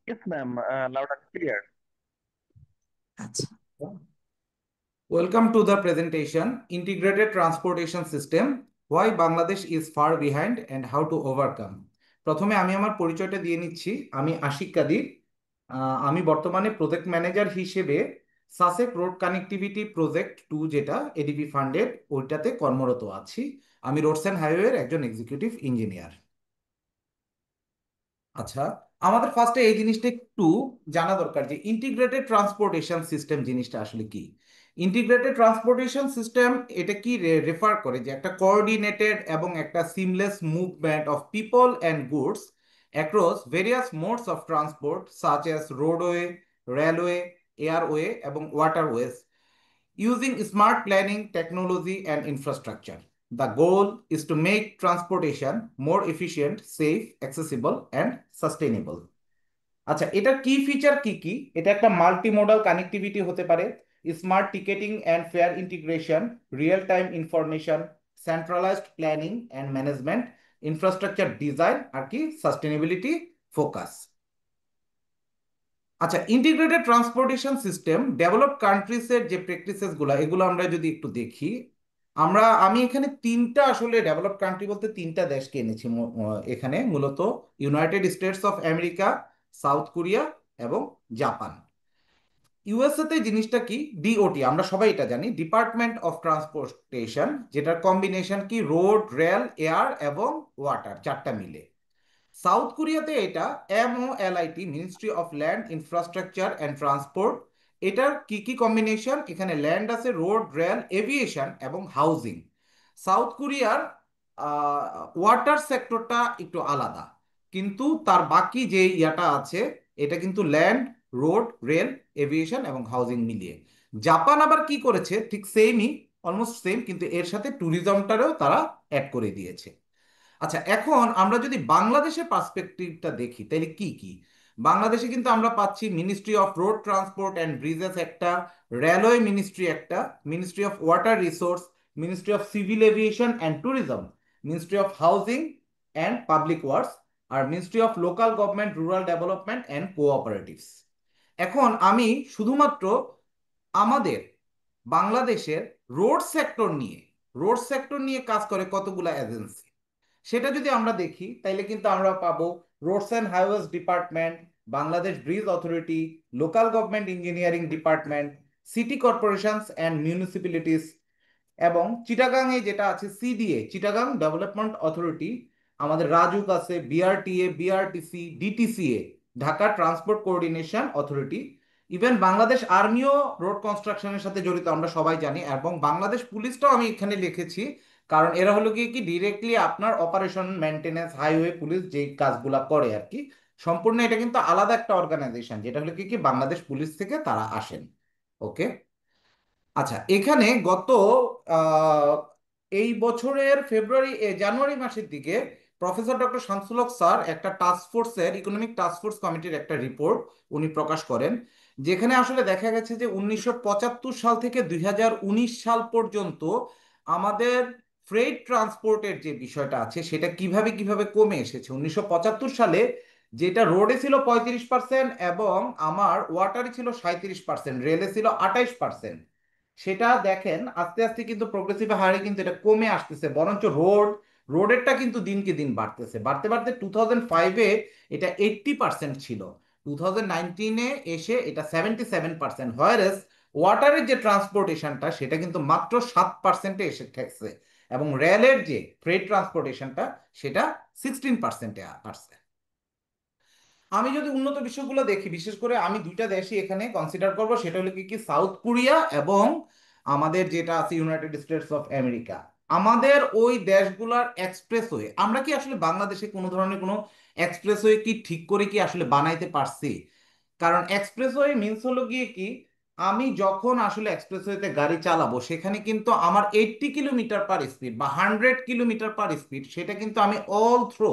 Yes, ma'am. Loud and clear. আচ্ছা, welcome to the presentation Integrated Transportation System Why Bangladesh is Far Behind and How to Overcome। প্রথমে আমি আমার পরিচয়টা দিয়ে নিচ্ছি। আমি আশিক কাদির। আমি বর্তমানে প্রজেক্ট ম্যানেজার হিসেবে সাসেক রোড কানেক্টিভিটি প্রজেক্ট 2 যেটা এডিবি ফান্ডেড ওইটাতে কর্মরত আছি। আমি রোডস অ্যান্ড হাইওয়ের একজন এক্সিকিউটিভ ইঞ্জিনিয়ার। আচ্ছা, আমাদের ফার্স্টে এই জিনিসটা একটু জানা দরকার যে ইন্টিগ্রেটেড ট্রান্সপোর্টেশন সিস্টেম জিনিসটা আসলে কি। ইন্টিগ্রেটেড ট্রান্সপোর্টেশন সিস্টেম এটা কি রেফার করে যে একটা কোঅর্ডিনেটেড এবং একটা seamless movement of people and goods across various modes of transport such as roadway, railway, airway এবং waterways using smart planning, technology, and infrastructure. The goal is to make transportation more efficient, safe, accessible, and sustainable. আচ্ছা, এটার কি feature কি কি? এটা একটা multi modal connectivity হতে পারে, smart ticketing and fare integration, real time information, centralised planning and management, infrastructure design আর কি সাস্টেনেবিলিটি ফোকাস। আচ্ছা, ইন্টিগ্রেটেড ট্রান্সপোর্টেশন সিস্টেম ডেভেলপ কান্ট্রিজের যে প্র্যাকটিসেস গুলো এগুলো আমরা যদি একটু দেখি, আমি এখানে তিনটা আসলে ডেভেলপ কান্ট্রি বলতে তিনটা দেশকে এনেছি এখানে মূলত United States of America, South Korea এবং জাপান। ইউএসএ তে জিনিসটা কি, ডিওটি আমরা সবাই এটা জানি, ডিপার্টমেন্ট অফ ট্রান্সপোর্টেশন, যেটার কম্বিনেশন কি রোড, রেল, এয়ার এবং ওয়াটার চারটা মিলে। সাউথ কোরিয়াতে এটা MOLIT, ministry of land infrastructure and transport. এটার কি কি কম্বিনেশন, এখানে ল্যান্ড আছে, রোড, রেল, এভিয়েশন এবং হাউজিং। সাউথ কোরিয়ার ওয়াটার সেক্টরটা একটু আলাদা, কিন্তু তার বাকি যে ইয়াটা আছে এটা কিন্তু ল্যান্ড, রোড, রেল, এভিয়েশন এবং হাউজিং মিলিয়ে। জাপান আবার কি করেছে, ঠিক সেমই, অলমোস্ট সেম, কিন্তু এর সাথে ট্যুরিজমটারও তারা অ্যাড করে দিয়েছে। আচ্ছা, এখন আমরা যদি বাংলাদেশের পার্সপেক্টিভটা দেখি তাহলে কি কি বাংলাদেশে কিন্তু আমরা পাচ্ছি ministry of road transport and bridges একটা, রেলওয়ে মিনিস্ট্রি একটা, ministry of water resource, ministry of civil aviation and tourism, ministry of housing and public works, আর ministry of local government, rural development and cooperatives. এখন আমি শুধুমাত্র আমাদের বাংলাদেশের road sector নিয়ে road sector নিয়ে কাজ করে কতগুলা এজেন্সি, সেটা যদি আমরা দেখি তাইলে কিন্তু আমরা পাবো roads and highways department, Bangladesh bridge authority, local government engineering department, city corporations and municipalities, এবং চিটাগাংয়ে যেটা আছে সিডিএ, চিটাগাং ডেভেলপমেন্ট অথরিটি, আমাদের রাজুক আছে, BRTA, BRTC, DTCA, Dhaka transport coordination authority. Even Bangladesh আর্মিও রোড কনস্ট্রাকশনের সাথে জড়িত আমরা সবাই জানি, এবং বাংলাদেশ পুলিশটাও আমি এখানে লিখেছি, কারণ এরা হলো গিয়ে কি ডিরেক্টলি আপনার অপারেশন মেনটেনেন্স, হাইওয়ে পুলিশ যে কাজগুলা করে আর কি, সম্পূর্ণ এটা কিন্তু আলাদা একটা অর্গানাইজেশন, যেটা হলো কি কি বাংলাদেশ পুলিশ থেকে তারা আসেন। ওকে। আচ্ছা, এখানে গত আহ, এই বছরের জানুয়ারি মাসের দিকে প্রফেসর ডক্টর শামসুল হক স্যার একটা টাস্ক ফোর্সের, ইকোনমিক টাস্ক ফোর্স কমিটির একটা রিপোর্ট উনি প্রকাশ করেন, যেখানে আসলে দেখা গেছে যে 1975 সাল থেকে 2019 সাল পর্যন্ত আমাদের ফ্রেট ট্রান্সপোর্টের যে বিষয়টা আছে সেটা কিভাবে কিভাবে কমে এসেছে। 1975 সালে যেটা রোডে ছিল 35% এবং আমার ওয়াটারে ছিল 37%, রেলে ছিল 28%, সেটা দেখেন আস্তে আস্তে কিন্তু প্রোগ্রেসিভ হারে কিন্তু এটা কমে আসতেছে, বরঞ্চ রোডেরটা কিন্তু দিনকে দিন বাড়তেছে, বাড়তে বাড়তে 2005-এ এটা 80% ছিল, 2019-এ এসে এটা 77%, হয়ারেস ওয়াটারের যে ট্রান্সপোর্টেশনটা সেটা কিন্তু মাত্র 7%-এ এসে ঠেকছে, এবং রেলের যে ফ্রেট ট্রান্সপোর্টেশনটা সেটা 16%-এ আসছে। আমি যদি উন্নত বিষয়গুলো দেখি, বিশেষ করে আমি দুইটা দেশই এখানে কনসিডার করব, সেটা হলো কি কি সাউথ কোরিয়া এবং আমাদের যেটা আছে ইউনাইটেড স্টেটস অফ আমেরিকা। আমাদের ওই দেশগুলোর এক্সপ্রেসওয়ে, আমরা কি আসলে বাংলাদেশে কোনো ধরনের কোনো এক্সপ্রেসওয়ে কি ঠিক করে কি আসলে বানাইতে পারছি? কারণ এক্সপ্রেসওয়ে মিন্স হলো গিয়ে কি, আমি যখন আসলে এক্সপ্রেসওয়েতে গাড়ি চালাবো সেখানে কিন্তু আমার 80 কিলোমিটার পার স্পিড বা 100 কিলোমিটার পার স্পিড সেটা কিন্তু আমি অল থ্রো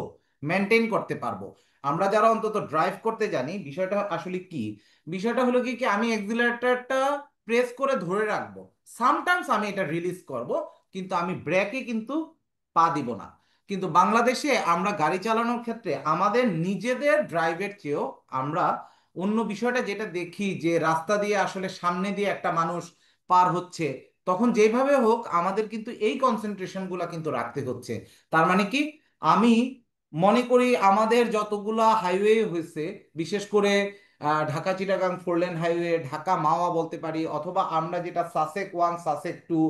মেনটেন করতে পারবো। আমরা যারা অন্তত ড্রাইভ করতে জানি বিষয়টা আসলে কি, বিষয়টা হলো কি কি আমি এক্সিলারেটরটা প্রেস করে ধরে রাখবো, সামটাইমস আমি এটা রিলিজ করব, কিন্তু আমি ব্রেকে কিন্তু পা দিব না। কিন্তু বাংলাদেশে আমরা গাড়ি চালানোর ক্ষেত্রে আমাদের নিজেদের ড্রাইভের চেয়েও আমরা অন্য বিষয়টা যেটা দেখি, যে রাস্তা দিয়ে আসলে সামনে দিয়ে একটা মানুষ পার হচ্ছে, তখন যেভাবে হোক আমাদের কিন্তু এই কনসেন্ট্রেশনগুলো কিন্তু রাখতে হচ্ছে। তার মানে কি, আমি মনে করি আমাদের যতগুলা হাইওয়ে হয়েছে, বিশেষ করে ঢাকা চিটাগাং 4 লেন হাইওয়ে, ঢাকা মাওয়া বলতে পারি, অথবা আমরা যেটা সাসেক 1 সাসেক 2,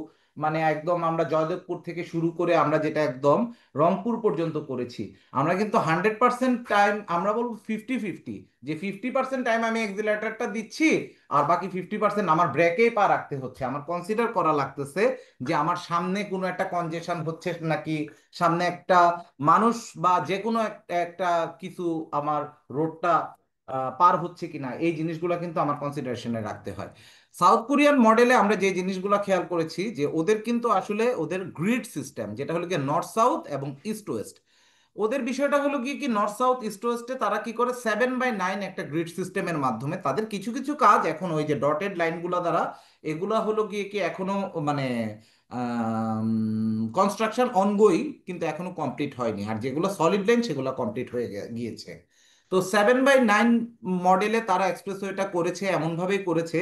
মানে একদম আমরা জয়দেবপুর থেকে শুরু করে আমরা যেটা একদম রংপুর পর্যন্ত করেছি, আমরা কিন্তু 100% টাইম, আমরা বলবো 50-50, যে 50% টাইম আমি এক্সিলারেটরটা দিচ্ছি, আর বাকি 50% আমার ব্রেকেই পা রাখতে হচ্ছে। আমার কনসিডার করা লাগতেছে যে আমার সামনে কোনো একটা কনজেশন হচ্ছে নাকি, সামনে একটা মানুষ বা যে কোনো একটা একটা কিছু আমার রোডটা পার হচ্ছে কিনা, এই জিনিসগুলো কিন্তু আমার কনসিডারেশনে রাখতে হয়। সাউথ কোরিয়ান মডেলে আমরা যে জিনিসগুলো খেয়াল করেছি, যে ওদের কিন্তু আসলে ওদের গ্রিড সিস্টেম, যেটা হলো গিয়ে নর্থ সাউথ এবং ইস্ট ওয়েস্ট, ওদের বিষয়টা হলো গিয়ে কি, নর্থ সাউথ ইস্ট ওয়েস্টে তারা কি করে 7/9 একটা গ্রিড সিস্টেমের মাধ্যমে তাদের কিছু কিছু কাজ এখন ওই যে ডটেড লাইনগুলো দ্বারা, এগুলা হলো গিয়ে কি এখনো মানে কনস্ট্রাকশন অনগোয়িং, কিন্তু এখনো কমপ্লিট হয়নি, আর যেগুলো সলিড লাইন সেগুলো কমপ্লিট হয়ে গিয়েছে। তো 7/9 মডেলে তারা এক্সপ্রেসওয়েটা করেছে, এমনভাবেই করেছে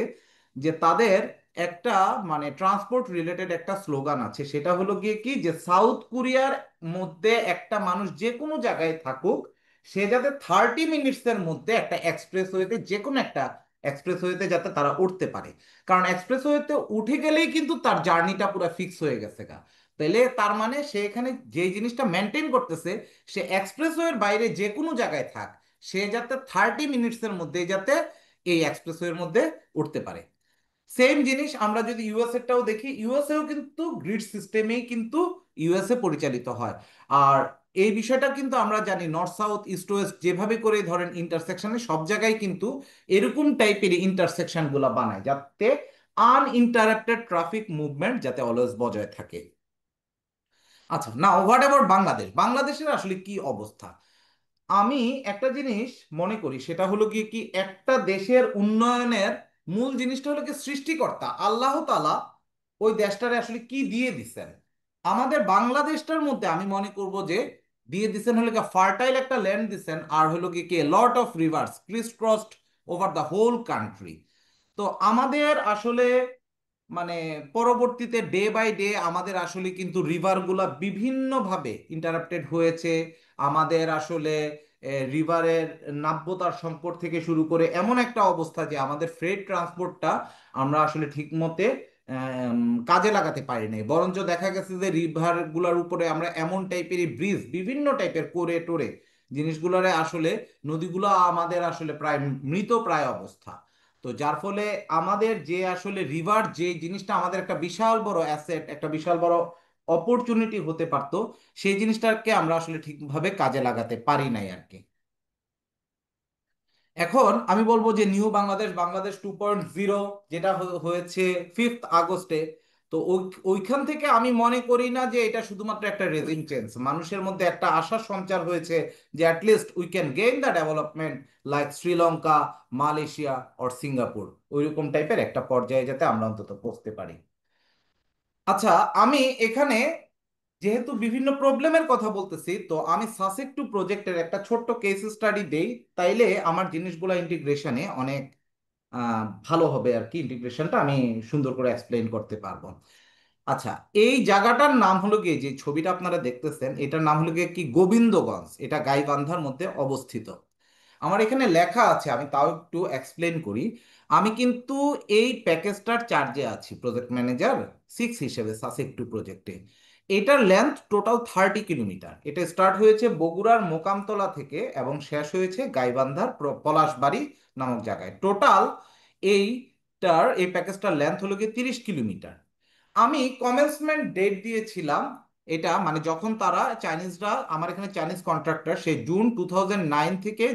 যে তাদের একটা মানে ট্রান্সপোর্ট রিলেটেড একটা স্লোগান আছে, সেটা হলো গিয়ে কি, যে সাউথ কোরিয়ার মধ্যে একটা মানুষ যে কোনো জায়গায় থাকুক, সে যাতে 30 মিনিটসের মধ্যে একটা এক্সপ্রেসওয়েতে, যে কোনো একটা এক্সপ্রেসওয়েতে যাতে তারা উঠতে পারে। কারণ এক্সপ্রেসওয়েতে উঠে গেলেই কিন্তু তার জার্নিটা পুরো ফিক্স হয়ে গেছে গা। তাইলে তার মানে সে এখানে যে জিনিসটা মেনটেন করতেছে, সে এক্সপ্রেসওয়ের বাইরে যে কোনো জায়গায় থাক, সে যাতে 30 মিনিটসের মধ্যে যাতে এই এক্সপ্রেসওয়ের মধ্যে উঠতে পারে। সেম জিনিস আমরা যদি ইউএসএটাও দেখি, ইউএসএও কিন্তু গ্রিড সিস্টেমেই কিন্তু ইউএসএ পরিচালিত হয়। আর এই বিষয়টা কিন্তু আমরা জানি, নর্থ সাউথ ইস্ট ওয়েস্ট যেভাবে করে ধরেন ইন্টারসেকশনে সব জায়গায় কিন্তু এরকম টাইপের ইন্টারসেকশন গুলা বানায়, যাতে আনইন্টারাপ্টেড ট্রাফিক মুভমেন্ট যাতে অলওয়েজ বজায় থাকে। আচ্ছা, না হোয়াট অ্যাবাউট বাংলাদেশ, বাংলাদেশের আসলে কি অবস্থা? আমি একটা জিনিস মনে করি, সেটা হলো গিয়ে কি, একটা দেশের উন্নয়নের মূল জিনিসটা হলো কি, সৃষ্টিকর্তা আল্লাহ তাআলা ওই দেশটারে আসলে কি দিয়ে দিছেন। আমাদের বাংলাদেশটার মধ্যে আমি মনে করব যে দিয়ে দিছেন হলো কি, ফার্টাইল একটা ল্যান্ড দিছেন, আর হলো কি lot of rivers crisscrossed over the whole country. তো আমাদের আসলে মানে পরবর্তীতে ডে বাই ডে আমাদের আসলে কিন্তু রিভারগুলা বিভিন্নভাবে ইন্টারাপ্টেড হয়েছে। আমাদের আসলে রিভারের নাব্যতার সংকট থেকে শুরু করে এমন একটা অবস্থা যে আমাদের ফ্রেট ট্রান্সপোর্টটা আমরা আসলে ঠিক মতে কাজে লাগাতে পারি নাই, বরঞ্চ দেখা গেছে যে রিভার গুলার উপরে আমরা এমন টাইপের ব্রিজ বিভিন্ন টাইপের করে টোরে জিনিসগুলোরে আসলে, নদীগুলো আমাদের আসলে প্রায় মৃত প্রায় অবস্থা। তো যার ফলে আমাদের যে আসলে রিভার, যে জিনিসটা আমাদের একটা বিশাল বড় অ্যাসেট, একটা বিশাল বড় অপরচুনিটি হতে পারতো, সেই জিনিসটাকে আমরা আসলে ঠিকভাবে কাজে লাগাতে পারি নাই আর কি। এখন আমি বলবো যে নিউ বাংলাদেশ, বাংলাদেশ 2.0, যেটা হয়েছে 5th আগস্টে। তো ওইখান থেকে আমি মনে করি না যে এটা শুধুমাত্র একটা রেজিং চেঞ্জ, মানুষের মধ্যে একটা আশার সঞ্চার হয়েছে যে at least we can gain the development like Sri Lanka, Malaysia or Singapore, ওইরকম টাইপের একটা পর্যায়ে যাতে আমরা অন্তত পৌঁছতে পারি। আচ্ছা, আমি এখানে যেহেতু বিভিন্ন প্রবলেমের কথা বলতেছি, তো আমি সাসেক টু প্রজেক্টের একটা ছোট্ট কেস স্টাডি দেই, তাইলে আমার জিনিসগুলো ইন্টিগ্রেশনে অনেক ভালো হবে আর কি, ইন্টিগ্রেশনটা আমি সুন্দর করে এক্সপ্লেইন করতে পারবো। আচ্ছা, এই জায়গাটার নাম হলো গিয়ে, যে ছবিটা আপনারা দেখতেছেন এটার নাম হলো গিয়ে কি, গোবিন্দগঞ্জ, এটা গাইবান্ধার মধ্যে অবস্থিত। আমার এখানে লেখা আছে, আমি তাও একটু এক্সপ্লেন করি। আমি কিন্তু এই প্যাকেজটার চার্জে আছি প্রজেক্ট ম্যানেজার 6 হিসেবে সাসেক টু প্রজেক্টে। এটার লেন্থ টোটাল 30 কিলোমিটার। এটা স্টার্ট হয়েছে বগুড়ার মোকামতলা থেকে এবং শেষ হয়েছে গাইবান্ধার পলাশবাড়ি নামক জায়গায়। টোটাল এই প্যাকেজটার লেন্থ হলো গিয়ে 30 কিলোমিটার। আমি কমেন্সমেন্ট ডেট দিয়েছিলাম, এটা মানে যখন তারা চাইনিজরা, আমার এখানে চাইনিজ কন্ট্রাক্টর, সে জুন 2009 থেকে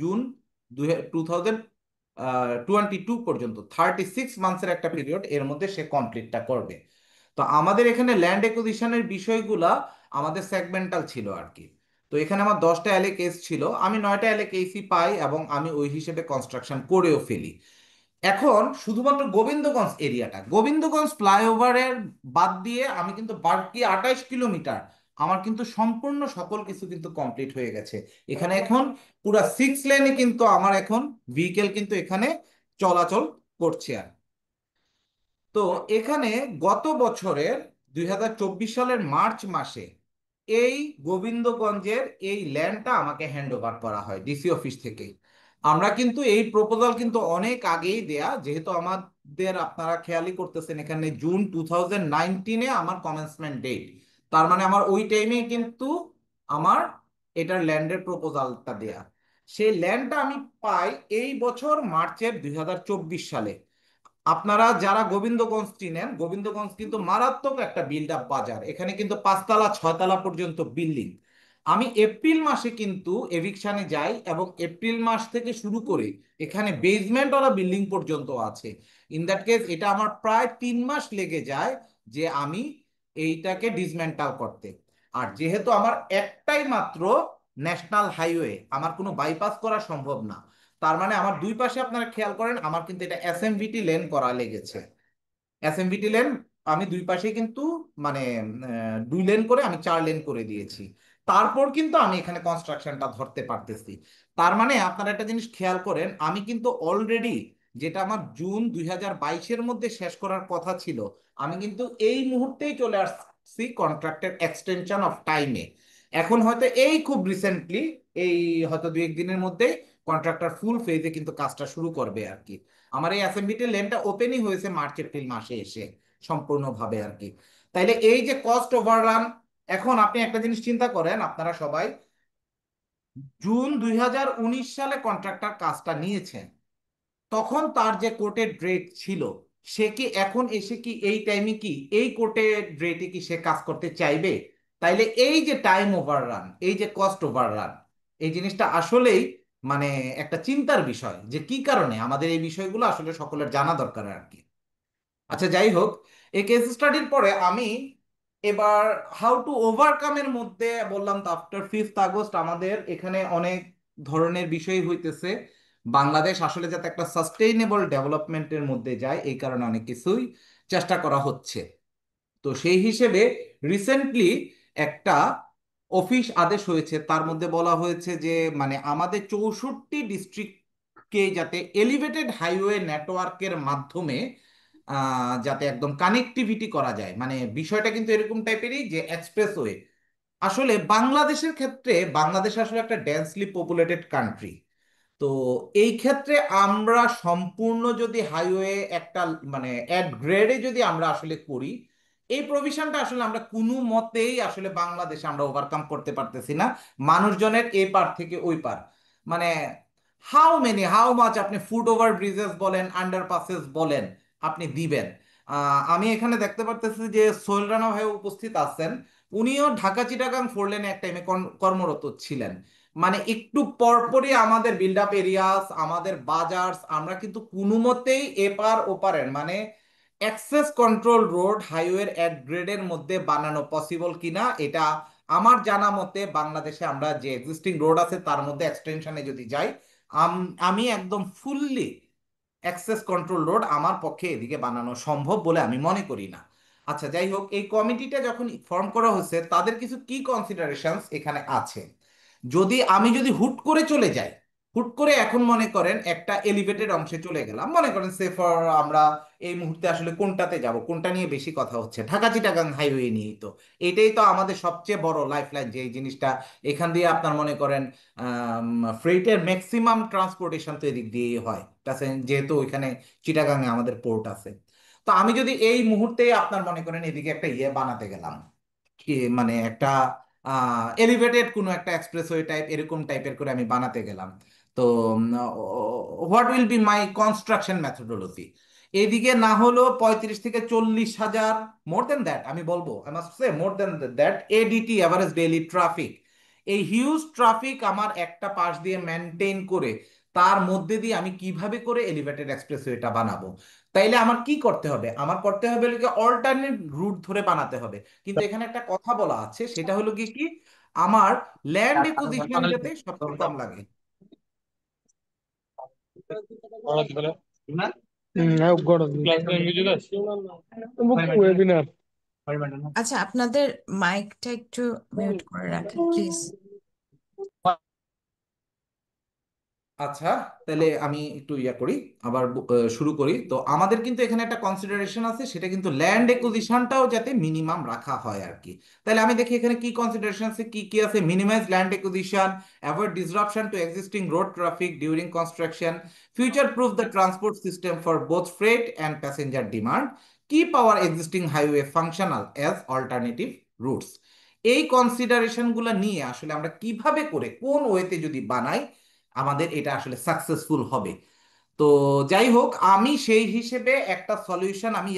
জুন 2022 পর্যন্ত 36 মান্থসের একটা পিরিয়ড, এর মধ্যে সে কমপ্লিটটা করবে। তো আমাদের এখানে ল্যান্ড একুইজিশনের বিষয়গুলা আমাদের সেগমেন্টাল ছিল আর কি। তো এখানে আমার 10টা এলে কেস ছিল, আমি 9টা এলে কেসই পাই এবং আমি ওই হিসেবে কনস্ট্রাকশন করেও ফেলি। এখন শুধুমাত্র গোবিন্দগঞ্জ এরিয়াটা, গোবিন্দগঞ্জ ফ্লাইওভারের বাদ দিয়ে আমি কিন্তু বাকি 28 কিলোমিটার আমার কিন্তু সম্পূর্ণ সকল কিছু কিন্তু কমপ্লিট হয়ে গেছে। এখানে এখন পুরা 6 লেনে কিন্তু আমার এখন ভেহিকেল কিন্তু এখানে চলাচল করছে। আর তো এখানে গত বছরের 2024 সালের মার্চ মাসে এই গোবিন্দগঞ্জের এই ল্যান্ডটা আমাকে হ্যান্ড ওভার করা হয় ডিসি অফিস থেকে। আমরা কিন্তু এই প্রপোজাল কিন্তু অনেক আগেই দেয়া, যেহেতু আমাদের আপনারা খেয়ালই করতেছেন এখানে জুন 2019-এ আমার কমেন্সমেন্ট ডেট। তার মানে আমার ওই টাইমে কিন্তু আমার এটার ল্যান্ডের প্রপোজালটা দেয়া। সেই ল্যান্ডটা আমি পাই এই বছর মার্চের 2024 সালে। আপনারা যারা গোবিন্দগঞ্জ চিনেন, গোবিন্দগঞ্জ কিন্তু মারাত্মক একটা বিল্ড আপ বাজার, এখানে কিন্তু 5 তলা 6 তলা পর্যন্ত বিল্ডিং। আমি এপ্রিল মাসে কিন্তু এভিকশনে যাই এবং এপ্রিল মাস থেকে শুরু করে এখানে বেসমেন্ট ওয়ালা বিল্ডিং পর্যন্ত আছে। ইন দ্যাট কেস এটা আমার প্রায় 3 মাস লেগে যায় যে আমি এইটাকে ডিসমেন্টাল করতে। আর যেহেতু আমার একটাই মাত্র ন্যাশনাল হাইওয়ে, আমার কোনো বাইপাস করা সম্ভব না। তার মানে আমার দুই পাশে আপনারা খেয়াল করেন আমার কিন্তু এটা এসএমভিটি লেন করা লেগেছে। এসএমভিটি লেন আমি দুই পাশে কিন্তু মানে 2 লেন করে আমি 4 লেন করে দিয়েছি। তারপর কিন্তু আমি এখানে কনস্ট্রাকশনটা ধরতে পারতেছি। তার মানে আপনারা একটা জিনিস খেয়াল করেন, আমি কিন্তু অলরেডি যেটা আমার জুন 2022-এর মধ্যে শেষ করার কথা ছিল, আমি কিন্তু এই মুহূর্তেই চলে আসছি কন্ট্রাক্টের এক্সটেনশন অফ টাইমে। এখন হয়তো এই খুব রিসেন্টলি, এই হয়তো 2-1 দিনের মধ্যে কন্ট্রাক্টর ফুল ফেজে কিন্তু কাজটা শুরু করবে আর কি। আমার এই অ্যাসেম্বলিতে লেনটা ওপেনই হয়েছে মার্চ এপ্রিল মাসে এসে সম্পূর্ণভাবে আর কি। তাইলে এই যে কস্ট ওভাররান, এখন আপনি একটা জিনিস চিন্তা করেন আপনারা সবাই, জুন 2019 সালে কন্ট্রাক্টর কাজটা নিয়েছেন, তখন তার যে কোর্টের ডেট ছিল, সে কি এখন এসে কি এই টাইমে কি এই কোর্টের ডেটে কি সে কাজ করতে চাইবে? তাইলে এই যে টাইম ওভাররান, এই যে কস্ট ওভাররান, এই জিনিসটা আসলেই মানে একটা চিন্তার বিষয় যে কি কারণে আমাদের এই বিষয়গুলো আসলে সকলের জানা দরকার আর কি। আচ্ছা যাই হোক, এই কেস স্টাডির পরে আমি এবার হাউ টু ওভারকামের মধ্যে বললাম তো আফটার 5th আগস্ট আমাদের এখানে অনেক ধরনের বিষয় হইতেছে। বাংলাদেশ আসলে যাতে একটা সাস্টেইনেবল ডেভেলপমেন্টের মধ্যে যায় এই কারণে অনেক কিছুই চেষ্টা করা হচ্ছে। তো সেই হিসেবে রিসেন্টলি একটা অফিস আদেশ হয়েছে, তার মধ্যে বলা হয়েছে যে মানে আমাদের 64 ডিস্ট্রিক্টকে যাতে এলিভেটেড হাইওয়ে নেটওয়ার্কের মাধ্যমে যাতে একদম কানেক্টিভিটি করা যায়। মানে বিষয়টা কিন্তু এরকম টাইপেরই যে এক্সপ্রেসওয়ে, আসলে বাংলাদেশের ক্ষেত্রে বাংলাদেশ আসলে একটা ডেন্সলি পপুলেটেড কান্ট্রি। তো এই ক্ষেত্রে আমরা সম্পূর্ণ যদি হাইওয়ে একটা মানে অ্যাট গ্রেডে যদি আমরা আসলে করি, এই প্রভিশনটা আসলে আমরা কোনো মতেই আসলে বাংলাদেশে আমরা ওভারকাম করতে পারতেছি না। মানুষজনের এ পার থেকে ওই পার মানে হাউ মাচ আপনি ফুট ওভার ব্রিজেস বলেন, আন্ডারপাসেস বলেন, আপনি দিবেন। আমি এখানে দেখতে পারতেছি যে সোহেল রানা ভাই উপস্থিত আছেন, উনিও ঢাকা চিটাগাং 4 লেনে এক টাইমে কর্মরত ছিলেন। মানে একটু পরপরই আমাদের বিল্ড আপ এরিয়াস, আমাদের বাজার, আমরা কিন্তু কোনো মতেই এপার ওপারের মানে অ্যাক্সেস কন্ট্রোল রোড হাইওয়ের এক গ্রেডের মধ্যে বানানো পসিবল কিনা এটা আমার জানা মতে বাংলাদেশে আমরা যে এক্সিস্টিং রোড আছে তার মধ্যে এক্সটেনশনে যদি যাই, আমি একদম ফুললি অ্যাক্সেস কন্ট্রোল রোড আমার পক্ষে এদিকে বানানো সম্ভব বলে আমি মনে করি না। আচ্ছা যাই হোক, এই কমিটিটা যখন ফর্ম করা হয়েছে তাদের কিছু কি কনসিডারেশনস এখানে আছে। আমি যদি হুট করে চলে যাই, হুট করে এখন মনে করেন একটা এলিভেটেড অংশে চলে গেলাম, মনে করেন সে ফর আমরা এই মুহূর্তে আসলে কোনটাতে যাব, কোনটা নিয়ে বেশি কথা হচ্ছে, ঢাকা চিটাগাং হাইওয়ে নিয়েই তো। এটাই তো আমাদের সবচেয়ে বড় লাইফলাইন, যে এই জিনিসটা এখান দিয়ে আপনার মনে করেন ফ্রেইটের ম্যাক্সিমাম ট্রান্সপোর্টেশন তো এদিক দিয়েই হয়, তাছাড়া যেহেতু ওইখানে চিটাগাংয়ে আমাদের পোর্ট আছে। তো আমি যদি এই মুহূর্তে আপনার মনে করেন এদিকে একটা ইয়ে বানাতে গেলাম, কি মানে একটা এলিভেটেড কোনো একটা এক্সপ্রেসওয়ে টাইপ এরকম টাইপের করে আমি বানাতে গেলাম, তো what will be my construction methodology? এদিকে না হলো 35 থেকে 40 হাজার, মোর দেন দ্যাট আমি বলবো, I must say more than that ADT average daily traffic. এই হিউজ ট্রাফিক আমার একটা পাশ দিয়ে মেনটেন করে তার মধ্যে দিয়ে আমি কিভাবে করে এলিভেটেড এক্সপ্রেসওয়েটা বানাবো? তাইলে আমার কি করতে হবে? আমার করতে হবে অল্টারনেট রুট ধরে বানাতে হবে। কিন্তু এখানে একটা কথা বলা আছে, সেটা হলো কি কি আমার ল্যান্ড একুইজিশন যাতে সবচেয়ে কম লাগে। Agora, classe da mídia da China, webinar. আচ্ছা, আপনাদের মাইকটা একটু মিউট করে রাখেন প্লিজ। আচ্ছা, তাহলে আমি একটু করি, আবার শুরু করি। তো আমাদের কিন্তু এখানে একটা কনসিডারেশন আছে, সেটা কিন্তু ল্যান্ড একুইজিশনটাও যাতে মিনিমাম রাখা হয় আর কি। তাহলে আমি দেখি এখানে কি কনসিডারেশন আছে, কি কি আছে। Minimise land acquisition, avoid disruption to existing road traffic during construction, future proof the transport system for both freight and passenger demand, keep our existing highway functional as alternative routes. এই কনসিডারেশনগুলো নিয়ে আসলে আমরা কিভাবে করে কোন ওয়েতে যদি বানাই আমাদের এটা আসলে সাকসেসফুল হবে। তো যাই হোক, আমি সেই হিসেবে একটা সলিউশন আমি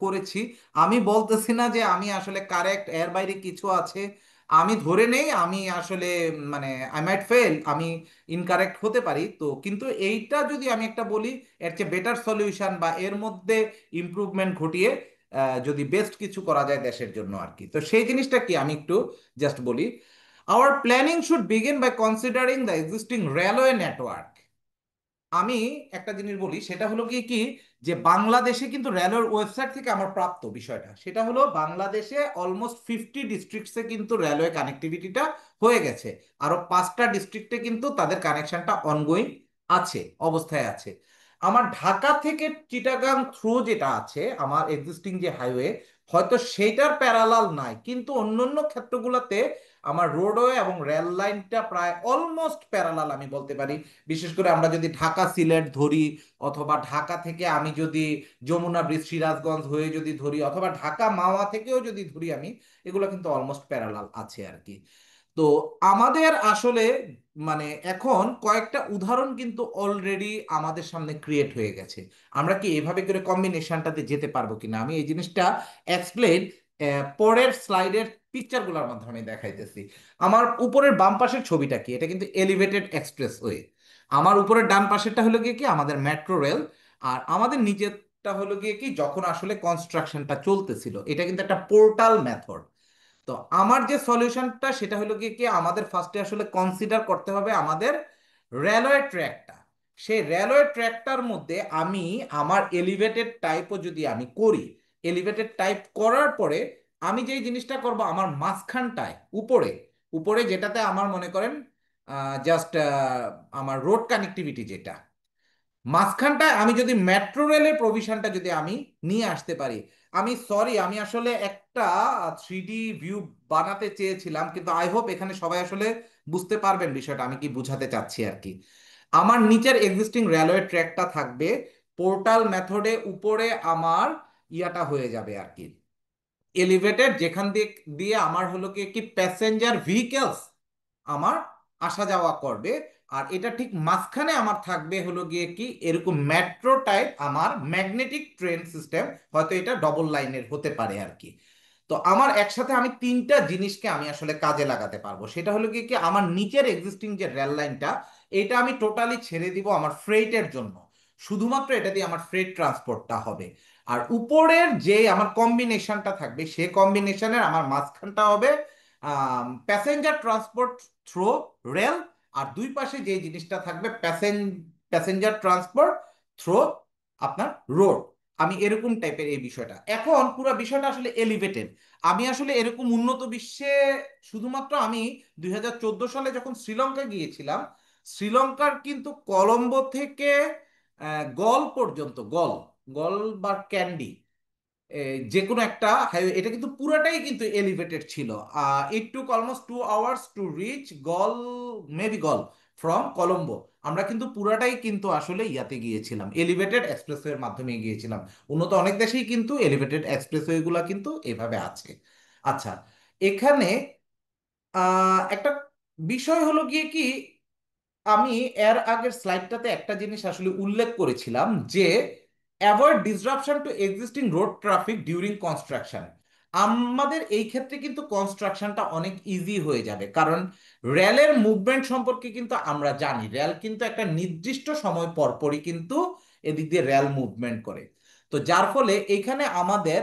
করেছি। আমি বলতেছি না যে আমি আসলে কারেক্ট, এর বাইরে কিছু আছে। আমি ধরে নেই আমি আসলে মানে আই মাইট ফেল, আমি ইনকারেক্ট হতে পারি। তো কিন্তু এইটা যদি আমি একটা বলি, এর চেয়ে বেটার সলিউশন বা এর মধ্যে ইমপ্রুভমেন্ট ঘটিয়ে যদি বেস্ট কিছু করা যায় দেশের জন্য আর কি, তো সেই জিনিসটা কি আমি একটু জাস্ট বলি। Our planning should begin by considering the existing railway network. আমি একটা জিনিস বলি, সেটা হলো কি কি যে বাংলাদেশে কিন্তু রেলওয়ের ওয়েবসাইট থেকে আমার প্রাপ্ত বিষয়টা, সেটা হলো বাংলাদেশে অলমোস্ট 50 ডিস্ট্রিক্টসে কিন্তু রেলওয়ে কানেক্টিভিটিটা হয়ে গেছে। আরো 5টা ডিস্ট্রিক্টে কিন্তু তাদের কানেকশনটা অনগোয়িং আছে, অবস্থায় আছে। আমার ঢাকা থেকে চিটাগাং থ্রু যেটা আছে আমার এক্সিস্টিং যে হাইওয়ে, হয়তো সেইটার প্যারালাল নাই, কিন্তু অন্যান্য ক্ষেত্রগুলোতে আমার রোডওয়ে এবং রেল লাইনটা প্রায় অলমোস্ট প্যারালাল আমি বলতে পারি। বিশেষ করে আমরা যদি ঢাকা সিলেট ধরি, অথবা ঢাকা থেকে আমি যদি যমুনা ব্রিজ সিরাজগঞ্জ হয়ে যদি ধরি, অথবা ঢাকা মাওয়া থেকেও যদি ধরি আমি, এগুলো কিন্তু অলমোস্ট প্যারালাল আছে আর কি। তো আমাদের আসলে মানে এখন কয়েকটা উদাহরণ কিন্তু অলরেডি আমাদের সামনে ক্রিয়েট হয়ে গেছে। আমরা কি এভাবে করে কম্বিনেশনটাতে যেতে পারবো কিনা, আমি এই জিনিসটা এক্সপ্লেন পরের স্লাইডের পিকচারগুলোর মাধ্যমে আমি দেখাইতেছি। আমার উপরের বাম পাশের ছবিটা কি, এটা কিন্তু এলিভেটেড এক্সপ্রেসওয়ে। আমার উপরের ডান পাশেরটা হলো গিয়ে কি আমাদের মেট্রো রেল। আর আমাদের নিচেরটা হলো গিয়ে কি যখন আসলে কনস্ট্রাকশনটা চলতেছিল, এটা কিন্তু একটা পোর্টাল মেথড। তো আমার যে সলিউশনটা সেটা হলো গিয়ে কি আমাদের ফার্স্টে আসলে কনসিডার করতে হবে আমাদের রেলওয়ে ট্র্যাকটা। সেই রেলওয়ে ট্র্যাকটার মধ্যে আমি আমার এলিভেটেড টাইপও যদি আমি করি, এলিভেটেড টাইপ করার পরে আমি যেই জিনিসটা করব আমার মাঝখানটায় উপরে, উপরে যেটাতে আমার মনে করেন জাস্ট আমার রোড কানেক্টিভিটি যেটা, মাঝখানটায় আমি যদি মেট্রো রেলের প্রভিশনটা যদি আমি নিয়ে আসতে পারি। আমি সরি, আমি আসলে একটা 3D ভিউ বানাতে চেয়েছিলাম, কিন্তু আই হোপ এখানে সবাই আসলে বুঝতে পারবেন বিষয়টা আমি কি বুঝাতে চাচ্ছি আর কি। আমার নিচের এক্সিস্টিং রেলওয়ে ট্র্যাকটা থাকবে, পোর্টাল মেথডে উপরে আমার ইয়াটা হয়ে যাবে আর কি, এলিভেটেড, যেখান দিয়ে দিয়ে আমার হলো কি কি প্যাসেঞ্জার ভেহিকেলস আমার আসা যাওয়া করবে। আর এটা ঠিক মাঝখানে আমার থাকবে হলো গিয়ে কি এরকম মেট্রো টাইপ আমার ম্যাগনেটিক ট্রেন সিস্টেম, হয়তো এটা ডবল লাইনের হতে পারে আর কি। তো আমার একসাথে আমি তিনটা জিনিসকে আমি আসলে কাজে লাগাতে পারবো। সেটা হলো কি কি আমার নিচের এক্সিস্টিং যে রেল লাইনটা, এটা আমি টোটালি ছেড়ে দিব আমার ফ্রেটের জন্য, শুধুমাত্র এটা দিয়ে আমার ফ্রেট ট্রান্সপোর্টটা হবে। আর উপরের যে আমার কম্বিনেশনটা থাকবে, সে কম্বিনেশনের আমার মাঝখানটা হবে প্যাসেঞ্জার ট্রান্সপোর্ট থ্রু রেল। আর দুই পাশে যে জিনিসটা থাকবে প্যাসেঞ্জার ট্রান্সপোর্ট থ্রু আপনার রোড। আমি এরকম টাইপের এই বিষয়টা, এখন পুরো বিষয়টা আসলে এলিভেটেড। আমি আসলে এরকম উন্নত বিশ্বে শুধুমাত্র আমি 2014 সালে যখন শ্রীলঙ্কা গিয়েছিলাম, শ্রীলঙ্কার কিন্তু কলম্বো থেকে গল পর্যন্ত, গল, গল বা ক্যান্ডি, যে কোনো একটা হাইওয়ে, এটা কিন্তু পুরাটাই কিন্তু এলিভেটেড ছিল। It took almost 2 hours to reach Galle, maybe Galle from Colombo. আমরা কিন্তু পুরাটাই কিন্তু আসলে ইয়াতে গিয়েছিলাম, এলিভেটেড এক্সপ্রেসওয়ের মাধ্যমে গিয়েছিলাম। উন্নত অনেক দেশেই কিন্তু এলিভেটেড এক্সপ্রেসওয়ে গুলা কিন্তু এভাবে আছে। আচ্ছা, এখানে একটা বিষয় হলো গিয়ে কি আমি এর আগের স্লাইডটাতে একটা জিনিস আসলে উল্লেখ করেছিলাম যে avoid disruption to existing road traffic during construction. আমাদের এই ক্ষেত্রে কিন্তু কনস্ট্রাকশনটা অনেক ইজি হয়ে যাবে, কারণ রেলের মুভমেন্ট সম্পর্কে কিন্তু আমরা জানি, রেল কিন্তু একটা নির্দিষ্ট সময় পর পরই কিন্তু এদিক দিয়ে রেল মুভমেন্ট করে। তো যার ফলে এখানে আমাদের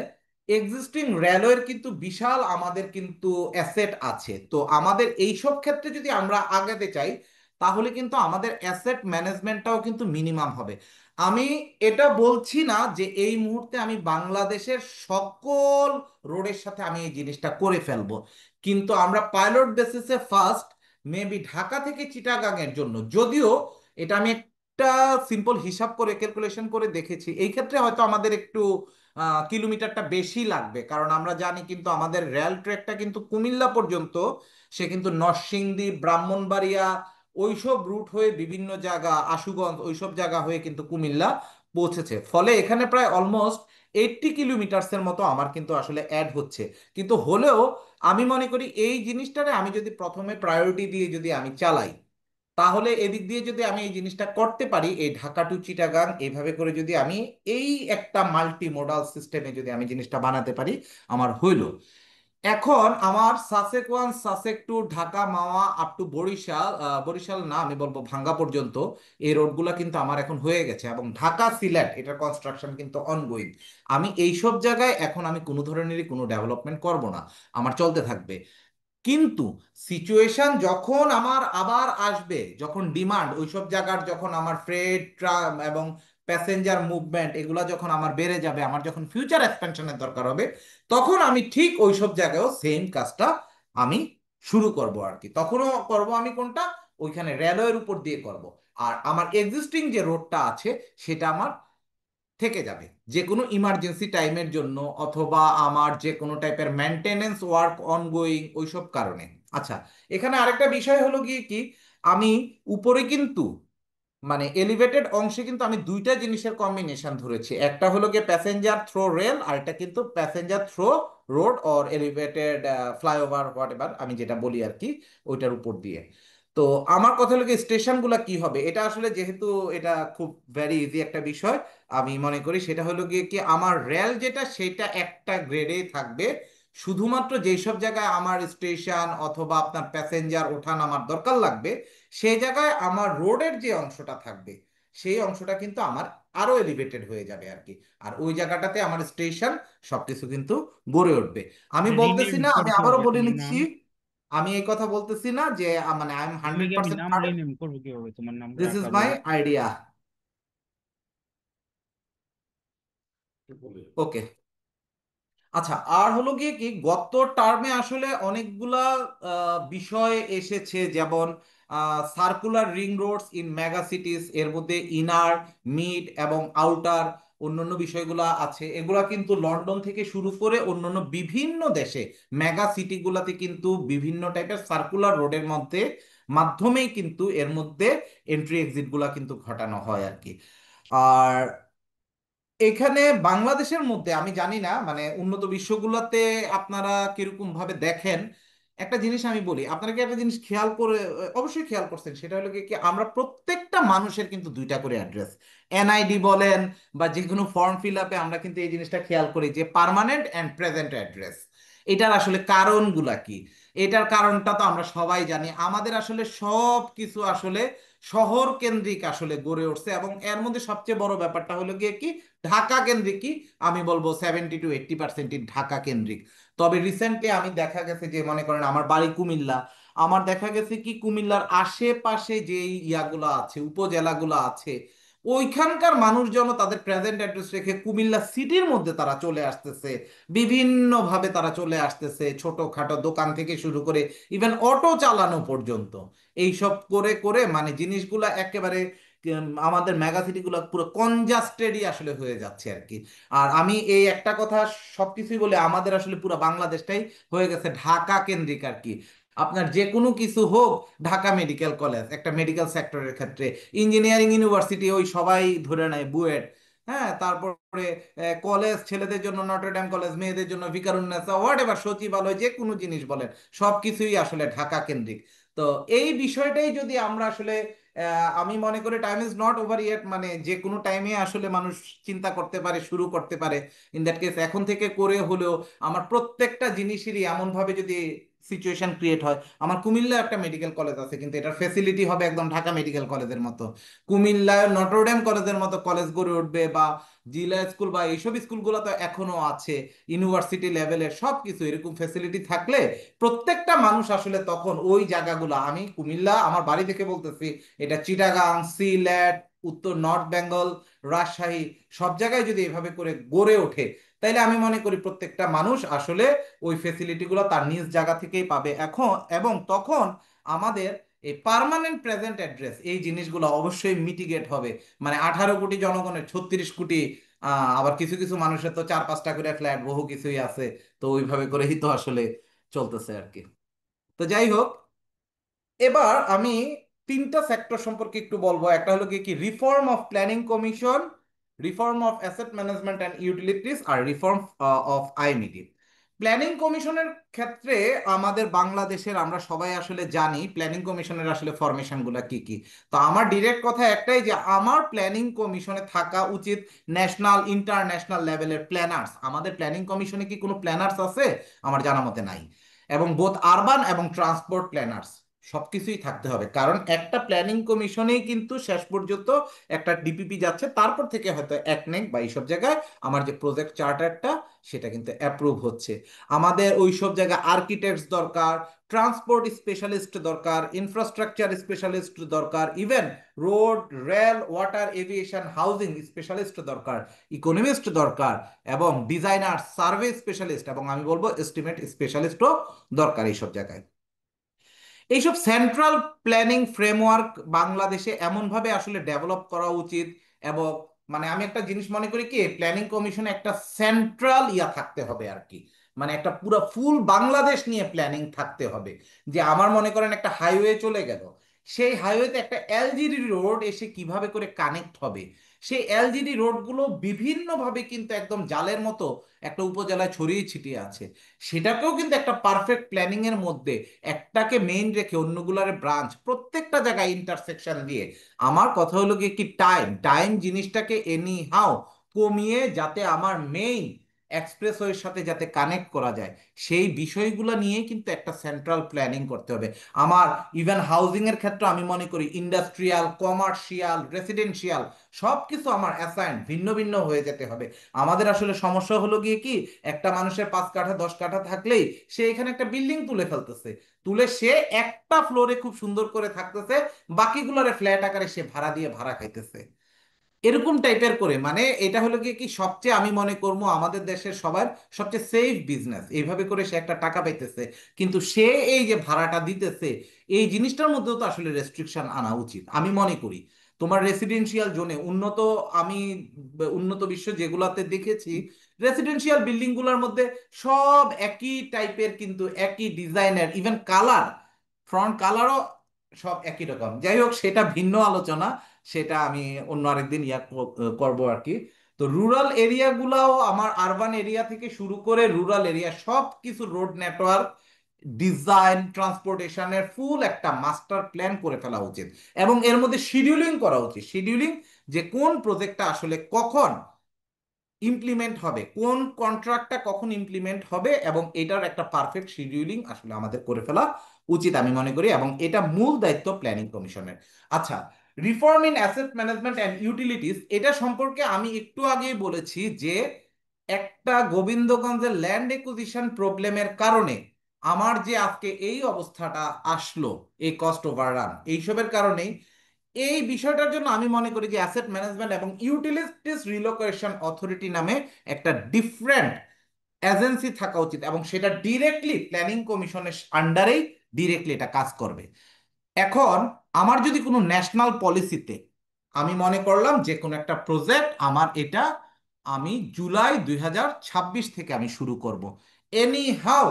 এক্সিস্টিং রেলওয়ের কিন্তু বিশাল আমাদের কিন্তু অ্যাসেট আছে। তো আমাদের এইসব ক্ষেত্রে যদি আমরা আগাতে চাই, তাহলে কিন্তু আমাদের অ্যাসেট ম্যানেজমেন্টটাও কিন্তু মিনিমাম হবে। আমি এটা বলছি না যে এই মুহূর্তে আমি বাংলাদেশের সকল রোডের সাথে আমি এই জিনিসটা করে ফেলবো, কিন্তু আমরা পাইলট বেসিসে ফার্স্ট মেবি ঢাকা থেকে চিটাগাং এর জন্য, যদিও এটা আমি একটা সিম্পল হিসাব করে ক্যালকুলেশন করে দেখেছি, এই ক্ষেত্রে হয়তো আমাদের একটু কিলোমিটারটা বেশি লাগবে, কারণ আমরা জানি কিন্তু আমাদের রেল ট্র্যাকটা কিন্তু কুমিল্লা পর্যন্ত, সে কিন্তু নরসিংদী, ব্রাহ্মণবাড়িয়া ওইসব রুট হয়ে বিভিন্ন জায়গা, আশুগঞ্জ ওইসব জায়গা হয়ে কিন্তু কুমিল্লা পৌঁছেছে। ফলে এখানে প্রায় অলমোস্ট 80 কিলোমিটার্সের মতো আমার কিন্তু আসলে অ্যাড হচ্ছে। কিন্তু হলেও আমি মনে করি এই জিনিসটারে আমি যদি প্রথমে প্রায়োরিটি দিয়ে যদি আমি চালাই, তাহলে এদিক দিয়ে যদি আমি এই জিনিসটা করতে পারি, এই ঢাকা টু চিটাগাং এইভাবে করে যদি আমি এই একটা মাল্টি মোডাল সিস্টেমে যদি আমি জিনিসটা বানাতে পারি, আমার হইল। এখন আমার SASEC one, SASEC two, Dhaka Mawa up to Barishal, Barishal না আমি বলবো ভাঙ্গা পর্যন্ত, এই রোডগুলো কিন্তু আমার এখন হয়ে গেছে, এবং ঢাকা সিলেট এটার কনস্ট্রাকশন কিন্তু অনগোয়িং। আমি এইসব জায়গায় এখন আমি কোনো ধরনেরই কোনো ডেভেলপমেন্ট করব না, আমার চলতে থাকবে। কিন্তু সিচুয়েশন যখন আমার আবার আসবে, যখন ডিমান্ড ওইসব জায়গার, যখন আমার ফ্রেড ট্রাম এবং প্যাসেঞ্জার মুভমেন্ট এগুলা যখন আমার বেড়ে যাবে, আমার যখন ফিউচার এক্সপেনশনের দরকার হবে, তখন আমি ঠিক ওইসব জায়গায়ও সেম কাজটা আমি শুরু করব আর কি। তখনও করব আমি কোনটা, ওইখানে রেলওয়ের উপর দিয়ে করব। আর আমার এক্সিস্টিং যে রোডটা আছে সেটা আমার থেকে যাবে যে কোনো ইমার্জেন্সি টাইমের জন্য, অথবা আমার যে কোনো টাইপের মেনটেনেন্স ওয়ার্ক অনগোয়িং ওইসব কারণে। আচ্ছা, এখানে আরেকটা বিষয় হলো গিয়ে কি, আমি উপরে কিন্তু মানে এলিভেটেড অংশে কিন্তু আমি দুইটা জিনিসের কম্বিনেশন ধরেছি, একটা হলো গিয়ে প্যাসেঞ্জার থ্রো রেল, আর একটা কিন্তু passenger through road or elevated flyover whatever আমি যেটা বলি আর কি, ওইটার উপর দিয়ে। তো আমার কথা হলো কি, স্টেশনগুলো কি হবে, এটা আসলে যেহেতু এটা খুব ভেরি ইজি একটা বিষয়, আমি মনে করি সেটা হলো গিয়ে কি, আমার রেল যেটা সেটা একটা গ্রেডেই থাকবে। শুধুমাত্র যেই সব জায়গায় আমার স্টেশন অথবা আপনার প্যাসেঞ্জার ওঠা নামার দরকার লাগবে, সেই জায়গায় আমার রোডের যে অংশটা থাকবে, সেই অংশটা কিন্তু আমার আরো এলিভেটেড হয়ে যাবে আর কি। আর ওই জায়গাটাতে আমার স্টেশন সবকিছু কিন্তু গড়ে উঠবে। আমি বলতেছি রিনেম না, আমি করতে আবারও হবে বলে তোমার নিচ্ছি, নাম। আমি এই কথা বলতেছি না যে মানে আই এম এগুলো হান্ড্রেড কি আমি পার্সেন্ট নাম রিনেম করবো কিভাবে, তোমার নাম দিস ইজ রাখাবো? My idea. ওকে। আচ্ছা, আর হলো গিয়ে কি, গত টার্মে আসলে অনেকগুলা বিষয় এসেছে, যেমন circular ring Rhodes in mega সিটিজ, এর মধ্যে ইনার, মিড এবং আউটার অন্যান্য বিষয়গুলো আছে। এগুলা কিন্তু লন্ডন থেকে শুরু করে অন্যান্য বিভিন্ন দেশে মেগা সিটিগুলোতে কিন্তু বিভিন্ন টাইপের সার্কুলার রোডের মধ্যে মাধ্যমেই কিন্তু এর মধ্যে এন্ট্রি এক্সিট গুলা কিন্তু ঘটানো হয় আর কি। আর এখানে বাংলাদেশের মধ্যে আমি জানি না মানে উন্নত বিশ্বগুলোতে আপনারা কিরকম ভাবে দেখেন। একটা জিনিস আমি বলি, আপনারা কি একটা জিনিস খেয়াল করে, অবশ্যই খেয়াল করছেন, সেটা হলো কি কি, আমরা প্রত্যেকটা মানুষের কিন্তু দুইটা করে অ্যাড্রেস, এনআইডি বলেন বা যে কোনো ফর্ম ফিল আপে আমরা কিন্তু এই জিনিসটা খেয়াল করি যে পার্মানেন্ট অ্যান্ড প্রেজেন্ট অ্যাড্রেস। এটার আসলে কারণগুলা কি? এটার কারণটা তো আমরা সবাই জানি, আমাদের আসলে সব কিছু আসলে শহর কেন্দ্রিক আসলে গড়ে উঠছে, এবং এর মধ্যে সবচেয়ে বড় ব্যাপারটা হলো গিয়ে কি, ঢাকা কেন্দ্রিক। কি আমি বলবো 70 to 80% ঢাকা কেন্দ্রিক। তবে রিসেন্টলি আমি দেখা গেছে যে, মনে করেন আমার বাড়ি কুমিল্লা, আমার দেখা গেছে কি কুমিল্লার আশেপাশে যে ইয়াগুলো আছে, উপজেলাগুলো আছে, ওইখানকার মানুষজন তাদের প্রেজেন্ট অ্যাড্রেস রেখে কুমিল্লা সিটির মধ্যে তারা চলে আসতেছে, বিভিন্নভাবে তারা চলে আসতেছে, ছোটখাটো দোকান থেকে শুরু করে ইভেন অটো চালানো পর্যন্ত। এইসব করে করে মানে জিনিসগুলা একেবারে আমাদের মেগা সিটিগুলো পুরো কনজাস্টেডই আসলে হয়ে যাচ্ছে আর কি। আর আমি এই একটা কথা সবকিছুই বলে, আমাদের আসলে পুরো বাংলাদেশটাই হয়ে গেছে ঢাকা কেন্দ্রিক আর কি। আপনার যে কোনো কিছু হোক, ঢাকা মেডিকেল কলেজ একটা মেডিকেল সেক্টরের ক্ষেত্রে, ইঞ্জিনিয়ারিং ইউনিভার্সিটি ওই সবাই ধরে নেয় বুয়েট, হ্যাঁ, তারপরে কলেজ ছেলেদের জন্য নটরডেম কলেজ, মেয়েদের জন্য ভিকারুননিসা, হোয়াট এভার, সচিবালয়, যে কোনো জিনিস বলেন, সবকিছুই আসলে ঢাকা কেন্দ্রিক। তো এই বিষয়টাই যদি আমরা আসলে আমি মনে করি time is not over yet, মানে যে কোনো টাইমে আসলে মানুষ চিন্তা করতে পারে, শুরু করতে পারে। ইন দ্যাট কেস এখন থেকে করে হলেও আমার প্রত্যেকটা জিনিসেরই এমন ভাবে যদি সিচুয়েশন ক্রিয়েট হয়। আমার কুমিল্লায় একটা মেডিকেল কলেজ আছে, কিন্তু এটার ফেসিলিটি হবে একদম ঢাকা মেডিকেল কলেজের মতো। কুমিল্লায় নটরডেম কলেজের মতো কলেজ গড়ে উঠবে, বা জিলা স্কুল বা এইসব স্কুলগুলো তো এখনো আছে, ইউনিভার্সিটি লেভেলের সব কিছু এরকম ফেসিলিটি থাকলে প্রত্যেকটা মানুষ আসলে তখন ওই জায়গাগুলো, আমি কুমিল্লা আমার বাড়ি থেকে বলতেছি, এটা চিটাগাং, সিলেট, উত্তর নর্থ বেঙ্গল, রাজশাহী, সব জায়গায় যদি এভাবে করে গড়ে ওঠে, তাইলে আমি মনে করি প্রত্যেকটা মানুষ আসলে ওই ফেসিলিটিগুলো তার নিজ জায়গা থেকেই পাবে এখন। এবং তখন আমাদের এই পার্মানেন্ট প্রেজেন্ট অ্যাড্রেস এই জিনিসগুলো অবশ্যই মিটিগেট হবে। মানে 18 কোটি জনগণের 36 কোটি, আবার কিছু কিছু মানুষের তো 4-5টা করে ফ্ল্যাট, বহু কিছুই আছে। তো ওইভাবে করেই তো আসলে চলতেছে আর কি। তো যাই হোক, এবার আমি তিনটা সেক্টর সম্পর্কে একটু বলবো। একটা হলো কি কি reform of planning commission, reform of asset management and utilities, আর রিফর্ম অফ আইএমইডি। প্ল্যানিং কমিশনের ক্ষেত্রে আমাদের বাংলাদেশের আমরা সবাই আসলে জানি প্ল্যানিং কমিশনের আসলে ফরমেশন গুলা কি কি। তো আমার ডিরেক্ট কথা একটাই, যে আমার প্ল্যানিং কমিশনে থাকা উচিত ন্যাশনাল ইন্টারন্যাশনাল লেভেলের প্ল্যানার্স। আমাদের প্ল্যানিং কমিশনে কি কোনো প্ল্যানার্স আছে? আমার জানা মতে নাই। এবং বোথ আরবান এবং ট্রান্সপোর্ট প্ল্যানার্স সবকিছুই থাকতে হবে, কারণ একটা প্ল্যানিং কমিশনেই কিন্তু শেষ পর্যন্ত একটা ডিপিপি যাচ্ছে, তারপর থেকে হয়তো একনেক বা এইসব জায়গায় আমার যে প্রজেক্ট চার্টারটা সেটা কিন্তু অ্যাপ্রুভ হচ্ছে। আমাদের ওই সব জায়গায় আর্কিটেক্টস দরকার, ট্রান্সপোর্ট স্পেশালিস্ট দরকার, ইনফ্রাস্ট্রাকচার স্পেশালিস্ট দরকার, even road, rail, water, aviation, housing specialist দরকার, ইকোনমিস্ট দরকার, এবং ডিজাইনার, সার্ভে স্পেশালিস্ট, এবং আমি বলবো এস্টিমেট স্পেশালিস্টও দরকার এইসব জায়গায়। এইসব সেন্ট্রাল প্ল্যানিং ফ্রেমওয়ার্ক বাংলাদেশে এমনভাবে আসলে ডেভেলপ করা উচিত। এবং মানে আমি একটা জিনিস মনে করি কি, প্ল্যানিং কমিশনে একটা সেন্ট্রাল ইয়া থাকতে হবে আর কি। মানে একটা পুরো ফুল বাংলাদেশ নিয়ে প্ল্যানিং থাকতে হবে। যে আমার মনে করেন একটা হাইওয়ে চলে গেল, সেই হাইওয়েতে একটা এলজিডি রোড এসে কিভাবে করে কানেক্ট হবে, সেই এলজিডি রোডগুলো বিভিন্নভাবে কিন্তু একদম জালের মতো একটা উপজেলায় ছড়িয়ে ছিটিয়ে আছে। সেটাকেও কিন্তু একটা পারফেক্ট প্ল্যানিং এর মধ্যে একটাকে মেইন রেখে অন্যগুলার ব্রাঞ্চ প্রত্যেকটা জায়গায় ইন্টারসেকশন দিয়ে, আমার কথা হলো কি কি টাইম টাইম জিনিসটাকে এনি হাও কমিয়ে যাতে আমার মেইন এক্সপ্রেসওয়ের সাথে যাতে কানেক্ট করা যায়, সেই বিষয়গুলো নিয়ে কিন্তু একটা সেন্ট্রাল প্ল্যানিং করতে হবে আমার। ইভেন হাউজিং এর ক্ষেত্রে আমি মনে করি ইন্ডাস্ট্রিয়াল, কমার্শিয়াল, রেসিডেন্সিয়াল সব কিছু আমার অ্যাসাইন ভিন্ন ভিন্ন হয়ে যেতে হবে। আমাদের আসলে সমস্যা হলো গিয়ে কি, একটা মানুষের 5 কাঠা 10 কাঠা থাকলেই সে এখানে একটা বিল্ডিং তুলে ফেলতেছে, তুলে সে একটা ফ্লোরে খুব সুন্দর করে থাকতেছে, বাকিগুলোরে ফ্ল্যাট আকারে সে ভাড়া দিয়ে ভাড়া খাইতেছে। এরকম টাইপের করে, মানে এটা হলো কি কি সবচেয়ে আমি মনে করবো আমাদের দেশের সবার সবচেয়ে সেফ বিজনেস, এইভাবে করে সে একটা টাকা পাইতেছে, কিন্তু সে এই যে ভাড়াটা দিতেছে, এই জিনিসটার মধ্যেও তো আসলে রেস্ট্রিকশন আনা উচিত আমি মনে করি। তোমার রেসিডেন্সিয়াল জোনে উন্নত, আমি উন্নত বিশ্ব যেগুলাতে দেখেছি, রেসিডেন্সিয়াল বিল্ডিং গুলোর মধ্যে সব একই টাইপের, কিন্তু একই ডিজাইনের, ইভেন কালার, ফ্রন্ট কালারও সব একই রকম। যাই হোক, সেটা ভিন্ন আলোচনা, সেটা আমি অন্য আরেকদিন করবো আর কি। তো রুরাল এরিয়া গুলাও আমার আরবান এরিয়া থেকে শুরু করে রুরাল এরিয়া সব কিছু রোড নেটওয়ার্ক ডিজাইন, ট্রান্সপোর্টেশনের ফুল একটা মাস্টার প্ল্যান করে ফেলা উচিত। এবং এর মধ্যে শিডিউলিং করা উচিত, শিডিউলিং যে কোন প্রজেক্টটা আসলে কখন ইমপ্লিমেন্ট হবে, কোন কন্ট্রাক্টটা কখন ইমপ্লিমেন্ট হবে, এবং এটার একটা পারফেক্ট শিডিউলিং আসলে আমাদের করে ফেলা উচিত আমি মনে করি। এবং এটা মূল দায়িত্ব প্ল্যানিং কমিশনের। আচ্ছা, reform in asset management and utilities, এটা সম্পর্কে আমি একটু আগেই বলেছি যে একটা গোবিন্দগঞ্জের ল্যান্ড একুইজিশন প্রবলেমের কারণে আমার যে আজকে এই অবস্থাটা আসলো, এই কস্ট ওভাররান এইসবের কারণেই, এই বিষয়টার জন্য আমি মনে করি যে অ্যাসেট ম্যানেজমেন্ট এবং ইউটিলিটিস রিলোকেশন অথরিটি নামে একটা ডিফারেন্ট এজেন্সি থাকা উচিত, এবং সেটা ডিরেক্টলি প্ল্যানিং কমিশনের আন্ডারেই ডিরেক্টলি এটা কাজ করবে। এখন আমার যদি কোনো ন্যাশনাল পলিসিতে আমি মনে করলাম যে কোনো একটা প্রজেক্ট আমার এটা আমি জুলাই 2026 থেকে আমি শুরু করব, এনি হাউ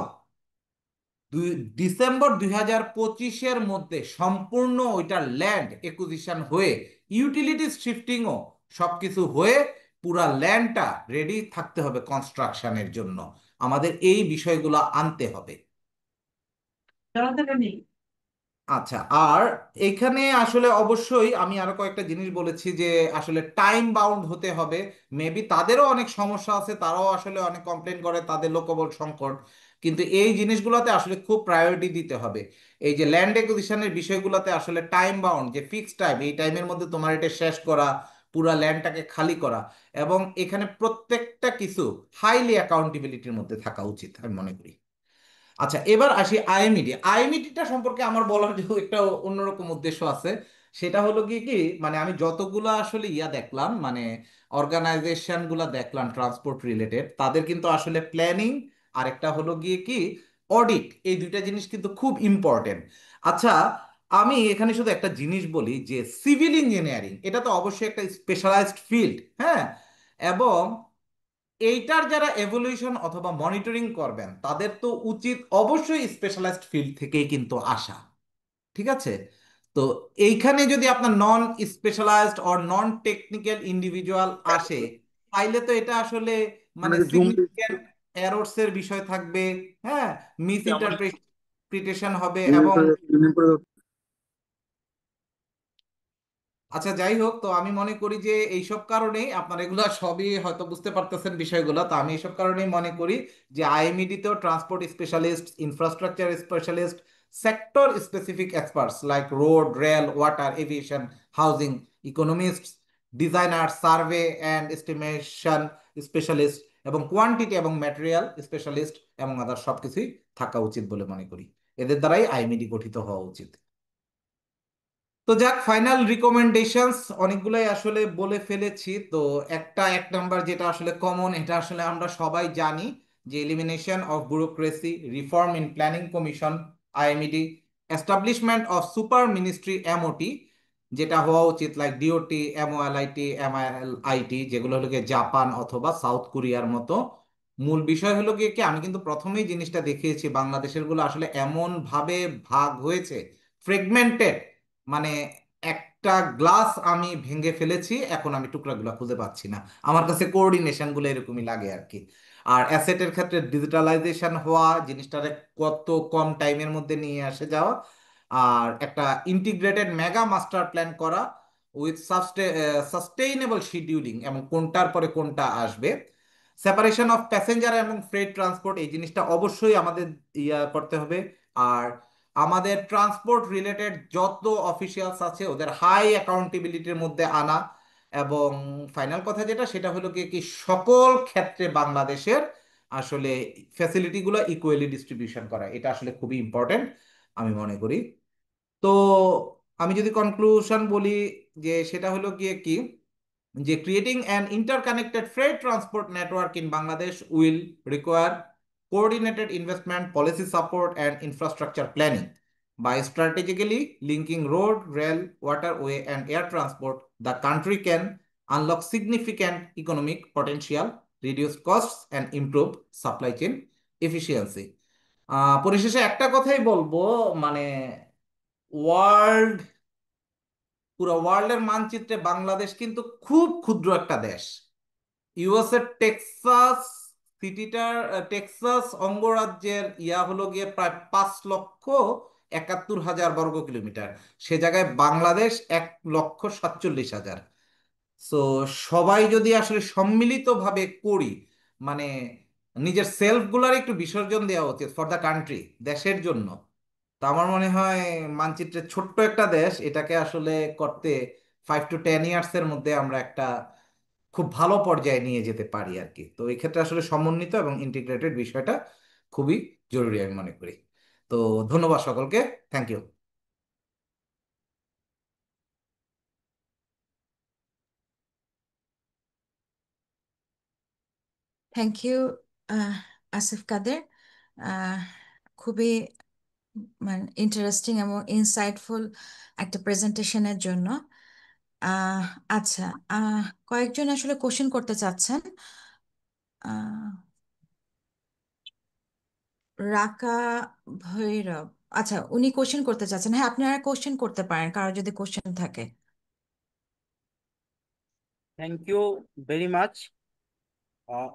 ডিসেম্বর 2025-এর মধ্যে সম্পূর্ণ ওইটার ল্যান্ড একুইজিশন হয়ে ইউটিলিটিস শিফটিংও সবকিছু হয়ে পুরা ল্যান্ডটা রেডি থাকতে হবে কনস্ট্রাকশনের জন্য। আমাদের এই বিষয়গুলো আনতে হবে। আচ্ছা, আর এখানে আসলে অবশ্যই আমি আরো কয়েকটা জিনিস বলেছি যে আসলে টাইম বাউন্ড হতে হবে। মেবি তাদেরও অনেক সমস্যা আছে, তারাও আসলে অনেক কমপ্লেন করে তাদের লোকবল সংকট। কিন্তু এই জিনিসগুলোতে আসলে খুব প্রায়োরিটি দিতে হবে। এই যে ল্যান্ড একুইজিশনের বিষয়গুলোতে আসলে টাইম বাউন্ড, যে ফিক্সড টাইম, এই টাইমের মধ্যে তোমার এটা শেষ করা, পুরা ল্যান্ডটাকে খালি করা, এবং এখানে প্রত্যেকটা কিছু হাইলি অ্যাকাউন্টেবিলিটির মধ্যে থাকা উচিত আমি মনে করি। আচ্ছা, এবার আসি আইএমইডি। আইএমইডিটা সম্পর্কে আমার বলার যে একটা অন্যরকম উদ্দেশ্য আছে। সেটা হলো কি কি মানে আমি যতগুলা আসলে দেখলাম, মানে অর্গানাইজেশন গুলা দেখলাম ট্রান্সপোর্ট রিলেটেড, তাদের কিন্তু আসলে প্ল্যানিং আর একটা হলো গিয়ে কি অডিট, এই দুইটা জিনিস কিন্তু খুব ইম্পর্টেন্ট। আচ্ছা, আমি এখানে শুধু একটা জিনিস বলি যে সিভিল ইঞ্জিনিয়ারিং এটা তো অবশ্যই একটা স্পেশালাইজড ফিল্ড, হ্যাঁ, এবং এইটার যারা এভলিউশন অথবা মনিটরিং করবেন তাদের তো উচিত অবশ্যই স্পেশালাইজড ফিল্ড থেকেই কিন্তু আসা, ঠিক আছে? তো এইখানে যদি আপনার non specialised or non technical individual আসে, তাইলে তো এটা আসলে মানে আপনাকে জুম সিগনিফিক্যান্ট এররস এর বিষয় থাকবে, হ্যাঁ, মিস আমাদের ইন্টারপ্রিটেশন হবে, রিমেম্বার এবং করে রিমেম্বার করে আচ্ছা যাই হোক, তো আমি মনে করি যে এইসব কারণেই আপনার এগুলা সবই হয়তো বুঝতে পারতেছেন বিষয়গুলো, তো আমি এইসব কারণেই মনে করি যে আইএমইডি তেও transport specialist, infrastructure specialist, sector specific experts like road, rail, water, aviation, housing, economists, designer, survey and estimation specialist, এবং কোয়ান্টিটি এবং ম্যাটেরিয়াল স্পেশালিস্ট এবং আদার সবকিছুই থাকা উচিত বলে মনে করি। এদের দ্বারাই আইএমইডি গঠিত হওয়া উচিত। তো যাক, ফাইনাল রিকমেন্ডেশনস অনেকগুলাই আসলে বলে ফেলেছি। তো একটা এক নাম্বার যেটা আসলে কমন, এটা আসলে আমরা সবাই জানি, যে elimination of bureaucracy, reform in planning commission IMED, establishment of super ministry MOT, যেটা হওয়া উচিত লাইক ডিওটি, এমওএলআইটি, এমআইএলআইটি, যেগুলো হলো গিয়ে জাপান অথবা সাউথ কোরিয়ার মতো। মূল বিষয় হলো গিয়ে কি, আমি কিন্তু প্রথমেই জিনিসটা দেখিয়েছি, বাংলাদেশের গুলো আসলে এমন ভাবে ভাগ হয়েছে, ফ্রেগমেন্টেড, মানে একটা গ্লাস আমি ভেঙে ফেলেছি, এখন আমি টুকরাগুলো খুঁজে পাচ্ছি না। আমার কাছে কোঅর্ডিনেশন গুলো এরকমই লাগে আর কি। আর অ্যাসেটের ক্ষেত্রে ডিজিটালাইজেশন হওয়া, জিনিসটারে কত কম টাইমের মধ্যে নিয়ে আসে যাওয়া, আর একটা ইন্টিগ্রেটেড মেগা মাস্টার প্ল্যান করা উইথ সাস্টেইনেবল শিডিউলিং, এবং কোনটার পরে কোনটা আসবে, সেপারেশন অফ প্যাসেঞ্জার এবং ফ্রেট ট্রান্সপোর্ট, এই জিনিসটা অবশ্যই আমাদের করতে হবে। আর আমাদের ট্রান্সপোর্ট রিলেটেড যত অফিসিয়ালস আছে ওদের হাই অ্যাকাউন্টেবিলিটির মধ্যে আনা, এবং ফাইনাল কথা যেটা, সেটা হলো কি কি সকল ক্ষেত্রে বাংলাদেশের আসলে ফ্যাসিলিটিগুলো ইকুয়ালি ডিস্ট্রিবিউশন করা, এটা আসলে খুবই ইম্পর্টেন্ট আমি মনে করি। তো আমি যদি কনক্লুশন বলি, যে সেটা হলো গিয়ে কি, যে creating an interconnected freight transport network in Bangladesh will require coordinated investment, policy support, and infrastructure planning. By strategically linking road, rail, waterway, and air transport, the country can unlock significant economic potential, reduce costs, and improve supply chain efficiency. পরিশেষে একটা কথাই বলবো, মানে world, পুরো ওয়ার্ল্ডের মানচিত্রে বাংলাদেশ কিন্তু খুব ক্ষুদ্র একটা দেশ। ইউএসএর টেক্সাস সিটিটার, টেক্সাস অঙ্গরাজ্যের হলো গিয়ে প্রায় 5,71,000 বর্গ কিলোমিটার, সে জায়গায় বাংলাদেশ 1,47,000। সো সবাই যদি আসলে সম্মিলিতভাবে করি, মানে নিজের সেলফ গুলার একটু বিসর্জন দেওয়া উচিত ফর দ্য কান্ট্রি, দেশের জন্য। তো আমার মনে হয় মানচিত্রের ছোট্ট একটা দেশ, এটাকে আসলে করতে 5 to 10 ইয়ার্স এর মধ্যে আমরা একটা খুব ভালো পর্যায়ে নিয়ে যেতে পারি আর কি। তো এই ক্ষেত্রে আসলে সমন্বিত এবং ইন্টিগ্রেটেড বিষয়টা খুবই জরুরি আমি মনে করি। তো ধন্যবাদ সকলকে, thank you. Thank you Asif Kader, ah, খুবই মানে ইন্টারেস্টিং এবং ইনসাইটফুল একটা প্রেজেন্টেশনের জন্য। আহ, আচ্ছা, আহ, কয়েকজন আসলে কোশ্চেন করতে চাচ্ছেন। আহ, রাকা ভৈরব, আচ্ছা উনি কোশ্চেন করতে চাচ্ছেন। হ্যাঁ, আপনারা কোশ্চেন করতে পারেন কারো যদি কোশ্চেন থাকে। Thank you very much.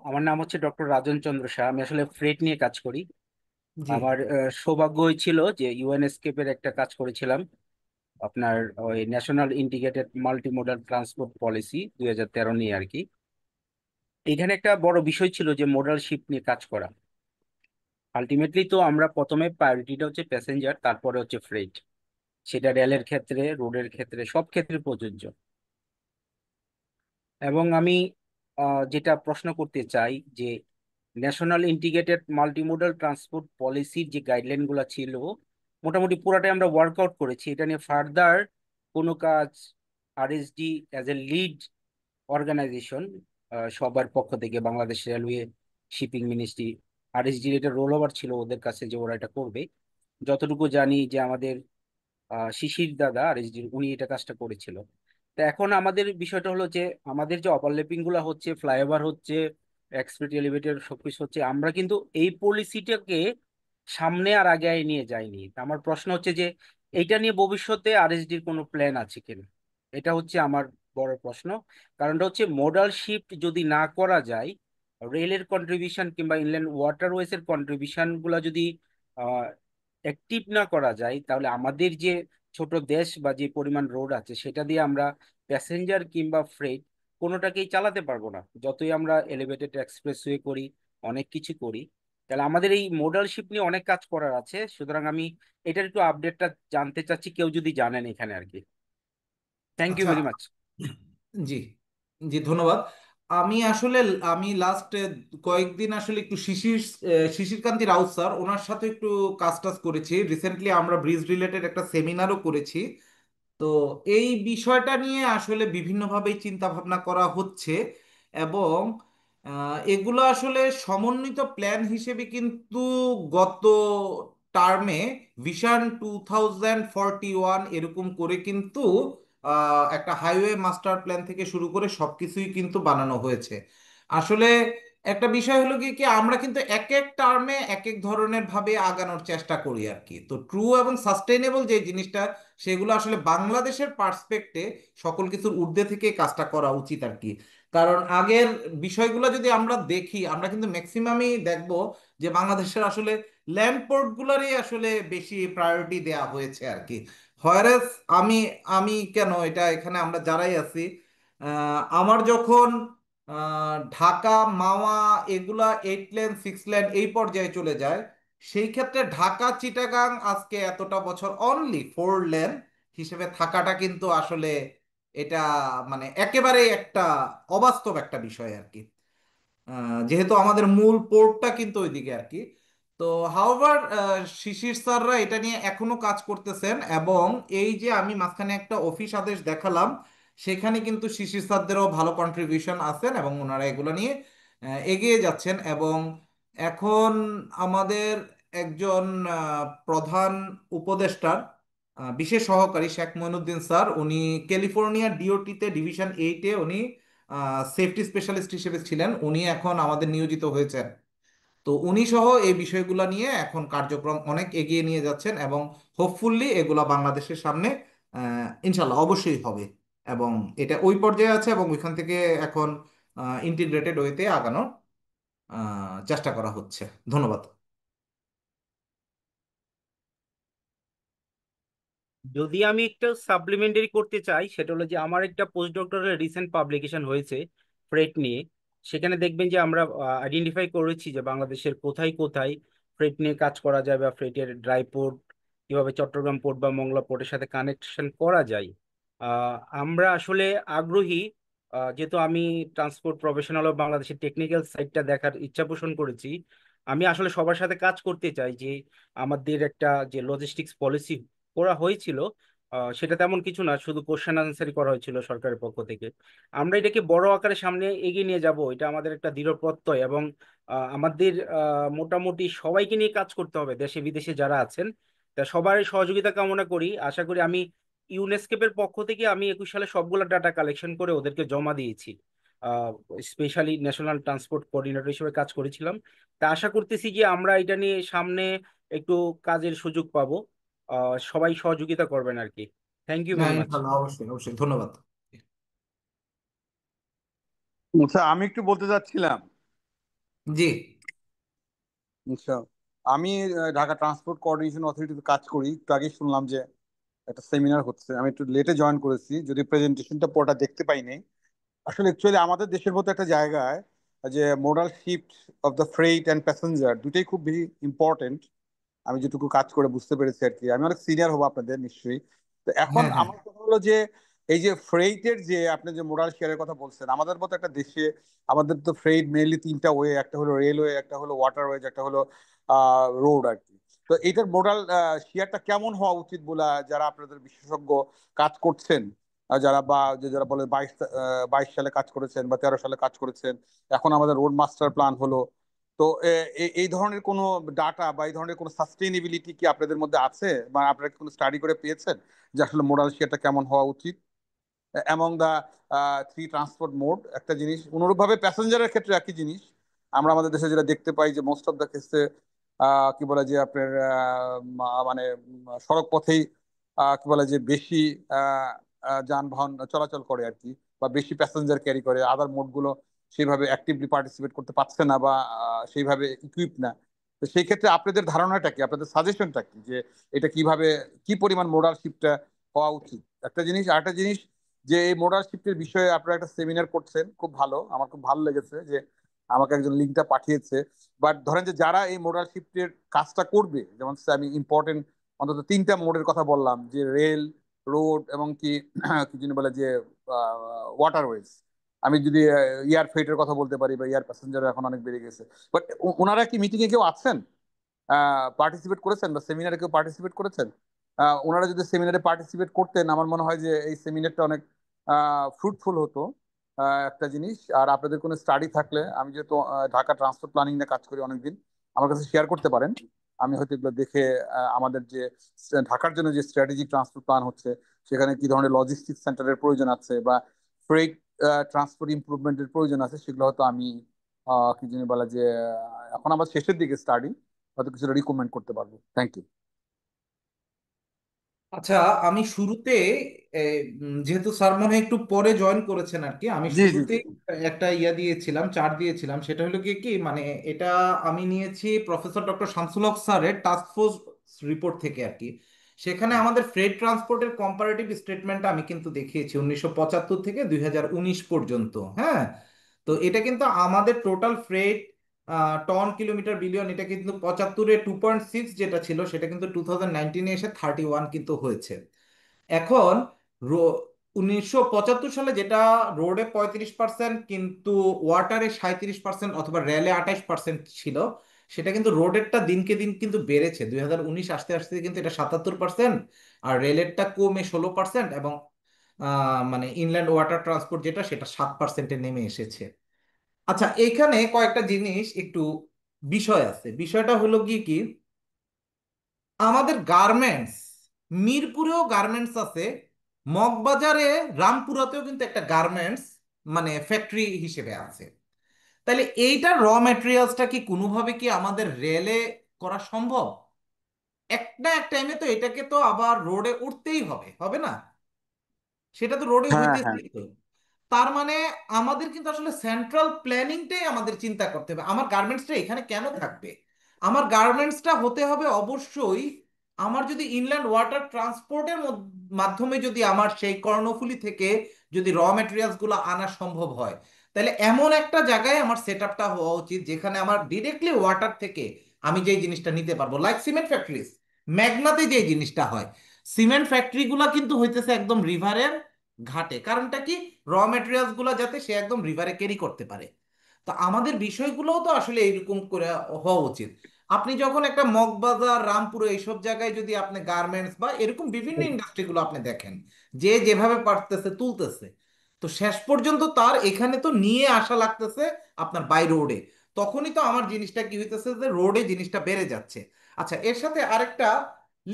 আমার নাম হচ্ছে ডক্টর রাজন চন্দ্র শাহ। আমি আসলে ফ্রেট নিয়ে কাজ করি। জি। আমার সৌভাগ্য হয়েছিল যে ইউএনএসকেপের একটা কাজ করেছিলাম, আপনার ওই national integrated multimodal transport policy 2013 নিয়ে আর কি। এখানে একটা বড় বিষয় ছিল যে মোডাল শিপ নিয়ে কাজ করা। আলটিমেটলি তো আমরা প্রথমে প্রায়োরিটিটা হচ্ছে প্যাসেঞ্জার, তারপরে হচ্ছে ফ্রেট। সেটা রেলের ক্ষেত্রে, রোডের ক্ষেত্রে, সব ক্ষেত্রে প্রযোজ্য। এবং আমি যেটা প্রশ্ন করতে চাই যে ন্যাশনাল ইন্টিগ্রেটেড মাল্টিমোডাল ট্রান্সপোর্ট পলিসির যে গাইডলাইন গুলো ছিল, মোটামুটি পুরাটাই আমরা ওয়ার্কআউট করেছি। এটা নিয়ে ফার্দার কোনো কাজ RSD as a lead organisation, সবার পক্ষ থেকে বাংলাদেশ রেলওয়ে, শিপিং মিনিস্ট্রি, আরএসডির এটা রোল ওভার ছিল ওদের কাছে যে ওরা এটা করবে। যতটুকু জানি যে আমাদের শিশির দাদা আরএসডির, উনি এটা কাজটা করেছিল। তো এখন আমাদের বিষয়টা হলো যে আমাদের যে ওভারল্যাপিং গুলো হচ্ছে, ফ্লাইওভার হচ্ছে, এক্সপ্রেস এলিভেটর সবকিছু হচ্ছে, আমরা কিন্তু এই পলিসিটাকে সামনে আর আগে নিয়ে যাইনি। তা আমার প্রশ্ন হচ্ছে যে এইটা নিয়ে ভবিষ্যতে আরএসডির কোনো প্ল্যান আছে কিনা, এটা হচ্ছে আমার বড় প্রশ্ন। কারণটা হচ্ছে মোডাল শিফট যদি না করা যায়, রেলের কন্ট্রিবিউশন কিংবা ইনল্যান্ড ওয়াটারওয়েজ এর কন্ট্রিবিউশন গুলা যদি অ্যাক্টিভ না করা যায়, তাহলে আমাদের যে ছোট দেশ বা যে পরিমাণ রোড আছে সেটা দিয়ে আমরা প্যাসেঞ্জার কিংবা ফ্রেট কোনোটাকেই চালাতে পারবো না। যতই আমরা এলিভেটেড এক্সপ্রেসওয়ে করি, অনেক কিছু করি, তাহলে আমাদের এই মোডাল শিফট নিয়ে অনেক কাজ করার আছে। সুতরাং আমি এটার একটু আপডেটটা জানতে চাচ্ছি, কেউ যদি জানেন এখানে আর কি। থ্যাংক ইউ আচ্ছা। Very much. জি, জি, ধন্যবাদ। আমি আসলে আমি লাস্ট কয়েকদিন আসলে একটু শিশির কান্তি রাউত স্যার, ওনার সাথে একটু কাজ টাজ করেছি। রিসেন্টলি আমরা ব্রিজ রিলেটেড একটা সেমিনারও করেছি। তো এই বিষয়টা নিয়ে আসলে বিভিন্নভাবেই চিন্তা ভাবনা করা হচ্ছে, এবং এগুলো আসলে সমন্বিত প্ল্যান হিসেবে কিন্তু গত টার্মে ভিশন 2041 এরকম করে কিন্তু একটা হাইওয়ে মাস্টার প্ল্যান থেকে শুরু করে সবকিছুই কিন্তু বানানো হয়েছে। আসলে একটা বিষয় হলো কি কি আমরা কিন্তু এক এক টার্মে এক এক ধরনের ভাবে আগানোর চেষ্টা করি আর কি। তো ট্রু এবং সাস্টেইনেবল যে জিনিসটা, সেগুলো আসলে বাংলাদেশের পার্সপেক্টে সকল কিছুর ঊর্ধ্বে থেকে কাজটা করা উচিত আর কি। কারণ আগের বিষয়গুলো যদি আমরা দেখি, আমরা কিন্তু ম্যাক্সিমামই দেখব যে বাংলাদেশের আসলে ল্যান্ড পোর্ট গুলারই আসলে বেশি প্রায়োরিটি দেয়া হয়েছে আর কি। হয়ারেস আমি আমি কেন এটা এখানে আমরা যারাই আছি, আমার যখন ঢাকা, মাওয়া এগুলা 8 লেন 6 লেন এই পর্যায়ে চলে যায়, সেই ক্ষেত্রে ঢাকা চিটাগাং আজকে এতটা বছর অনলি 4 লেন হিসেবে থাকাটা কিন্তু আসলে এটা মানে একেবারেই একটা অবাস্তব একটা বিষয় আর কি। যেহেতু আমাদের মূল পোর্টটা কিন্তু ওইদিকে আর কি। তো হাওভার শিশির স্যাররা এটা নিয়ে এখনো কাজ করতেছেন, এবং এই যে আমি মাঝখানে একটা অফিস আদেশ দেখালাম, সেখানে কিন্তু শিশির স্যারদেরও ভালো কন্ট্রিবিউশন আছেন এবং ওনারা এগুলো নিয়ে এগিয়ে যাচ্ছেন। এবং এখন আমাদের একজন প্রধান উপদেষ্টার বিশেষ সহকারী শেখ মইনুদ্দিন স্যার, উনি ক্যালিফোর্নিয়া ডিওটিতে ডিভিশন 8-এ উনি সেফটি স্পেশালিস্ট হিসেবে ছিলেন, উনি এখন আমাদের নিয়োজিত হয়েছেন। তো উনি সহ এই বিষয়গুলো নিয়ে এখন কার্যক্রম অনেক এগিয়ে নিয়ে যাচ্ছেন, এবং হোপফুলি এগুলা বাংলাদেশের সামনে ইনশাল্লাহ অবশ্যই হবে। এবং এটা ওই পর্যায়ে আছে, এবং ওইখান থেকে এখন ইন্টিগ্রেটেড ওয়েতে আগানোর চেষ্টা করা হচ্ছে। ধন্যবাদ। যদি আমি একটা সাপ্লিমেন্টারি করতে চাই, সেটা হলো যে আমার একটা পোস্ট ডক্টরাল রিসেন্ট পাবলিকেশন হয়েছে ফ্রেট নিয়ে। সেখানে দেখবেন যে আমরা আইডেন্টিফাই করেছি যে বাংলাদেশের কোথায় কোথায় ফ্রেট নিয়ে কাজ করা যায়, বা ফ্রেটের ড্রাই পোর্ট কিভাবে চট্টগ্রাম পোর্ট বা মংলা পোর্টের সাথে কানেকশন করা যায়। আমরা আসলে আগ্রহী, যেহেতু আমি ট্রান্সপোর্ট প্রফেশনাল ও বাংলাদেশের টেকনিক্যাল সাইডটা দেখার ইচ্ছা পোষণ করেছি। আমি আসলে সবার সাথে কাজ করতে চাই যে আমাদের একটা যে লজিস্টিক্স পলিসি করা হয়েছিল, সেটা তেমন কিছু না, শুধু কোশ্চেন আনসারই করা হয়েছিল সরকারের পক্ষ থেকে। আমরা এটাকে বড় আকারে সামনে এগিয়ে নিয়ে যাব, এটা আমাদের একটা দৃঢ় প্রত্যয়। এবং আমাদের মোটামুটি সবাইকে নিয়ে কাজ করতে হবে, দেশে বিদেশে যারা আছেন। তা সবার সহযোগিতা কামনা করি। আশা করি আমি ইউনেস্কেপের পক্ষ থেকে আমি 21 সালে সবগুলো ডাটা কালেকশন করে ওদেরকে জমা দিয়েছি। স্পেশালি ন্যাশনাল ট্রান্সপোর্ট কোঅর্ডিনেটর হিসেবে কাজ করেছিলাম। তা আশা করতেছি যে আমরা এটা নিয়ে সামনে একটু কাজের সুযোগ পাবো। সবাই সহযোগিতা করবেন আর কি। থ্যাংক ইউ হ্যাঁ, ভেরি মাচ। ইনশাল্লাহ, অবশ্যই অবশ্যই, ধন্যবাদ। আচ্ছা, আমি একটু বলতে চাচ্ছিলাম। জি। আচ্ছা, আমি ঢাকা ট্রান্সপোর্ট কোঅর্ডিনেশন অথরিটিতে কাজ করি। একটু আগে শুনলাম যে একটা সেমিনার হচ্ছে, আমি একটু লেটে জয়েন করেছি, যদি প্রেজেন্টেশনটা পুরোটা দেখতে পাইনি। আসলে অ্যাকচুয়ালি আমাদের দেশের মতো একটা জায়গায় যে modal shift of the freight and passenger দুটোই খুব বেশি ইম্পর্টেন্ট। আমি যেটুকু কাজ করে বুঝতে পেরেছি আর কি, আমি অনেক সিনিয়র হবো আপনাদের নিশ্চয়ই। তো এখন হ্যাঁ, হ্যাঁ, আমার কথা হলো যে এই যে ফ্রেইটের যে আপনি যে মোডাল শেয়ারের কথা বলছেন, আমাদের মতো একটা দেশে আমাদের তো ফ্রেইট মেইনলি তিনটা ওয়ে, একটা হলো রেলওয়ে, একটা হলো ওয়াটারওয়েজ, একটা হলো রোড আর কি। তো এইটার মোডাল শেয়ারটা কেমন হওয়া উচিত বলে যারা আপনাদের বিশেষজ্ঞ কাজ করছেন, যারা বলে 22 সালে কাজ করেছেন বা 13 সালে কাজ করেছেন, এখন আমাদের রোড মাস্টার প্ল্যান হলো, তো এই ধরনের কোনো ডাটা বা এই ধরনের কোনো সাস্টেইনেবিলিটি কি আপনাদের মধ্যে আছে, বা আপনারা কি কোনো স্টাডি করে পেয়েছেন যে আসলে মোডাল শেয়ারটা কেমন হওয়া উচিত among the three transport mode? একটা জিনিস অনুরূপভাবে প্যাসেঞ্জারের ক্ষেত্রে একই জিনিস আমরা আমাদের দেশে যেটা দেখতে পাই যে মোস্ট অফ দ্য কেসে কি বলে যে আপনার মানে সড়ক পথেই কি বলে যে বেশি আহ, যানবাহন চলাচল করে আর কি, বা বেশি প্যাসেঞ্জার ক্যারি করে, আদার মোডগুলো সেইভাবে অ্যাক্টিভলি পার্টিসিপেট করতে পারছে না বা সেইভাবে ইকুইপ না। তো সেই ক্ষেত্রে আপনাদের ধারণাটা কি, আপনাদের সাজেশনটা কি যে এটা কিভাবে, কি পরিমাণ মোডাল শিফটটা হওয়া উচিত? একটা জিনিস, আরেকটা জিনিস যে এই মোডাল শিফটের বিষয়ে আপনারা একটা সেমিনার করছেন, খুব ভালো, আমার খুব ভালো লেগেছে যে আমাকে একজন লিঙ্কটা পাঠিয়েছে। বাট ধরেন যে যারা এই মোডাল শিফটের কাজটা করবে, যেমন আমি ইম্পর্টেন্ট অন্তত তিনটা মোডের কথা বললাম, যে রেল, রোড এবং কি কি যিনি বলে যে ওয়াটারওয়েজ। আমি যদি এয়ার ফ্রেটের কথা বলতে পারি, বা এয়ার প্যাসেঞ্জার এখন অনেক বেড়ে গেছে। বাট ওনারা কি মিটিং এ কেউ আছেন, পার্টিসিপেট করেছেন, বা সেমিনারে কেউ পার্টিসিপেট করেছেন? ওনারা যদি সেমিনারে পার্টিসিপেট করতেন, আমার মনে হয় যে এই সেমিনারটা অনেক ফ্রুটফুল হতো। একটা জিনিস, আর আপনাদের কোনো স্টাডি থাকলে, আমি যেহেতু ঢাকা ট্রান্সপোর্ট প্ল্যানিং নিয়ে কাজ করি অনেকদিন, আমার কাছে শেয়ার করতে পারেন। আমি হয়তো এগুলো দেখে আমাদের যে ঢাকার জন্য যে স্ট্র্যাটেজিক ট্রান্সপোর্ট প্ল্যান হচ্ছে, সেখানে কি ধরনের লজিস্টিক সেন্টারের প্রয়োজন আছে বা ফ্রেট ট্রান্সপোর্ট ইমপ্রুভমেন্টের প্রয়োজন আছে, সেগুলো হয়তো আমি কি যিনি বলা যে এখন আমার শেষের দিকে স্টাডি, হয়তো কিছুটা রিকমেন্ড করতে পারবো। Thank you. আচ্ছা। আমি শুরুতে যেহেতু স্যার মনে হয় একটু পরে জয়েন করেছেন আর কি, আমি জি জি শুরুতে জি। একটা ইয়া দিয়েছিলাম, চার্ট দিয়েছিলাম। সেটা হলো কি কি মানে এটা আমি নিয়েছি প্রফেসর ডক্টর শামসুল হক স্যারের টাস্ক ফোর্স রিপোর্ট থেকে আর কি। সেখানে আমাদের ফ্রেট ট্রান্সপোর্টের কম্পারেটিভ স্টেটমেন্ট আমি কিন্তু দেখিয়েছি 1975 থেকে 2019 পর্যন্ত। হ্যাঁ, তো এটা কিন্তু আমাদের total freight ton kilometre billion, এটা কিন্তু 75-এ 2.6 যেটা ছিল, সেটা কিন্তু 2019-এ এসে 31 কিন্তু হয়েছে। এখন 1975 সালে যেটা রোডে 35% কিন্তু ওয়াটারে 37% অথবা রেলে 28% ছিল, সেটা কিন্তু রোডেরটা দিনকে দিন কিন্তু বেড়েছে। 2019 আসতে আসতে কিন্তু এটা 77%, আর রেলেরটা কমে 16%, এবং মানে ইনল্যান্ড ওয়াটার ট্রান্সপোর্ট যেটা সেটা 7%-এ নেমে এসেছে। আচ্ছা, এখানে কয়েকটা জিনিস একটু বিষয় আছে। বিষয়টা হলো কি কি আমাদের গার্মেন্টস, মিরপুরেও গার্মেন্টস আছে, মগবাজারে, রামপুরাতেও কিন্তু একটা গার্মেন্টস মানে ফ্যাক্টরি হিসেবে আছে। তাহলে এইটার র ম্যাটেরিয়ালসটা কি কোনোভাবে কি আমাদের রেলে করা সম্ভব? এক না এক টাইমে তো এটাকে তো আবার রোডে উঠতেই হবে, হবে না? সেটা তো রোডে হ্যাঁ হ্যাঁ। হইতেছেই তো। তার মানে আমাদের কিন্তু আসলে সেন্ট্রাল প্ল্যানিংটাই আমাদের চিন্তা করতে হবে, আমার গার্মেন্টসটা এখানে কেন থাকবে। আমার গার্মেন্টসটা হতে হবে অবশ্যই, আমার যদি ইনল্যান্ড ওয়াটার ট্রান্সপোর্টের মাধ্যমে যদি আমার সেই কর্ণফুলী থেকে যদি র মেটেরিয়ালস গুলো আনা সম্ভব হয়, তাহলে এমন একটা জায়গায় আমার সেট আপটা হওয়া উচিত যেখানে আমার ডিরেক্টলি ওয়াটার থেকে আমি যেই জিনিসটা নিতে পারবো। লাইক সিমেন্ট ফ্যাক্টরিজ, ম্যাগনাতে যে জিনিসটা হয়, সিমেন্ট ফ্যাক্টরি গুলা কিন্তু হইতেছে একদম রিভারের ঘাটে। কারণটা কি? র ম্যাটেরিয়ালস গুলা যাতে সে একদম রিভারে ক্যারি করতে পারে। তো আমাদের বিষয়গুলোও তো আসলে এইরকম করে হওয়া উচিত। আপনি যখন একটা মগবাজার, রামপুর এইসব জায়গায় যদি আপনি গার্মেন্টস বা এরকম বিভিন্ন ইন্ডাস্ট্রিগুলো আপনি দেখেন, যে যেভাবে পারতেছে তুলতেছে, তো শেষ পর্যন্ত তার এখানে তো নিয়ে আসা লাগতেছে আপনার বাই রোডে। তখনই তো আমার জিনিসটা কি হইতেছে যে রোডে জিনিসটা বেড়ে যাচ্ছে। আচ্ছা, এর সাথে আরেকটা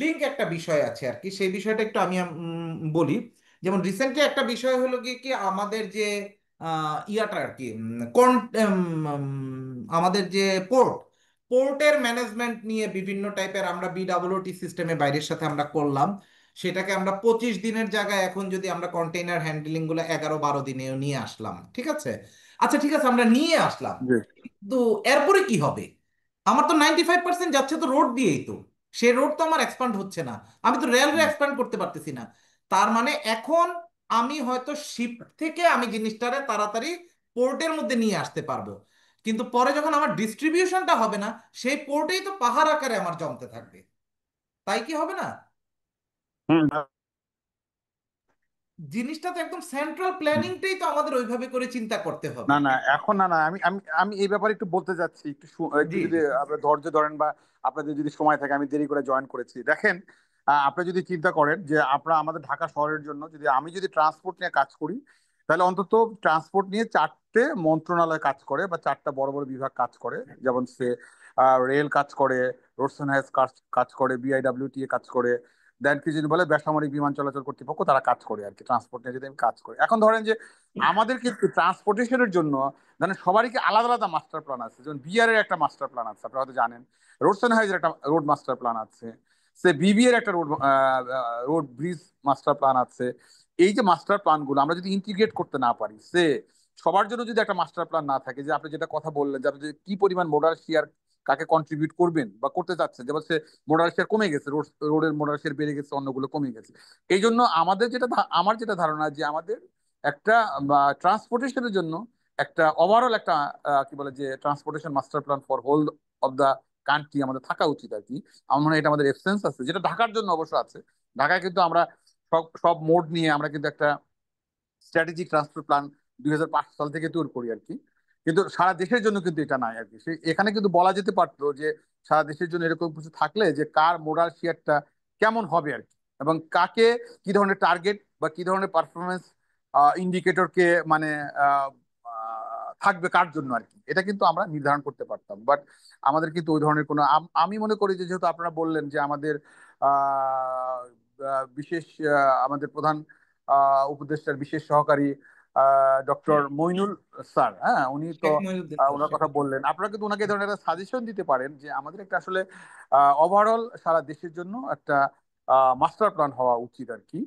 লিঙ্ক একটা বিষয় আছে আর কি, সেই বিষয়টা একটু আমি বলি। যেমন রিসেন্টলি একটা বিষয় হলো কি কি আমাদের যে ইয়াটা আর কি আমাদের যে পোর্টের ম্যানেজমেন্ট নিয়ে বিভিন্ন টাইপের আমরা বিডব্লিউটি সিস্টেমে বাইরের সাথে আমরা করলাম। সেটাকে আমরা 25 দিনের জায়গায় এখন যদি আমরা কন্টেইনার হ্যান্ডলিং গুলো 11-12 দিনেও নিয়ে আসলাম, ঠিক আছে? আচ্ছা, ঠিক আছে, আমরা নিয়ে আসলাম, জি। কিন্তু এরপরে কি হবে? আমার তো 95% যাচ্ছে তো রোড দিয়েই, তো সে রোড তো আমার এক্সপান্ড হচ্ছে না, আমি তো রেলওয়ে এক্সপান্ড করতে পারতেছি না। তার মানে এখন আমি হয়তো শিপ থেকে আমি জিনিসটারে তাড়াতাড়ি পোর্টের মধ্যে নিয়ে আসতে পারবো। কিন্তু পরে যখন আমার ডিস্ট্রিবিউশনটা হবে না, সেই পোর্টেই তো পাহাড় আকারে আমার জমতে থাকবে। তাই কি হবে না? হুম। জিনিসটা তো একদম সেন্ট্রাল প্ল্যানিংটাই তো আমাদের ওইভাবে করে চিন্তা করতে না হবে। না, এখন না না, আমি আমি আমি এই ব্যাপারে একটু বলতে যাচ্ছি, একটু একটু জি যদি জি। আপনার ধৈর্য ধরেন বা আপনাদের যদি সময় থাকে, আমি দেরি করে জয়েন করেছি, দেখেন আপনি যদি চিন্তা করেন যে আপনারা আমাদের ঢাকা শহরের জন্য, যদি আমি যদি ট্রান্সপোর্ট নিয়ে কাজ করি, তাহলে অন্তত ট্রান্সপোর্ট নিয়ে 4টে মন্ত্রণালয় কাজ করে বা 4টা বড় বড় বিভাগ কাজ করে। যেমন সে রেল কাজ করে, রোডস এন্ড হাইওয়েজ কাজ কাজ করে, বিআইডব্লিউটিএ কাজ করে, দেন কি যদি বলে বেসামরিক বিমান চলাচল কর্তৃপক্ষ, তারা কাজ করে আর কি, ট্রান্সপোর্ট নিয়ে যদি আমি কাজ করি। এখন ধরেন যে আমাদের কিন্তু ট্রান্সপোর্টেশনের জন্য মানে সবারই কি আলাদা আলাদা মাস্টার প্ল্যান আছে। যেমন বিআর এর একটা মাস্টার প্ল্যান আছে, আপনারা হয়তো জানেন। রোডস এন্ড হাইওয়েজের একটা রোড মাস্টার প্ল্যান আছে। সে বিবি এর একটা রোড ব্রিজ মাস্টার প্ল্যান আছে। এই যে মাস্টার প্ল্যান গুলো আমরা যদি ইন্টিগ্রেট করতে না পারি, সে সবার জন্য যদি একটা মাস্টার প্ল্যান না থাকে, যে আপনি যেটা কথা বললেন যে আপনি যে কি পরিমাণ মোডাল শেয়ার কাকে কন্ট্রিবিউট করবেন বা করতে চাচ্ছেন, যেমন সে মোডাল শেয়ার কমে গেছে, রোডের মোডাল শেয়ার বেড়ে গেছে, অন্যগুলো কমে গেছে। এই জন্য আমাদের যেটা আমার যেটা ধারণা যে আমাদের একটা ট্রান্সপোর্টেশনের জন্য একটা ওভারঅল একটা কি বলে যে transportation master plan for whole of the country আমাদের থাকা উচিত আর কি। আমার মনে হয় এটা আমাদের এবসেন্স আছে, যেটা ঢাকার জন্য অবশ্য আছে। ঢাকায় কিন্তু আমরা সব সব মোড নিয়ে আমরা কিন্তু একটা স্ট্র্যাটেজিক ট্রান্সপোর্ট প্ল্যান 2005 সাল থেকে তৈরি করি আর কি। কিন্তু সারা দেশের জন্য কিন্তু এটা নাই আর কি। এখানে কিন্তু বলা যেতে পারতো যে সারা দেশের জন্য এরকম কিছু থাকলে যে কার মোডাল শেয়ারটা কেমন হবে আর কি, এবং কাকে কি ধরনের টার্গেট বা কি ধরনের পারফরমেন্স ইন্ডিকেটরকে মানে আহ, থাকবে কার জন্য আর কি, এটা কিন্তু আমরা নির্ধারণ করতে পারতাম। বাট আমাদের কিন্তু ওই ধরনের কোনো আমি মনে করি যে যেহেতু আপনারা বললেন যে আমাদের আহ, বিশেষ আমাদের প্রধান উপদেষ্টার বিশেষ সহকারী ডক্টর মইনুল স্যার, হ্যাঁ উনি তো শেখ মহিউদ্দিন স্যার, ওনার শেখ কথা বললেন, আপনারা কিন্তু ওনাকে এই ধরনের একটা সাজেশন দিতে পারেন যে আমাদের একটা আসলে ওভারঅল সারা দেশের জন্য একটা মাস্টার প্ল্যান হওয়া উচিত আর কি।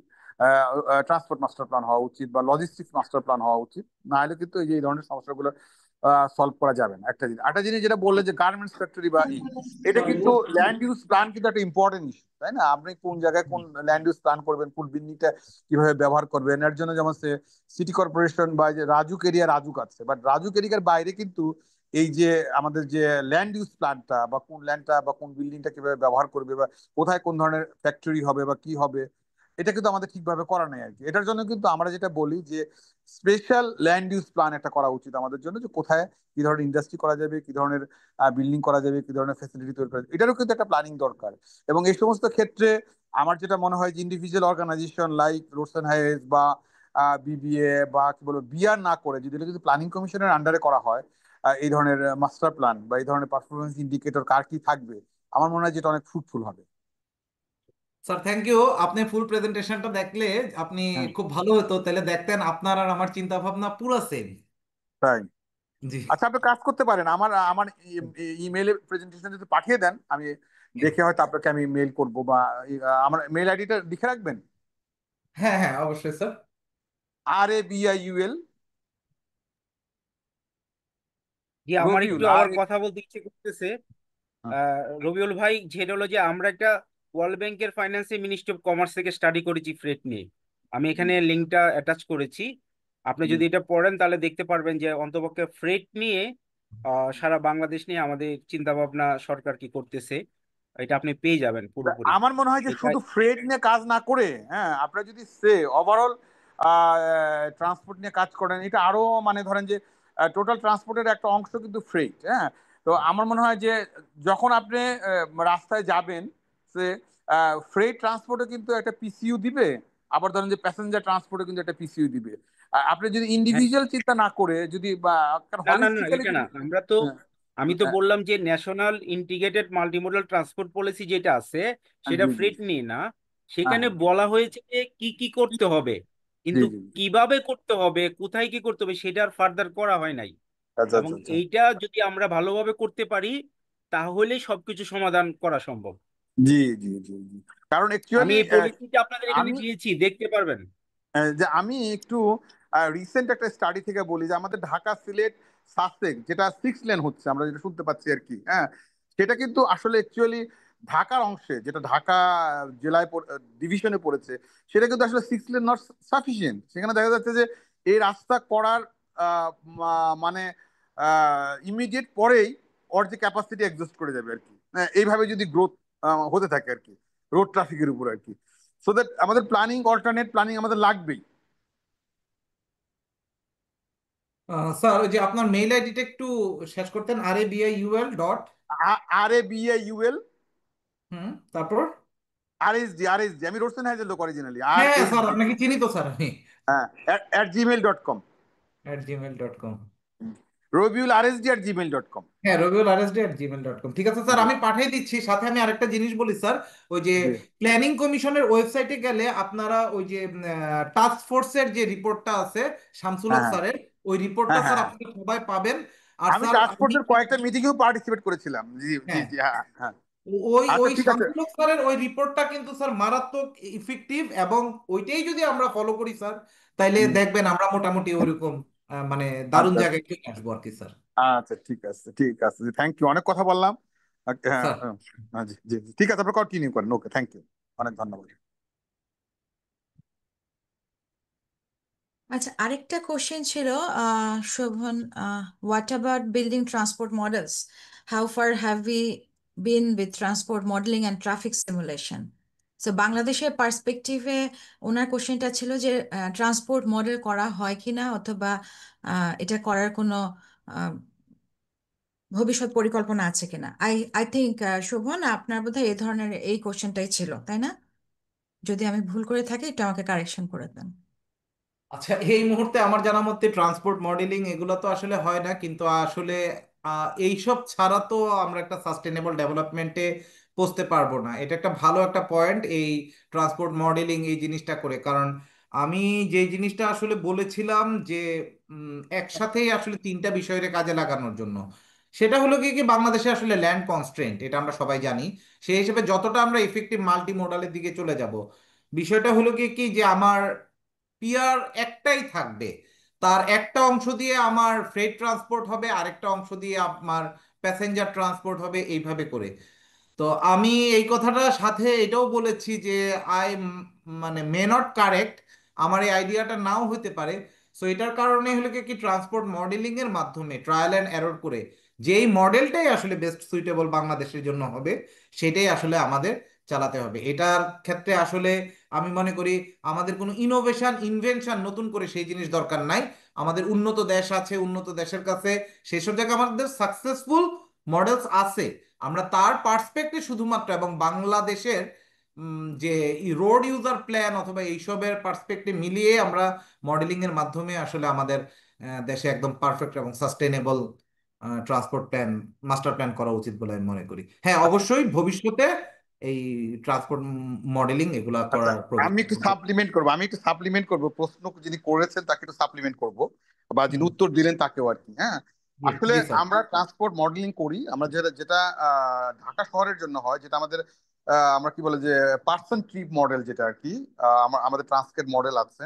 ট্রান্সপোর্ট মাস্টার প্ল্যান হওয়া উচিত বা লজিস্টিক্স মাস্টার প্ল্যান হওয়া উচিত, না হলে কিন্তু এই যে এই ধরনের সমস্যাগুলো সলভ করা যাবে না। একটা জিনিস, একটা জিনিস যেটা বললে যে গার্মেন্টস ফ্যাক্টরি বা এটা কিন্তু ল্যান্ড ইউজ প্ল্যান কিন্তু একটা ইম্পর্টেন্ট ইস্যু, তাই না? আপনি কোন জায়গায় কোন ল্যান্ড ইউজ প্ল্যান করবেন, কোন বিল্ডিংটা কিভাবে ব্যবহার করবেন, এর জন্য যেমন সে সিটি কর্পোরেশন বা যে রাজুক এরিয়া রাজুক আছে, বাট রাজুক এরিয়ার বাইরে কিন্তু এই যে আমাদের যে ল্যান্ড ইউজ প্ল্যানটা বা কোন ল্যান্ডটা বা কোন বিল্ডিংটা কিভাবে ব্যবহার করবে বা কোথায় কোন ধরনের ফ্যাক্টরি হবে বা কি হবে, এটা কিন্তু আমাদের ঠিকভাবে করা নেই আর কি। এটার জন্য কিন্তু আমরা যেটা বলি যে স্পেশাল ল্যান্ড ইউজ প্ল্যান একটা করা উচিত আমাদের জন্য, যে কোথায় কি ধরনের ইন্ডাস্ট্রি করা যাবে, কি ধরনের বিল্ডিং করা যাবে, কি ধরনের ফ্যাসিলিটি তৈরি করা যাবে, এটারও কিন্তু একটা প্ল্যানিং দরকার। এবং এই সমস্ত ক্ষেত্রে আমার যেটা মনে হয় যে individual organisation like roads and highways বা বিবিএ বা কি বলবো বিআর না করে যদি এটা যদি প্ল্যানিং কমিশনের আন্ডারে করা হয়, এই ধরনের মাস্টার প্ল্যান বা এই ধরনের পারফরমেন্স ইন্ডিকেটর কার কি থাকবে, আমার মনে হয় যেটা অনেক ফ্রুটফুল হবে। Sir, thank you. আপনি ফুল প্রেজেন্টেশনটা দেখলে আপনি হ্যাঁ, খুব ভালো হতো, তাহলে দেখতেন আপনার আর আমার চিন্তা ভাবনা পুরো সেম। তাই। জি। আচ্ছা, আপনি কাজ করতে পারেন, আমার আমার ইমেইলে প্রেজেন্টেশন যদি পাঠিয়ে দেন, আমি দেখে হয়তো আপনাকে আমি মেইল করব বা আমার মেইল আইডিটা লিখে রাখবেন। হ্যাঁ হ্যাঁ, অবশ্যই স্যার। RABIUL যে আমার রবিউল একটু আর আবার কথা বলতে ইচ্ছে করতেছে। রবিউল ভাই, যেটা হলো যে আমরা একটা ওয়ার্ল্ড ব্যাংকের ফাইন্যান্সে মিনিস্ট্রি অফ কমার্স থেকে স্টাডি করেছি ফ্রেট নিয়ে। আমি এখানে লিঙ্কটা অ্যাটাচ করেছি। আপনি যদি এটা পড়েন তাহলে দেখতে পারবেন যে অন্তপক্ষে ফ্রেট নিয়ে সারা বাংলাদেশ নিয়ে আমাদের চিন্তা ভাবনা সরকার কি করতেছে, এটা আপনি পেয়ে যাবেন পুরোপুরি। আমার মনে হয় যে এটা শুধু ফ্রেট নিয়ে কাজ না করে, হ্যাঁ আপনারা যদি ওভারঅল ট্রান্সপোর্ট নিয়ে কাজ করেন, এটা আরো মানে ধরেন যে টোটাল ট্রান্সপোর্টের একটা অংশ কিন্তু ফ্রেট, হ্যাঁ। তো আমার মনে হয় যে যখন আপনি রাস্তায় যাবেন, সে ফ্রেট ট্রান্সপোর্টে কিন্তু একটা পিসিইউ দিবে, আবার ধরেন যে প্যাসেঞ্জার ট্রান্সপোর্টে কিন্তু একটা পিসিইউ দিবে। আপনি যদি হ্যাঁ, ইন্ডিভিজুয়াল চিন্তা না করে যদি বা না না না, হলিস্টিক্যালি এটা না, যদি আমরা তো হ্যাঁ, আমি তো হ্যাঁ, বললাম যে national integrated multimodal transport policy যেটা আছে সেটা জি জি ফ্রেট নিয়ে না। হ্যাঁ সেখানে হ্যাঁ, বলা হয়েছে যে কি কি করতে হবে, জি কিন্তু জি জি। কিভাবে করতে হবে, কোথায় কি করতে হবে সেটা আর ফার্দার করা হয় নাই। আচ্ছা এবং আচ্ছা আচ্ছা। এইটা যদি আমরা ভালোভাবে করতে পারি তাহলে সবকিছু সমাধান করা সম্ভব। জি জি জি জি। কারণ আমি অ্যাকচুয়ালি এই পলিসিটা আপনাদের এখানে আমি দিয়েছি, দেখতে পারবেন। যে আমি একটু রিসেন্ট একটা স্টাডি থেকে বলি যে আমাদের ঢাকা সিলেট সাসেক যেটা 6 লেন হচ্ছে, আমরা যেটা শুনতে পাচ্ছি আর কি, হ্যাঁ সেটা কিন্তু আসলে অ্যাকচুয়ালি ঢাকার অংশে, যেটা ঢাকা জেলায় ডিভিশনে পড়েছে, সেটা কিন্তু আসলে 6 লেন নট সাফিসিয়েন্ট। সেখানে দেখা যাচ্ছে যে এই রাস্তা করার মানে ইমিডিয়েট পরেই ওর যে ক্যাপাসিটি এক্সস্ট করে যাবে আর কি। এইভাবে যদি গ্রোথ হতে থাকে আর কি, রোড ট্রাফিকের উপর আর কি। সো দ্যাট আমাদের প্ল্যানিং, অল্টারনেট প্ল্যানিং আমাদের লাগবেই। স্যার ওই যে আপনার মেইল আইডিটা একটু শেষ করতেন, RABIUL. RABAUL তারপর? RSD, আমি রোডসেন হাইজের লোক অরিজিনালি, হ্যাঁ স্যার, RSD, আপনাকে চিনি তো স্যার আমি। হ্যাঁ, @gmail.com। @gmail.com। Rabiul RSD @gmail.com। হ্যাঁ, RabiulRSD@gmail.com। ঠিক আছে স্যার, জি আমি পাঠিয়ে দিচ্ছি। সাথে আমি আরেকটা জিনিস বলি স্যার, ওই যে জি। প্ল্যানিং কমিশনের ওয়েবসাইটে গেলে আপনারা ওই যে টাস্ক ফোর্সের যে রিপোর্টটা আছে শামসুল হ্যাঁ হক হ্যাঁ স্যারের, ওই রিপোর্টটা হ্যাঁ স্যার হ্যাঁ। আপনারা সবাই পাবেন। আর আমি স্যার টাস্ক আমি, ফোর্সের কয়েকটা মিটিংয়েও পার্টিসিপেট করেছিলাম। জি জি হ্যাঁ, জি, হ্যাঁ হ্যাঁ। ওই আচ্ছা ওই ঠিক আছে। শামসুল হক স্যারের ওই রিপোর্টটা কিন্তু স্যার মারাত্মক ইফেক্টিভ, এবং ওইটাই যদি আমরা ফলো করি স্যার, তাইলে হুম, দেখবেন আমরা মোটামুটি ওইরকম মানে দারুণ আচ্ছা জায়গায় চলে আসবো আর কি স্যার। আচ্ছা, ঠিক আছে ঠিক আছে, থ্যাংক ইউ, অনেক কথা বললাম। হ্যাঁ স্যার, হ্যাঁ, হ্যাঁ, জি জি জি, ঠিক আছে, আপনার কন্টিনিউ করেন। ওকে, থ্যাংক ইউ, অনেক ধন্যবাদ। আচ্ছা, আরেকটা কোশ্চেন ছিল Shovan, what about building transport models, how far have we been with transport modelling and traffic simulation? So বাংলাদেশের পার্সপেক্টিভে ওনার কোশ্চেনটা ছিল যে ট্রান্সপোর্ট মডেল করা হয় কিনা, অথবা এটা করার কোনো আহ, ভবিষ্যৎ পরিকল্পনা আছে কিনা। আই আই থিঙ্ক শোভন, আপনার বোধহয় এই ধরনের এই কোশ্চেনটাই ছিল, তাই না? যদি আমি ভুল করে থাকি একটু আমাকে কারেকশন করে দেন। আচ্ছা, এই মুহূর্তে আমার জানা মতে ট্রান্সপোর্ট মডেলিং এগুলো তো আসলে হয় না, কিন্তু আসলে এইসব ছাড়া তো আমরা একটা সাস্টেনেবল ডেভেলপমেন্টে পৌঁছতে পারবো না। এটা একটা ভালো একটা পয়েন্ট, এই ট্রান্সপোর্ট মডেলিং এই জিনিসটা করে। কারণ আমি যে জিনিসটা আসলে বলেছিলাম যে একসাথেই আসলে তিনটা বিষয়ের কাজে লাগানোর জন্য, সেটা হলো কি কি বাংলাদেশে আসলে ল্যান্ড কনস্ট্রেন্ট, এটা আমরা সবাই জানি। সেই হিসেবে যতটা আমরা ইফেক্টিভ মাল্টি মোডালের দিকে চলে যাব, বিষয়টা হলো কি কি যে আমার পিয়ার একটাই থাকবে, তার একটা অংশ দিয়ে আমার ফ্রেট ট্রান্সপোর্ট হবে, আরেকটা অংশ দিয়ে আমার প্যাসেঞ্জার ট্রান্সপোর্ট হবে, এইভাবে করে। তো আমি এই কথাটার সাথে এটাও বলেছি যে আই মানে মে নট কারেক্ট, আমার এই আইডিয়াটা নাও হতে পারে। সো এটার কারণে হলো কি কি ট্রান্সপোর্ট মডেলিং এর মাধ্যমে ট্রায়াল অ্যান্ড এরর করে যেই মডেলটাই আসলে বেস্ট সুইটেবল বাংলাদেশের জন্য হবে, সেটাই আসলে আমাদের চালাতে হবে। এটার ক্ষেত্রে আসলে আমি মনে করি আমাদের কোনো ইনোভেশন ইনভেনশন নতুন করে সেই জিনিস দরকার নাই। আমাদের উন্নত দেশ আছে, উন্নত দেশের কাছে সেসব জায়গায় আমাদের সাকসেসফুল মডেলস আছে। আমরা তার পার্সপেক্টিভ শুধুমাত্র এবং বাংলাদেশের যে রোড ইউজার প্ল্যান অথবা এইসবের পার্সপেক্টিভ মিলিয়ে আমরা মডেলিং এর মাধ্যমে আসলে আমাদের দেশে একদম পারফেক্ট এবং sustainable transport plan, master plan করা উচিত বলে আমি মনে করি। হ্যাঁ, আচ্ছা অবশ্যই ভবিষ্যতে এই ট্রান্সপোর্ট মডেলিং এগুলা আচ্ছা, করার প্রয়োজন। আমি একটু সাপ্লিমেন্ট করব, প্রশ্ন যিনি করেছেন তাকে একটু সাপ্লিমেন্ট করব, বা যিনি হুম, উত্তর দিলেন তাকেও আর কি। হ্যাঁ, জি আসলে জি স্যার। আমরা ট্রান্সপোর্ট মডেলিং করি, আমরা যেটা যেটা ঢাকা শহরের জন্য হয়, যেটা আমাদের আমরা কি বলে যে পার্সন ট্রিপ মডেল, যেটা আর কি আমাদের ট্রান্সকেট মডেল আছে।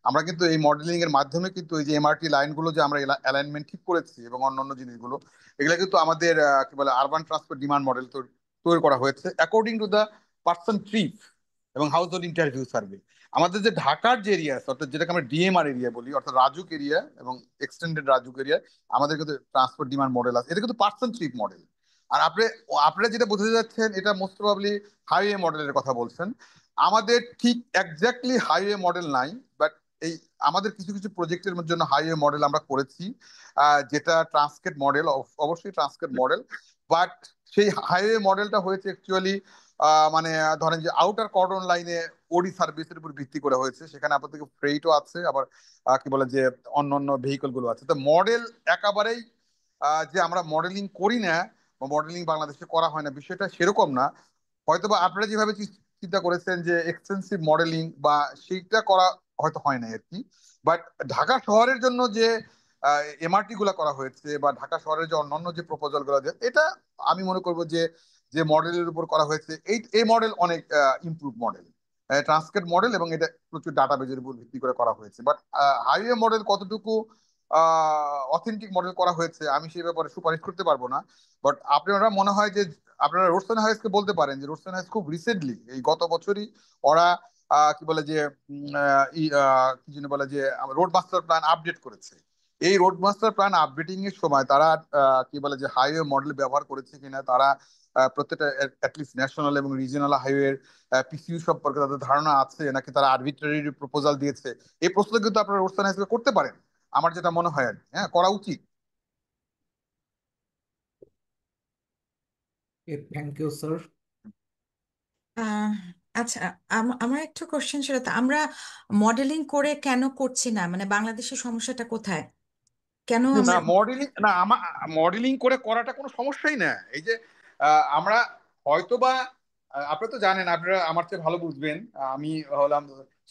আমরা কিন্তু এই মডেলিং এর মাধ্যমে কিন্তু এই যে এমআরটি লাইনগুলো যে আমরা অ্যালাইনমেন্ট ঠিক করেছি এবং অন্যান্য জিনিসগুলো, এগুলো কিন্তু আমাদের কি বলে আরবান ট্রান্সপোর্ট ডিমান্ড মডেল তৈরি করা হয়েছে according to the person trip এবং হাউস হোল্ড ইন্টারভিউ সার্ভে। আমাদের যে ঢাকার যে এরিয়া আছে, অর্থাৎ যেটাকে আমরা ডিএমআর এরিয়া বলি, অর্থাৎ রাজুক এরিয়া এবং এক্সটেন্ডেড রাজুক এরিয়া, আমাদের কিন্তু ট্রান্সপোর্ট ডিমান্ড মডেল আছে, এটা কিন্তু পার্সন ট্রিপ মডেল। আর আপনারা যেটা বোঝাতে যাচ্ছেন এটা মোস্ট প্রবাবলি হাইওয়ে মডেলের কথা বলছেন। আমাদের ঠিক এক্স্যাক্টলি হাইওয়ে মডেল নাই, বাট এই আমাদের কিছু কিছু প্রজেক্টের জন্য হাইওয়ে মডেল আমরা করেছি, যেটা ট্রান্সকেট মডেল, অবশ্যই ট্রান্সকেট মডেল। বাট সেই হাইওয়ে মডেলটা হয়েছে অ্যাকচুয়ালি মানে ধরেন যে আউটার কর্ডন লাইনে ওডি সার্ভিসের উপর ভিত্তি করে হয়েছে, সেখানে আপনাদের ফ্রেইটও আছে, আবার কি বলে যে অন্য অন্য ভেহিকল গুলো আছে। তো মডেল একেবারেই যে আমরা মডেলিং করি না বা মডেলিং বাংলাদেশে করা হয় না, বিষয়টা সেরকম না। হয়তোবা আপনারা যেভাবে চিন্তা করেছেন যে এক্সটেন্সিভ মডেলিং বা সেইটা করা হয়তো হয় না আর কি। বাট ঢাকা শহরের জন্য যে এমআরটি গুলা করা হয়েছে বা ঢাকা শহরের যে অন্যান্য যে প্রপোজাল গুলো আছে, এটা আমি মনে করবো যে যে মডেলের উপর করা হয়েছে এই মডেল অনেক ইমপ্রুভ মডেল, ট্রান্সকেট মডেল, এবং এটা প্রচুর ডাটাবেজের উপর ভিত্তি করে করা হয়েছে। বাট হাইওয়ে মডেল কতটুকু অথেন্টিক মডেল করা হয়েছে আমি সেই ব্যাপারে সুপারিশ করতে পারবো না। বাট আপনারা মনে হয় যে আপনারা রোডসন হাইসকে বলতে পারেন যে রোডসন হাইস খুব রিসেন্টলি এই গত বছরই ওরা কি বলে যে কি যেন বলে যে রোড মাস্টার প্ল্যান আপডেট করেছে। এই রোড মাস্টার প্ল্যান আপডেটিং এর সময় তারা কি বলে যে হাইওয়ে মডেল ব্যবহার করেছে কিনা, তারা প্রত্যেকটা অ্যাটলিস্ট ন্যাশনাল এবং রিজিওনাল হাইওয়ের পিসিইউ সম্পর্কে তাদের ধারণা আছে নাকি তারা আরবিট্রারি প্রপোজাল দিয়েছে, এই প্রশ্ন কিন্তু আপনারা রোড সায়েন্স করতে পারেন, আমার যেটা মনে হয় আর কি। হ্যাঁ, করা উচিত। Thank you sir. আহ, আচ্ছা, আমার একটা কোশ্চেন ছিল, তো আমরা মডেলিং করে কেন করছি না, মানে বাংলাদেশের সমস্যাটা কোথায়, কেন না আমরা? মডেলিং, না আমার মডেলিং করে করাটা কোনো সমস্যাই না। এই যে আমরা হয়তোবা আপনারা তো জানেন, আপনারা আমার চেয়ে ভালো বুঝবেন, আমি হলাম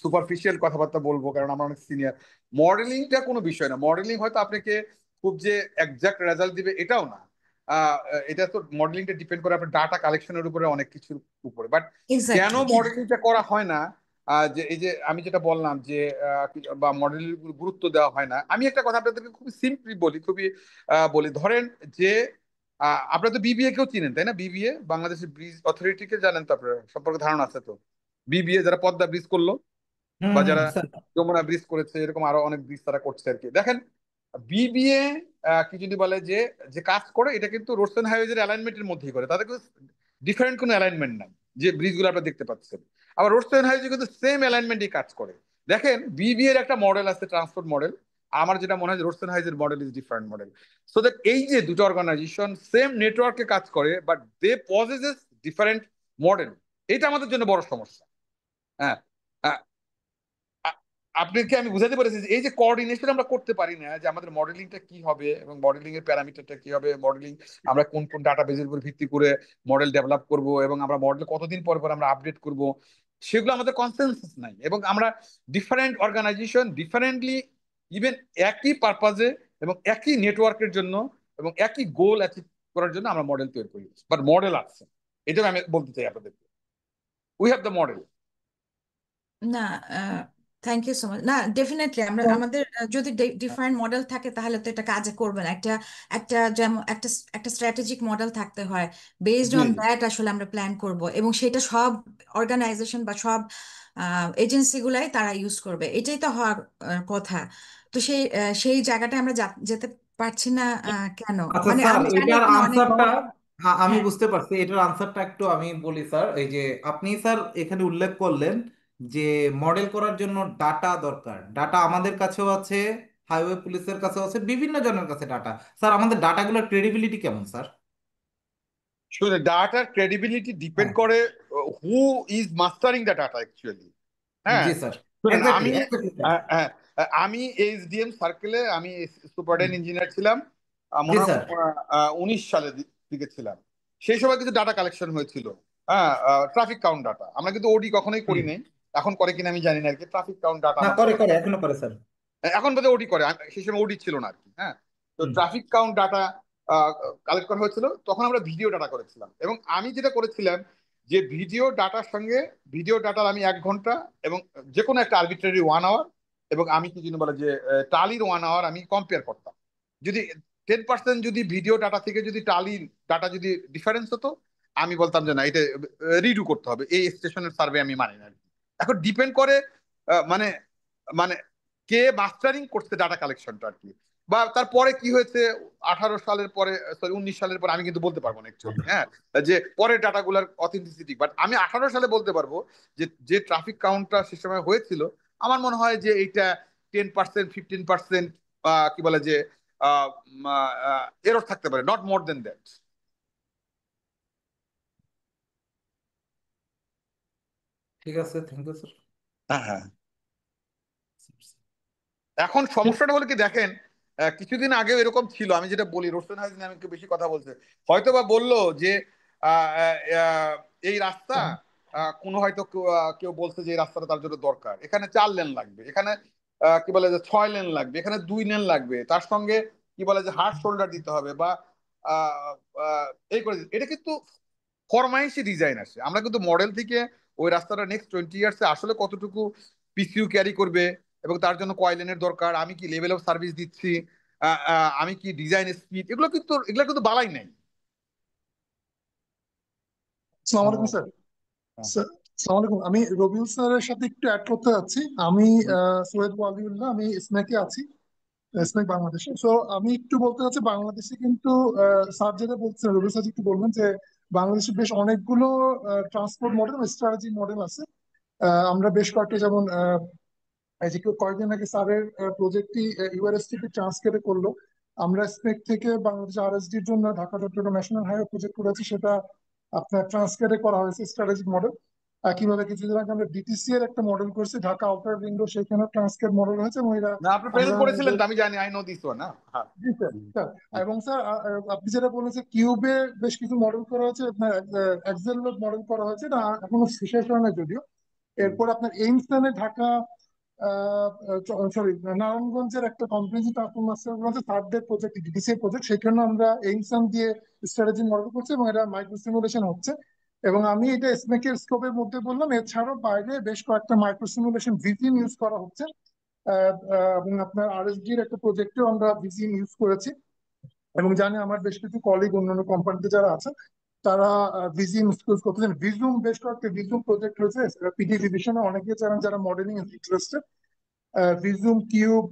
সুপারফিশিয়াল কথাবার্তা বলবো কারণ আমার অনেক সিনিয়র। মডেলিংটা কোনো বিষয় না, মডেলিং হয়তো আপনাকে খুব যে একজাক্ট রেজাল্ট দিবে এটাও না। আহ, এটা তো মডেলিংটা ডিপেন্ড করে আপনার ডাটা কালেকশনের উপরে, অনেক কিছুর উপরে। বাট কেন এক্স্যাক্টলি। মডেলিংটা করা হয় না, যে এই যে আমি যেটা বললাম যে বা মডেলের গুরুত্ব দেওয়া হয় না, আমি একটা কথা আপনাদেরকে খুবই সিম্পলি বলি, খুবই বলি। ধরেন যে আপনারা তো বিবিএ কেও চিনেন তাই না? বিবিএ, বাংলাদেশের ব্রিজ অথরিটিকে জানেন তো, আপনার সম্পর্কে ধারণা আছে তো? বিবিএ যারা পদ্মা ব্রিজ করলো হুম বা হুম যারা স্যার। যমুনা ব্রিজ করেছে, এরকম আরো অনেক ব্রিজ তারা করছে আর কি। দেখেন বিবিএ কি যদি বলে যে যে কাজ করে, এটা কিন্তু রোডস এন্ড হাইওয়েজের অ্যালাইনমেন্টের মধ্যেই করে, তাদের কিন্তু ডিফারেন্ট কোনো অ্যালাইনমেন্ট নাই যে ব্রিজগুলো আপনারা দেখতে পাচ্ছেন। আবার রোডস এন্ড হাইওয়েজ কিন্তু সেম অ্যালাইনমেন্টই কাজ করে। দেখেন বিবিএ এর একটা মডেল আছে, ট্রান্সপোর্ট মডেল। আমার যেটা মনে হয় রোডস এন্ড হাইওয়েজের model is different model. So that এই যে দুটো অর্গানাইজেশন সেম নেটওয়ার্কে কাজ করে but they possesses different model, এটা আমাদের জন্য বড় সমস্যা। হ্যাঁ, আ- আপনাকে আমি বুঝাতে পেরেছি যে এই যে কোঅর্ডিনেশন আমরা করতে পারি না, যে আমাদের মডেলিংটা কি হবে এবং মডেলিং এর প্যারামিটারটা কি হবে, মডেলিং আমরা কোন কোন ডাটাবেজের উপর ভিত্তি করে মডেল ডেভেলপ করব এবং আমরা মডেল কতদিন পর পর আমরা আপডেট করব, সেগুলো আমাদের কনসেনসাস নাই। এবং আমরা ডিফারেন্ট অর্গানাইজেশন ডিফারেন্টলি, ইভেন একই পারপাজে এবং একই নেটওয়ার্কের জন্য এবং একই গোল অ্যাচিভ করার জন্য আমরা মডেল তৈরি করি, বাট মডেল আছে। এটাও আমি বলতে চাই আপনাদেরকে, উই হ্যাভ দ্য মডেল। না, থ্যাংক ইউ সো মাচ। না, ডেফিনেটলি আমরা আমাদের যদি ডিফারেন্ট মডেল থাকে তাহলে তো এটা কাজে করবে না। একটা একটা যেমন একটা একটা স্ট্র্যাটেজিক মডেল থাকতে হয়, based G on G. That আসলে আমরা প্ল্যান করব, এবং সেটা সব অর্গানাইজেশন বা সব এজেন্সি গুলাই তারা ইউজ করবে, এটাই তো হওয়ার কথা। তো সেই জায়গাটায় আমরা যেতে পারছি না কেন? আচ্ছা মানে স্যার, আমি জানি এটার এখানে অনেক আনসারটা, বড়। হ্যাঁ আমি হ্যাঁ। বুঝতে পারছি, এটার আনসারটা একটু আমি বলি স্যার। এই যে আপনি স্যার এখানে উল্লেখ করলেন যে মডেল করার জন্য ডাটা দরকার, ডাটা আমাদের কাছেও আছে, হাইওয়ে পুলিশের কাছেও আছে, বিভিন্ন জনের কাছে ডাটা। স্যার আমাদের ডাটাগুলোর ক্রেডিবিলিটি কেমন স্যার? শুনে ডাটার ক্রেডিবিলিটি ডিপেন্ড হ্যাঁ। করে who is mastering the data actually. হ্যাঁ, জি স্যার। শুনেন এক্স্যাক্টলি আমি এক্স্যাক্টলি স্যার। হ্যাঁ, আমি এইচডিএম সার্কেলে আমি হুম। সুপারডেন্ট ইঞ্জিনিয়ার ছিলাম, জি মনে হয় স্যার। 19 সালের দিকে ছিলাম। সেই সময় কিছু ডাটা কালেকশন হয়েছিল, হ্যাঁ, ট্রাফিক কাউন্ট ডাটা। আমরা কিন্তু ওডি কখনোই করি হুম। নাই, এখন করে কিনা আমি জানি না আর কি। ট্রাফিক কাউন্ট ডাটা না, আমার করে করা, করে এখনো করে স্যার। এখন বোধহয় ওডি করে, সেই সময় ওডি ছিল না আর কি। হ্যাঁ, তো হুম। ট্রাফিক কাউন্ট ডাটা কালেক্ট করা হয়েছিল, তখন আমরা ভিডিও ডাটা করেছিলাম। এবং আমি যেটা করেছিলাম যে ভিডিও ডাটার সঙ্গে ভিডিও ডাটার আমি 1 ঘন্টা এবং যে কোনো একটা আরবিট্রারি 1 আওয়ার এবং আমি কি জন্য বলে যে টালির 1 আওয়ার আমি কম্পেয়ার করতাম। যদি 10% যদি ভিডিও ডাটা থেকে যদি টালির ডাটা যদি ডিফারেন্স হতো, আমি বলতাম যে না, এটা রিডু করতে হবে, এই স্টেশনের সার্ভে আমি মানি না আর কি। এখন ডিপেন্ড করে মানে মানে কে মাস্টারিং করছে ডাটা কালেকশনটা আর কি। বা তারপরে কি হয়েছে 18 সালের পরে, সরি 19 সালের পরে আমি কিন্তু বলতে পারবো না অ্যাকচুয়ালি। হ্যাঁ, যে পরের ডাটাগুলোর অথেন্টিসিটি, বাট আমি 18 সালে বলতে পারবো যে যে ট্রাফিক কাউন্টটা সে সময় হয়েছিল, আমার মনে হয় যে এইটা 10% 15% কি বলে যে এরর থাকতে পারে, নট মোর দেন দ্যাট। ঠিক আছে, থ্যাংক ইউ স্যার। হ্যাঁ হ্যাঁ। এখন সমস্যাটা হলো কি দেখেন, কিছুদিন আগেও এরকম ছিল, আমি যেটা বলি রোশন হাইজ নিয়ে আমি একটু বেশি কথা বলছে, হয়তো বা বললো যে আহ, আহ, এই রাস্তা কোনো হয়তো কেউ বলছে যে এই রাস্তাটা তার জন্য দরকার, এখানে 4 লেন লাগবে, এখানে কি বলে যে 6 লেন লাগবে, এখানে 2 লেন লাগবে, তার সঙ্গে কি বলে যে হার্ড শোল্ডার দিতে হবে বা আহ, আহ, এই করে এটা কিন্তু ফরমাইশি ডিজাইন আসে। আমরা কিন্তু মডেল থেকে ওই রাস্তাটা নেক্সট 20 ইয়ার্সে আসলে কতটুকু পিসিউ ক্যারি করবে এবং তার জন্য কয় লেনের দরকার, আমি কি লেভেল অফ সার্ভিস দিচ্ছি, আমি কি ডিজাইন স্পিড, এগুলো কিন্তু বালাই নাই। আসসালামু ও, আলাইকুম স্যার। হ্যাঁ। স্যার, আসসালামু আলাইকুম। আমি রবিউল স্যারের সাথে একটু অ্যাড করতে যাচ্ছি। আমি সৈয়দ ওয়ালিউল্লাহ, আমি স্নেকে আছি। স্নেক বাংলাদেশে। সো আমি একটু বলতে চাচ্ছি বাংলাদেশে কিন্তু স্যার যেটা বলছেন, রবি স্যার একটু বলবেন যে বাংলাদেশে বেশ অনেকগুলো ট্রান্সপোর্ট মডেল, স্ট্র্যাটেজি মডেল আছে। আমরা বেশ কয়েকটা, যেমন এই যে কয়েকদিন আগে স্যারের প্রজেক্টটি ইউআরএসটিপি ট্রান্সকেটে করলো। আমরা স্পেক থেকে বাংলাদেশ আরএসডির জন্য Dhaka Chittagong national highway project করেছি, সেটা আপনার ট্রান্সকেটে করা হয়েছে স্ট্র্যাটেজিক মডেল। কিভাবে কিছুদিন আগে আমরা ডিটিসি এর একটা মডেল করছি ঢাকা আউটার রিং রোড, সেখানে ট্রান্সকেট মডেল হয়েছে, এবং এরা না, আপনি আমরা প্রেজেন্ট করেছিলেন তো, আমি জানি, আই নো দিস ওয়ান না। হ্যাঁ। জি স্যার হুম, স্যার। হুম, এবং স্যার আপনি যেটা বললেন যে কিউবে বেশ কিছু মডেল করা হয়েছে, আপনার এক্সেল মডেল করা হয়েছে, এটা এখনো শেষ হয় না যদিও। হুম। এরপর আপনার এইমসনে ঢাকা, সরি, নারায়ণগঞ্জের একটা comprehensive transformation third day project, DDC project, সেখানে আমরা এইমসন দিয়ে স্ট্র্যাটেজি মডেল করছি, এবং এটা মাইক্রো সিমুলেশন হচ্ছে। এবং আমি এটা স্নেকের স্কোপের মধ্যে বললাম, এছাড়াও বাইরে বেশ কয়েকটা মাইক্রো সিমুলেশন ভিজিএম ইউজ করা হচ্ছে। এবং আপনার আরএসডি এর একটা প্রজেক্টেও আমরা ভিজিএম ইউজ করেছি, এবং জানি আমার বেশ কিছু কলিগ অন্যান্য কোম্পানিতে যারা আছে তারা ভিজিএম ইউজ করতেছেন। ভিজুম, বেশ কয়েকটা ভিজুম প্রজেক্ট হয়েছে পিডি ডিভিশনে, অনেকে জানেন যারা মডেলিং ইন্টারেস্টেড। ভিজুম, কিউব,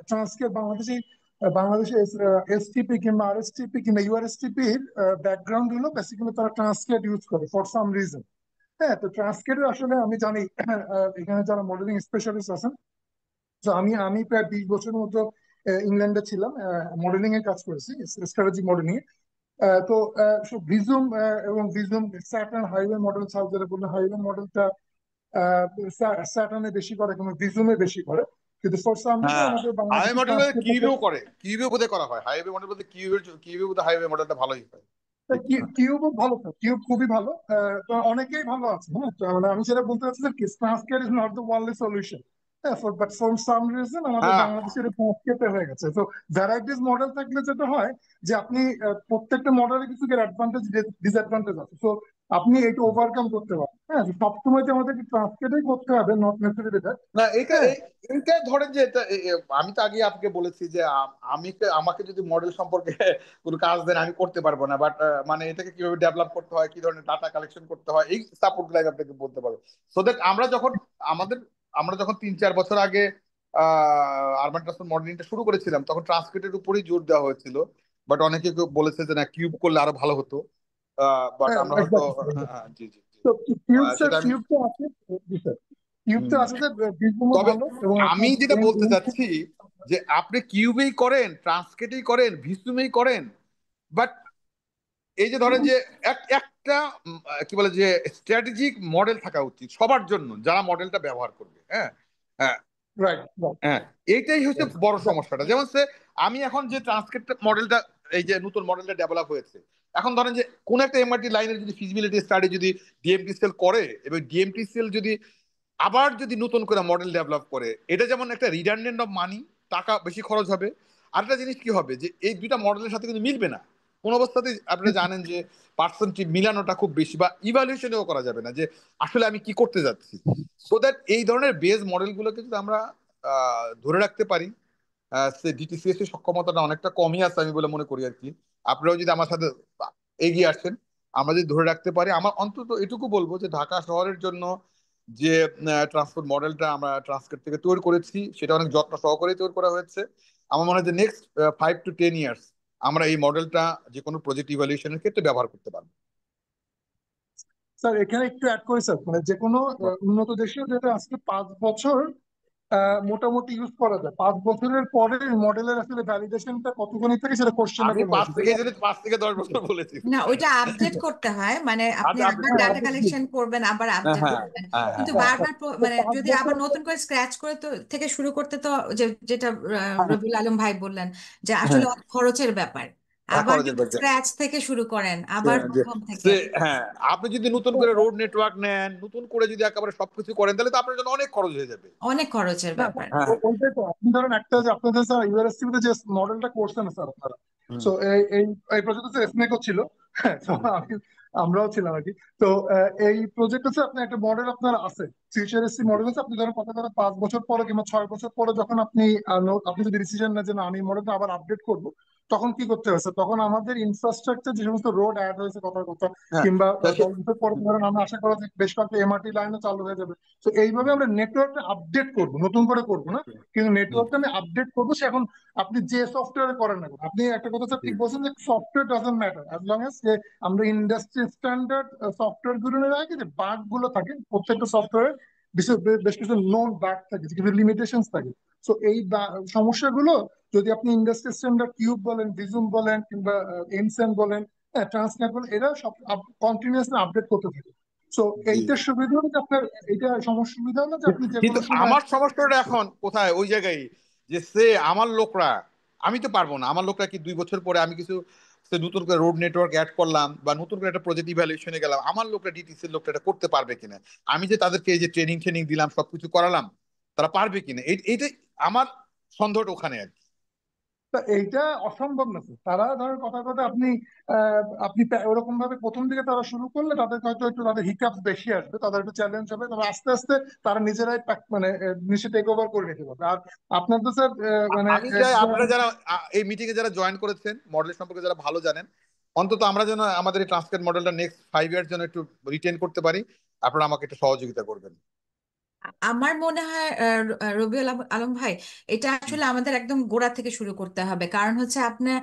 ট্রান্সকেট বাংলাদেশে, বাংলাদেশে এসটিপি কিংবা আরএসটিপি কিংবা ইউআরএসটিপির ব্যাকগ্রাউন্ড হলো বেসিক্যালি তারা ট্রান্সকেট ইউজ করে ফর সাম রিজন। হ্যাঁ, তো ট্রান্সকেট আসলে আমি জানি এখানে যারা মডেলিং স্পেশালিস্ট আছেন। তো আমি আমি প্রায় 20 বছরের মতো ইংল্যান্ডে ছিলাম, মডেলিং এর কাজ করেছি, স্ট্র্যাটেজি মডেলিং এ। তো ভিজুম এবং ভিজুম স্যাটার্ন হাইওয়ে মডেল, সাউথ যেটা বললেন হাইওয়ে মডেলটা স্যাটার্নে বেশি করে এবং ভিজুমে বেশি করে, কিন্তু ফর সাম রিজন হ্যাঁ, আমাদের হাইওয়ে বাংলাদেশি মডেল ট্রান্সপোর্ট। কিউবেও করে, কিউবেও বোধহয় করা হয়। হাইওয়ে মডেল বলতে কিউবে বোধহয় হাইওয়ে মডেলটা ভালোই হয়। ঠিক। হ্যাঁ। কিউবও ভালো, কিউব খুবই ভালো। তো অনেকেই ভালো আছে। হ্যাঁ, তো মানে আমি যেটা বলতে চাচ্ছি যে ট্রান্সকেট is not the only solution. হ্যাঁ, বাট ফর সাম রিজন আমাদের হ্যাঁ, বাংলাদেশের ট্রান্সকেটে হয়ে গেছে। তো ভ্যারাইটিস মডেল থাকলে যেটা হয় যে আপনি প্রত্যেকটা মডেলের কিছু অ্যাডভান্টেজ ডিসঅ্যাডভান্টেজ আছে, তো আপনি এটা ওভারকাম করতে পারেন। হ্যাঁ, সবসময় যে আমাদেরকে ট্রান্সকেটেই করতে হবে নট নেসেসারি দ্যাট। না, এটা হ্যাঁ, এইটা ধরেন যে আমি তো আগে আপনাকে বলেছি যে আমাকে যদি মডেল সম্পর্কে কোনো কাজ দেন আমি করতে পারবো না, বাট মানে এটাকে কিভাবে ডেভেলপ করতে হয়, কি ধরনের ডাটা কালেকশন করতে হয়, এই সাপোর্ট গুলো আমি আপনাকে বলতে পারবো। সো দ্যাট আমাদের আমরা যখন 3-4 বছর আগে আরবান ট্রান্সপোর্ট মডেলিংটা শুরু করেছিলাম, তখন ট্রান্সক্রিপ্টের উপরই জোর দেওয়া হয়েছিল। বাট অনেকে বলেছে যে না, কিউব করলে আরো ভালো হতো। বাট হ্যাঁ, আমরা হয়তো, exactly. হ্যাঁ, হ্যাঁ, জি, জি, জি। তো কিউব স্যার, সেটা আমি, কিউব তো আছে। জি স্যার, কিউব তো হুম, আছে স্যার, বিজনেসও তবে ভালো, এবং আমি আপনার যেটা বলতে চাচ্ছি যে আপনি কিউবেই করেন, ট্রান্সকেটেই করেন, ভিসুমেই করেন, বাট এই যে ধরেন যে একটা কি বলে যে স্ট্র্যাটেজিক মডেল থাকা উচিত সবার জন্য যারা মডেলটা ব্যবহার করবে। হ্যাঁ, হ্যাঁ, রাইট রাইট। হ্যাঁ, এইটাই হচ্ছে বড় সমস্যাটা। যেমন আমি এখন যে ট্রান্সক্রিপ্ট মডেলটা, এই যে নতুন মডেলটা ডেভেলপ হয়েছে, এখন ধরেন যে কোন একটা এমআরটি লাইনের যদি ফিজিবিলিটি স্টাডি যদি ডিএমটি সেল করে, এবং ডিএমটি সেল যদি আবার যদি নতুন করে মডেল ডেভেলপ করে, এটা যেমন একটা রিডান্ডেন্ট অফ মানি, টাকা বেশি খরচ হবে। আরেকটা জিনিস কি হবে যে এই দুইটা মডেলের সাথে কিন্তু মিলবে না কোন অবস্থাতেই। আপনারা জানেন যে পার্সেন্টেজ মিলানোটা খুব বেশি, বা ইভালুয়েশনও করা যাবে না যে আসলে আমি কি করতে যাচ্ছি। সো দ্যাট এই ধরনের বেস মডেলগুলোকে যদি আমরা ধরে রাখতে পারি, সে ডিটিসিএস এর সক্ষমতাটা অনেকটা কমই আছে আমি বলে মনে করি আর কি। আপনারাও যদি আমার সাথে এগিয়ে আসেন, আমরা যদি ধরে রাখতে পারি, আমার অন্তত এটুকু বলবো যে ঢাকা শহরের জন্য যে ট্রান্সপোর্ট মডেলটা আমরা ট্রান্সকেট থেকে তৈরি করেছি, সেটা অনেক যত্ন সহকারে তৈরি করা হয়েছে। আমার মনে হয় যে নেক্সট 5 to 10 ইয়ার্স আমরা এই মডেলটা যে কোনো প্রজেক্ট ইভ্যালুয়েশনের ক্ষেত্রে ব্যবহার করতে পারবো। স্যার এখানে একটু অ্যাড করি স্যার, মানে যে কোনো উন্নত দেশে যেটা আজকে 5 বছর মোটামুটি ইউজ করা যায়, 5 বছরের পরে মডেলের আসলে ভ্যালিডেশনটা কতখানি থাকে সেটা আমি কোশ্চেনেবল হয়ে 5 যায়। থেকে যদি 5 থেকে 10 বছর বলেছি। না, ওইটা আপডেট করতে হয়, মানে আপনি আচ্ছা, আপনি, একবার হ্যাঁ, ডাটা কালেকশন করবেন, আবার হ্যাঁ, আপডেট হ্যাঁ, করবেন, হ্যাঁ, কিন্তু হ্যাঁ, বারবার তো মানে পাঁচ যদি আবার বছর নতুন করে স্ক্র্যাচ করে তো থেকে শুরু করতে, তো যেটা হ্যাঁ, রবিউল আলম ভাই বললেন যে আসলে হ্যাঁ, অনেক খরচের ব্যাপার। হ্যাঁ, আবার খরচের যদি ব্যাপার। স্ক্র্যাচ থেকে শুরু করেন, আবার যে প্রথম থেকে, হ্যাঁ, আপনি যদি নতুন করে রোড নেটওয়ার্ক নেন, নতুন করে যদি একেবারে সবকিছু করেন, তাহলে তো আপনার জন্য অনেক খরচ হয়ে যাবে। অনেক খরচের না ব্যাপার। হ্যাঁ। ওইটাই তো, আপনি ধরেন একটা যে আপনাদের স্যার ইউনিভার্সিটি তে যে মডেলটা করছেন স্যার আপনারা, হুম। তো এই এই এই প্রজেক্ট স্যার স্নেকও ছিল। হ্যাঁ, তো আমরাও ছিলাম আর কি। তো এই প্রজেক্ট হচ্ছে আপনার একটা মডেল আপনার আছে, ফিউচারিস্টিক মডেল আছে। আপনি ধরেন কথা কথা 5 বছর পরে কিংবা 6 বছর পরে যখন আপনি আপনি যদি ডিসিশন নেন যে না আমি মডেলটা আবার আপডেট করবো, তখন কি করতে হয়েছে? তখন আমাদের ইনফ্রাস্ট্রাকচার যে সমস্ত রোড অ্যাড হয়েছে কথার কথা, হ্যাঁ কিংবা তা সে- বছর পরে ধরেন আমরা আশা করা যে বেশ কয়েকটা এমআরটি লাইনও চালু হয়ে যাবে। তো এইভাবে আমরা নেটওয়ার্কটা আপডেট করবো, নতুন করে করবো না, কিন্তু হুম, নেটওয়ার্কটা আমি আপডেট করবো। সে এখন আপনি যে সফটওয়্যারে করেন না কেন, আপনি একটা কথা স্যার জি, ঠিক বলছেন যে software doesn't matter as long age যে আমরা ইন্ডাস্ট্রি স্ট্যান্ডার্ড সফটওয়্যার গুলো রাখি, যে বাগ গুলো থাকে প্রত্যেকটা সফটওয়্যারে, বেশ কিছু নোন বাগ থাকে, কিছু লিমিটেশনস থাকে। তো এই সমস্যাগুলো যদি আপনি ইন্ডাস্ট্রি স্ট্যান্ডার্ড কিউব বলেন, ভিজুম বলেন, কিংবা এনসেন বলেন, হ্যাঁ ট্রান্সনেট বলেন, এরা সব কন্টিনিউয়াসলি আপডেট করতে থাকে। তো জি। এইটার সুবিধা হলো যে আপনার, এইটা সমস্যার সুবিধা হলো যে আপনি যে কিন্তু কোনো সময়। আমার সমস্যাটা এখন কোথায়, ওই জায়গায় যে সে আমার লোকরা, আমি তো পারবো না, আমার লোকরা কি 2 বছর পরে আমি কিছু সে নতুন করে রোড নেটওয়ার্ক অ্যাড করলাম বা নতুন করে একটা প্রজেক্ট ইভ্যালুয়েশনে গেলাম, আমার লোকরা ডিটিসির লোকটা এটা করতে পারবে কিনা? আমি যে তাদেরকে এই যে ট্রেনিং ট্রেনিং দিলাম, সবকিছু করালাম, তারা পারবে কিনা, এইটাই আমার সন্দেহটা ওখানে আর কি। তা এইটা অসম্ভব না স্যার। তারা ধরেন কথা কথা আপনি আপনি ওরকম ভাবে প্রথম দিকে তারা শুরু করলে তাদের হয়তো একটু তাদের হিকাপস বেশি আসবে, তাদের একটু চ্যালেঞ্জ হবে, তবে আস্তে আস্তে তারা নিজেরাই মানে নিচে টেক ওভার করে নিতে পারবে। আর আপনার তো স্যার মানে আমি চাই আপনারা যারা এই মিটিং এ যারা জয়েন করেছেন, মডেল সম্পর্কে যারা ভালো জানেন, অন্তত আমরা যেন আমাদের এই ট্রান্সলেট মডেলটা নেক্সট 5 ইয়ার জন্য একটু রিটেন করতে পারি, আপনারা আমাকে একটু সহযোগিতা করবেন। আমার মনে হয় রবিউল আলম ভাই, এটা আসলে আমাদের একদম গোড়া থেকে শুরু করতে হবে। কারণ হচ্ছে আপনার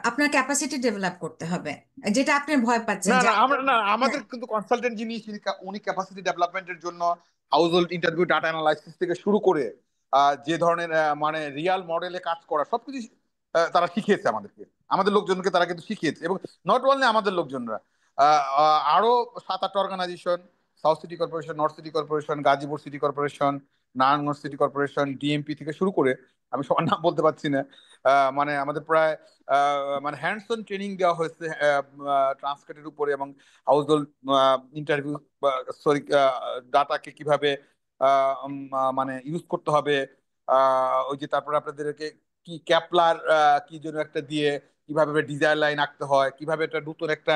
আপনার ক্যাপাসিটি ডেভেলপ করতে হবে, যেটা আপনি ভয় পাচ্ছেন না যে না আমরা না, হ্যাঁ। আমাদের কিন্তু কনসালটেন্ট যিনি উনি ক্যাপাসিটি ডেভেলপমেন্টের জন্য house hold interview, data analysis থেকে শুরু করে যে ধরনের মানে রিয়াল মডেলে কাজ করা সবকিছু তারা শিখিয়েছে আমাদেরকে, আমাদের লোকজনকে তারা কিন্তু শিখিয়েছে। এবং নট অনলি আমাদের লোকজনরা, আরো 7-8টা organisation, South City Corporation, North City Corporation, Gazipur city corporation, Narayanganj city corporation, DMP থেকে শুরু করে, আমি সবার নাম বলতে পারছি না, মানে আমাদের প্রায় মানে হ্যান্ডস অন ট্রেনিং দেওয়া হয়েছে ট্রান্সক্রিপ্টের উপরে, এবং হাউস হোল্ড ইন্টারভিউ, সরি, ডাটাকে কিভাবে মানে ইউজ করতে হবে, ওই যে তারপরে আপনাদেরকে কি ক্যাপলার কি যেন একটা দিয়ে কিভাবে ডিজাইন লাইন আঁকতে হয়, কিভাবে একটা নতুন একটা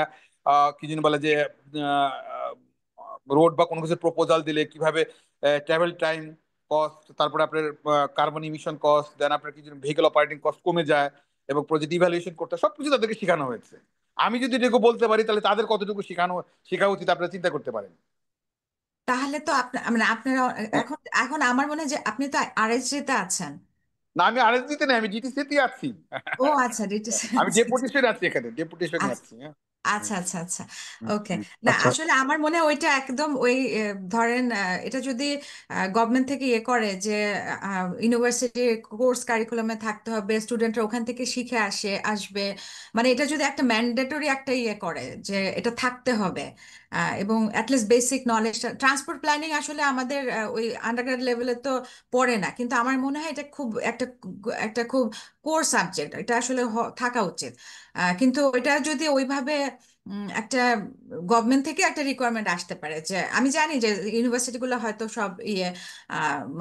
কি যেন বলে যে রোড বা কোনো কিছু প্রপোজাল দিলে কিভাবে ট্রাভেল টাইম কস্ট, তারপরে আপনার কার্বন ইমিশন কস্ট, দেন আপনার কি যেন ভেহিকল অপারেটিং কস্ট কমে যায়, এবং প্রজেক্ট ইভ্যালুয়েশন করতে সবকিছু তাদেরকে শেখানো হয়েছে। আমি যদি এটুকু বলতে পারি, তাহলে তাদের কতটুকু শেখা উচিত আপনারা চিন্তা করতে পারেন। তাহলে তো আপনার মানে আপনারা এখন এখন আমার মনে হয় যে আপনি তো আরএসজি তে আছেন। না, আমি আরএসডিতে নেই, আমি জিটিসিতে আছি। ও আচ্ছা, ডিটেলস। আমি ডেপুটেশনে আছি, এখানে ডেপুটেশনে আছি। হ্যাঁ। আচ্ছা হুম, আচ্ছা আচ্ছা। হুম, ওকে। হুম। না আচ্ছা, আসলে আমার মনে হয় ওইটা একদম ওই ধরেন এটা যদি গভর্নমেন্ট থেকে ইয়ে করে যে ইউনিভার্সিটি কোর্স কারিকুলামে থাকতে হবে, স্টুডেন্টরা ওখান থেকে শিখে আসবে, মানে এটা যদি একটা ম্যান্ডেটরি একটা ইয়ে করে যে এটা থাকতে হবে, এবং at least basic knowledge. Transport planning আসলে আমাদের ওই আন্ডারগ্রেড লেভেলে তো পড়ে না, কিন্তু আমার মনে হয় এটা খুব একটা একটা খুব কোর সাবজেক্ট, এটা আসলে থাকা উচিত। কিন্তু এটা যদি ওইভাবে একটা গভর্নমেন্ট থেকে একটা রিকোয়ারমেন্ট আসতে পারে, যে আমি জানি যে ইউনিভার্সিটিগুলো হয়তো সব ইয়ে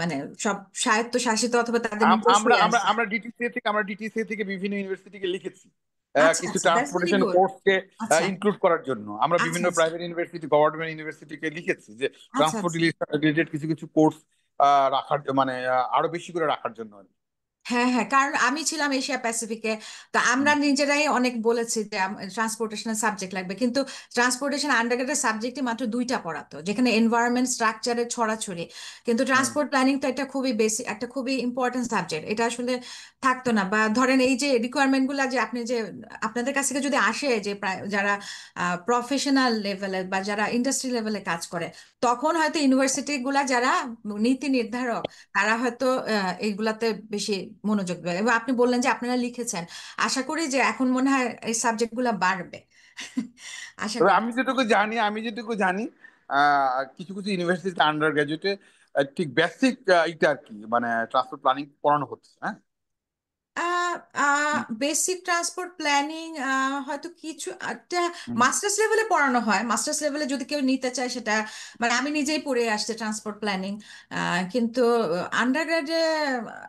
মানে সব স্বায়ত্ত শাসিত অথবা তাদের নিজস্ব আমরা আমরা আছে। আমরা ডিটিসিএ থেকে বিভিন্ন ইউনিভার্সিটিকে লিখেছি আচ্ছা কিছু আচ্ছা, দ্যাটস ভেরি ট্রান্সপোর্টেশন গুড। কোর্সকে আচ্ছা ইনক্লুড করার জন্য। আমরা আচ্ছা বিভিন্ন আচ্ছা প্রাইভেট ইউনিভার্সিটি, গভর্নমেন্ট ইউনিভার্সিটিকে লিখেছি যে আচ্ছা ট্রান্সপোর্ট আচ্ছা। রিলেটেড কিছু কিছু কোর্স রাখার, মানে আরো বেশি করে রাখার জন্য আর কি। হ্যাঁ হ্যাঁ, কারণ আমি ছিলাম এশিয়া প্যাসিফিকে, তো আমরা হুম, নিজেরাই অনেক বলেছি যে ট্রান্সপোর্টেশনের সাবজেক্ট লাগবে, কিন্তু ট্রান্সপোর্টেশন আন্ডারগ্রেডের সাবজেক্টে মাত্র 2টা পড়াতো, যেখানে এনভায়রনমেন্ট স্ট্রাকচারের ছড়াছড়ি। কিন্তু হুম, ট্রান্সপোর্ট প্ল্যানিং তো একটা খুবই বেসিক, একটা খুবই ইম্পর্টেন্ট সাবজেক্ট, এটা আসলে থাকতো না। বা ধরেন এই যে রিকোয়ারমেন্ট গুলা যে আপনি যে আপনাদের কাছ থেকে যদি আসে যে যারা প্রফেশনাল লেভেলে বা যারা ইন্ডাস্ট্রি লেভেলে কাজ করে, তখন হয়তো ইউনিভার্সিটি গুলা যারা নীতি নির্ধারক, তারা হয়তো এইগুলাতে বেশি মনোযোগ দেবে। এবং আপনি বললেন যে আপনারা লিখেছেন, আশা করি যে এখন মনে হয় এই সাবজেক্ট গুলা বাড়বে। আশা তবে করি। আমি যেটুকু জানি কিছু কিছু ইউনিভার্সিটিতে আন্ডার গ্রাজুয়েটে ঠিক বেসিক এটা আর কি, মানে ট্রান্সপোর্ট প্ল্যানিং পড়ানো হচ্ছে। হ্যাঁ। বেসিক ট্রান্সপোর্ট প্ল্যানিং হয়তো কিছু একটা হুম। মাস্টার্স লেভেলে পড়ানো হয়। মাস্টার্স লেভেলে যদি কেউ নিতে চায় সেটা, মানে আমি নিজেই পড়ে আসছি ট্রান্সপোর্ট প্ল্যানিং, কিন্তু আন্ডারগ্রেডে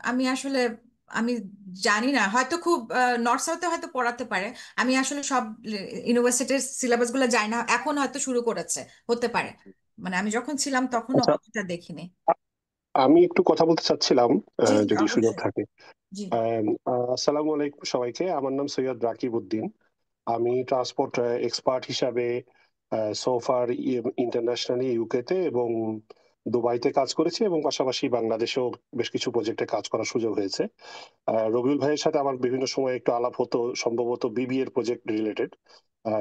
আমি আসলে আমি জানি না, হয়তো খুব নর্থ সাউথে হয়তো পড়াতে পারে। আমি আসলে সব ইউনিভার্সিটির সিলেবাস গুলো জানি না, এখন হয়তো শুরু করেছে, হতে পারে। মানে আমি যখন ছিলাম তখনও আচ্ছা, অতটা দেখিনি। আমি একটু কথা বলতে চাচ্ছিলাম, জি জি, যদি সুযোগ অবশ্যই। থাকে। জি। আসসালামু আলাইকুম সবাইকে। আমার নাম সৈয়দ রাকিব উদ্দিন। আমি ট্রান্সপোর্ট এক্সপার্ট হিসাবে সোফার ইন্টারন্যাশনালি ইউকেতে এবং দুবাইতে কাজ করেছি এবং পাশাপাশি বাংলাদেশেও বেশ কিছু প্রজেক্টে কাজ করার সুযোগ হয়েছে। রবিউল ভাইয়ের সাথে আমার বিভিন্ন সময় একটু আলাপ হতো, সম্ভবত বিবি এর প্রজেক্ট রিলেটেড,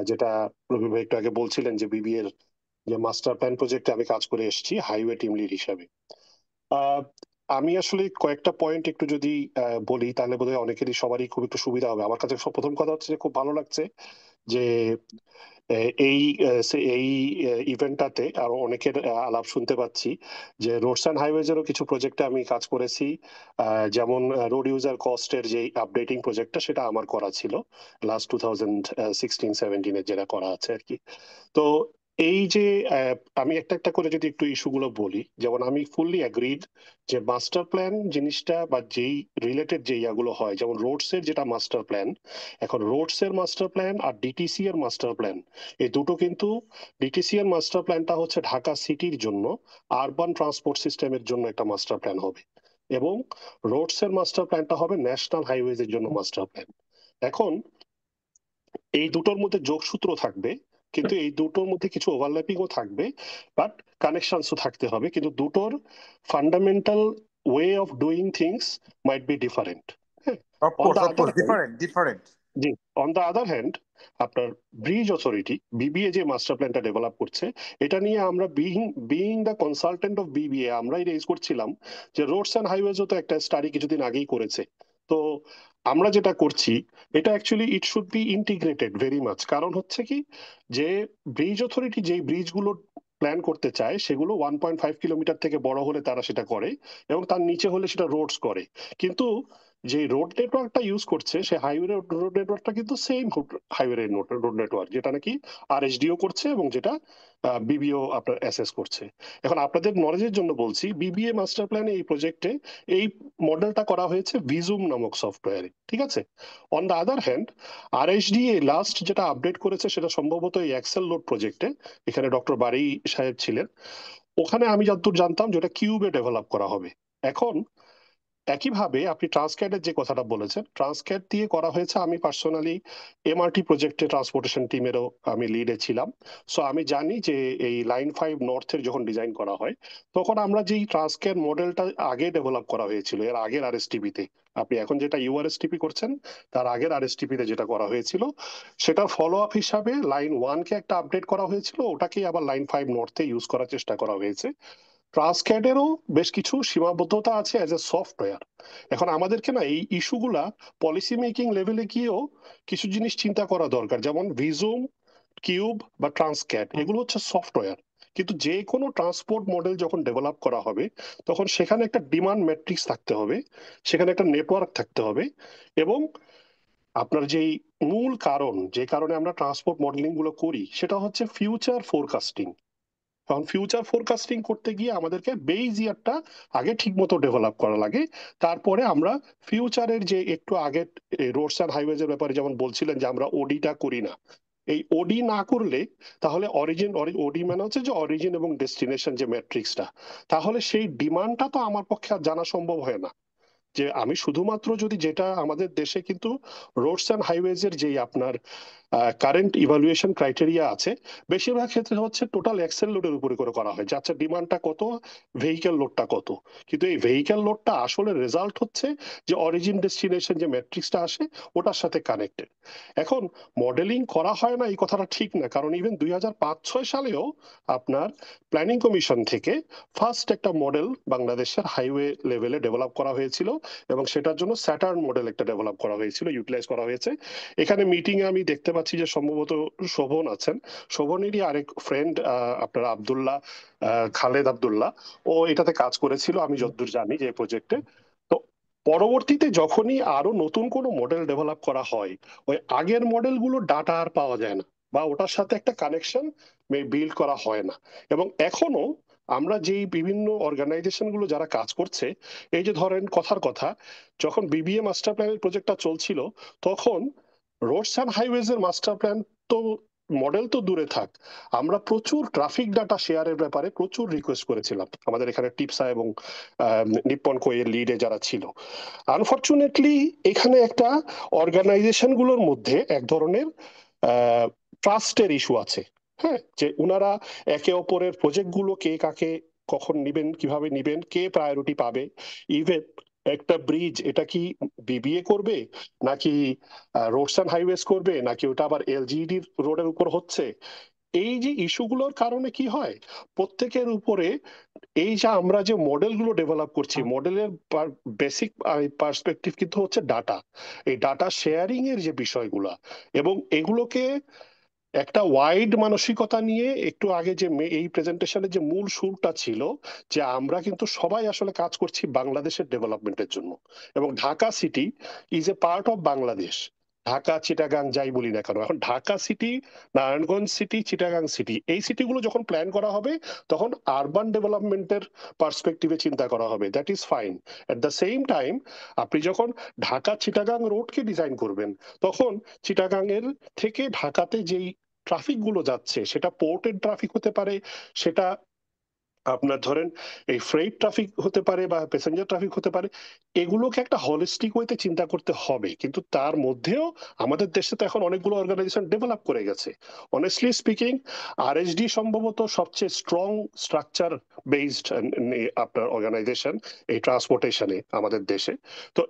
যেটা রবিউল ভাই একটু আগে বলছিলেন যে বিবি এর যে মাস্টার প্ল্যান প্রজেক্টে আমি কাজ করে এসেছি হাইওয়ে টিম লিড হিসাবে। আহ, আমি আসলে কয়েকটা পয়েন্ট একটু যদি বলি তাহলে বোধহয় অনেকেরই সবারই খুব একটু সুবিধা হবে। আমার কাছে প্রথম কথা হচ্ছে যে খুব ভালো লাগছে যে এই এই ইভেন্টটাতে আরো অনেকের আলাপ শুনতে পাচ্ছি যে রোডস অ্যান্ড হাইওয়েজ এরও কিছু প্রজেক্টে আমি কাজ করেছি। যেমন রোড ইউজার কস্টের যে আপডেটিং প্রজেক্টটা সেটা আমার করা ছিল লাস্ট 2016-17 যেটা করা আছে আর কি। তো এই যে আমি একটা একটা করে যদি একটু ইস্যুগুলো বলি, যেমন আমি ফুললি অ্যাগ্রিড যে মাস্টার প্ল্যান জিনিসটা বা যেই রিলেটেড যে ইয়াগুলো হয়, যেমন রোডস এর যেটা মাস্টার প্ল্যান, এখন রোডস এর মাস্টার প্ল্যান আর ডিটিসি এর মাস্টার প্ল্যান এই দুটো কিন্তু, ডিটিসি এর মাস্টার প্ল্যানটা হচ্ছে ঢাকা সিটির জন্য আরবান ট্রান্সপোর্ট সিস্টেমের জন্য একটা মাস্টার প্ল্যান হবে এবং রোডস এর মাস্টার প্ল্যানটা হবে ন্যাশনাল হাইওয়েজ এর জন্য মাস্টার প্ল্যান। এখন এই দুটোর মধ্যে যোগসূত্র থাকবে, কিন্তু এই দুটোর মধ্যে কিছু ওভারল্যাপিংও থাকবে, বাট কানেকশনসও থাকতে হবে, কিন্তু দুটোর fundamental way of doing things might be different. হ্যাঁ, on the of other course different different. জি, অন দ্য আদার হ্যান্ড আপনার ব্রিজ অথরিটি বিবিএ যে মাস্টার প্ল্যানটা ডেভেলপ করছে, এটা নিয়ে আমরা being the consultant of BBA আমরাই রেজ করছিলাম যে রোডস অ্যান্ড হাইওয়েজও তো একটা স্টাডি কিছুদিন আগেই করেছে। তো আমরা যেটা করছি এটা actually it should be integrated very much. কারণ হচ্ছে কি যে ব্রিজ অথরিটি যেই ব্রিজগুলো প্ল্যান করতে চায় সেগুলো 1.5 কিলোমিটার থেকে বড় হলে তারা সেটা করে এবং তার নিচে হলে সেটা রোডস করে, কিন্তু যে রোড নেটওয়ার্কটা ইউজ করছে সে হাইওয়ে রোড নেটওয়ার্কটা কিন্তু সেম হাইওয়ে রোড নেটওয়ার্ক যেটা নাকি আরএসডিও করছে এবং যেটা বিবিও আপনার অ্যাসেস করছে। এখন আপনাদের নলেজের জন্য বলছি, বিবিএ মাস্টার প্ল্যানে এই প্রজেক্টে এই মডেলটা করা হয়েছে ভিজুম নামক সফটওয়্যারে, ঠিক আছে। On the other hand RSDA last যেটা আপডেট করেছে সেটা সম্ভবত এই এক্সেল লোড প্রজেক্টে, এখানে ডক্টর বারি সাহেব ছিলেন, ওখানে আমি যতদূর জানতাম যেটা কিউবে ডেভেলপ করা হবে। এখন একইভাবে আপনি ট্রান্সক্যাটের যে কথাটা বলেছেন, ট্রান্সক্যাট দিয়ে করা হয়েছে। আমি পার্সোনালি এমআরটি প্রজেক্টে ট্রান্সপোর্টেশন টিমেরও আমি লিডে ছিলাম। সো আমি জানি যে এই লাইন 5 নর্থের যখন ডিজাইন করা হয় তখন আমরা যেই ট্রান্সক্যাট মডেলটা আগে ডেভেলপ করা হয়েছিল এর আগের আরএসটিপিতে, আপনি এখন যেটা ইউআরএসটিপি করছেন তার আগের আরএসটিপিতে যেটা করা হয়েছিল সেটার ফলো আপ হিসাবে লাইন 1 কে একটা আপডেট করা হয়েছিল, ওটাকেই আবার লাইন 5 নর্থে ইউজ করার চেষ্টা করা হয়েছে। ট্রান্সক্যাটেরও বেশ কিছু সীমাবদ্ধতা আছে অ্যাজ এ সফটওয়্যার। এখন আমাদেরকে না এই ইস্যুগুলা পলিসি মেকিং লেভেলে গিয়েও কিছু জিনিস চিন্তা করা দরকার, যেমন ভিজুম, কিউব বা ট্রান্সক্যাট এগুলো হচ্ছে সফটওয়্যার, কিন্তু যে কোনো ট্রান্সপোর্ট মডেল যখন ডেভেলপ করা হবে তখন সেখানে একটা ডিমান্ড ম্যাট্রিক্স থাকতে হবে, সেখানে একটা নেটওয়ার্ক থাকতে হবে এবং আপনার যেই মূল কারণ যে কারণে আমরা ট্রান্সপোর্ট মডেলিং গুলো করি সেটা হচ্ছে ফিউচার ফোরকাস্টিং। কারণ ফিউচার ফোরকাস্টিং করতে গিয়ে আমাদেরকে বেইজ ইয়ারটা আগে ঠিক মতো ডেভেলপ করা লাগে, তারপরে আমরা ফিউচারের যে একটু আগে রোডস অ্যান্ড হাইওয়েজ এর ব্যাপারে যেমন বলছিলেন যে আমরা ওডিটা করি না, এই ওডি না করলে তাহলে ওডি মানে হচ্ছে যে অরিজিন এবং ডেস্টিনেশন যে ম্যাট্রিক্সটা, তাহলে সেই ডিমান্ডটা তো আমার পক্ষে আর জানা সম্ভব হয় না। যে আমি শুধুমাত্র যদি যেটা আমাদের দেশে কিন্তু রোডস অ্যান্ড হাইওয়েজ এর যেই আপনার কারেন্ট ইভালুয়েশন ক্রাইটেরিয়া আছে বেশিরভাগ ক্ষেত্রে হচ্ছে টোটাল এক্সেল লোডের উপরে করে করা হয়, যাচ্ছে ডিমান্ডটা কত, ভেহিক্যাল লোডটা কত, কিন্তু এই ভেহিক্যাল লোডটা আসলে রেজাল্ট হচ্ছে যে অরিজিন ডেস্টিনেশন যে ম্যাট্রিক্সটা আসে ওটার সাথে কানেক্টেড। এখন মডেলিং করা হয় না এই কথাটা ঠিক না, কারণ ইভেন 2005-06 সালেও আপনার প্ল্যানিং কমিশন থেকে ফার্স্ট একটা মডেল বাংলাদেশের হাইওয়ে লেভেলে ডেভেলপ করা হয়েছিল এবং সেটার জন্য স্যাটার্ন মডেল একটা ডেভেলপ করা হয়েছিল, ইউটিলাইজ করা হয়েছে। এখানে মিটিং এ আমি দেখতে পাচ্ছি যে সম্ভবত শোভন আছেন, শোভনেরই আরেক ফ্রেন্ড আপনার আব্দুল্লাহ, খালেদ আব্দুল্লাহ, ও এটাতে কাজ করেছিল আমি যতদূর জানি যে প্রজেক্টে। তো পরবর্তীতে যখনই আরো নতুন কোনো মডেল ডেভেলপ করা হয় ওই আগের মডেলগুলো ডাটা আর পাওয়া যায় না বা ওটার সাথে একটা কানেকশন বিল্ড করা হয় না। এবং এখনো আমরা যেই বিভিন্ন অর্গানাইজেশন গুলো যারা কাজ করছে, এই যে ধরেন কথার কথা, যখন বিবিএ মাস্টার প্ল্যানের প্রজেক্টটা চলছিল তখন রোডস অ্যান্ড হাইওয়েজ এর মাস্টার প্ল্যান তো মডেল তো দূরে থাক, আমরা প্রচুর ট্রাফিক ডাটা শেয়ারের ব্যাপারে প্রচুর রিকোয়েস্ট করেছিলাম আমাদের এখানে টিপসা এবং নিপ্পন কোয়ের লিডে যারা ছিল। আনফরচুনেটলি এখানে একটা অর্গানাইজেশন গুলোর মধ্যে এক ধরনের ট্রাস্টের ইস্যু আছে। হ্যাঁ, যে উনারা একে অপরের প্রজেক্ট গুলো কে কাকে কখন নিবেন, কিভাবে নিবেন, কে প্রায়োরিটি পাবে, ইভেন একটা ব্রিজ এটা কি বিবিএ করবে নাকি রোডস অ্যান্ড হাইওয়েজ করবে, নাকি ওটা আবার এলজিডি রোডের উপর হচ্ছে। এই যে ইস্যুগুলোর কারণে কি হয়, প্রত্যেকের উপরে এই যে আমরা যে মডেলগুলো ডেভেলপ করছি, মডেলের বেসিক পার্সপেক্টিভ কিন্তু হচ্ছে ডাটা, এই ডাটা শেয়ারিং এর যে বিষয়গুলা, এবং এগুলোকে একটা ওয়াইড মানসিকতা নিয়ে একটু আগে যে এই প্রেজেন্টেশনের যে মূল সুরটা ছিল, যে আমরা কিন্তু সবাই আসলে কাজ করছি বাংলাদেশের ডেভেলপমেন্টের জন্য, এবং Dhaka city is a part of Bangladesh. Dhaka Chittagong যাই বলি না কেন, এখন Dhaka city, Narayanganj city, Chittagong city, এই সিটিগুলো যখন প্ল্যান করা হবে তখন আরবান ডেভেলপমেন্টের পার্সপেক্টিভে চিন্তা করা হবে, that is fine. At the same time আপনি যখন ঢাকা চিটাগাং রোডকে ডিজাইন করবেন, তখন চিটাগাং এর থেকে ঢাকাতে যেই ট্রাফিক গুলো যাচ্ছে, সেটা পোর্টের ট্রাফিক হতে পারে, সেটা আপনার ধরেন এই ফ্রেট ট্রাফিক হতে পারে বা প্যাসেঞ্জার ট্রাফিক হতে পারে, এগুলোকে একটা হলিস্টিক ওয়েতে চিন্তা করতে হবে। কিন্তু তার মধ্যেও আমাদের দেশে তো এখন অনেকগুলো অর্গানাইজেশন ডেভেলপ করে গেছে। অনেস্টলি স্পিকিং, আরএসডি সম্ভবত সবচেয়ে স্ট্রং স্ট্রাকচার বেসড আপনার অর্গানাইজেশন এই ট্রান্সপোর্টেশনে আমাদের দেশে। তো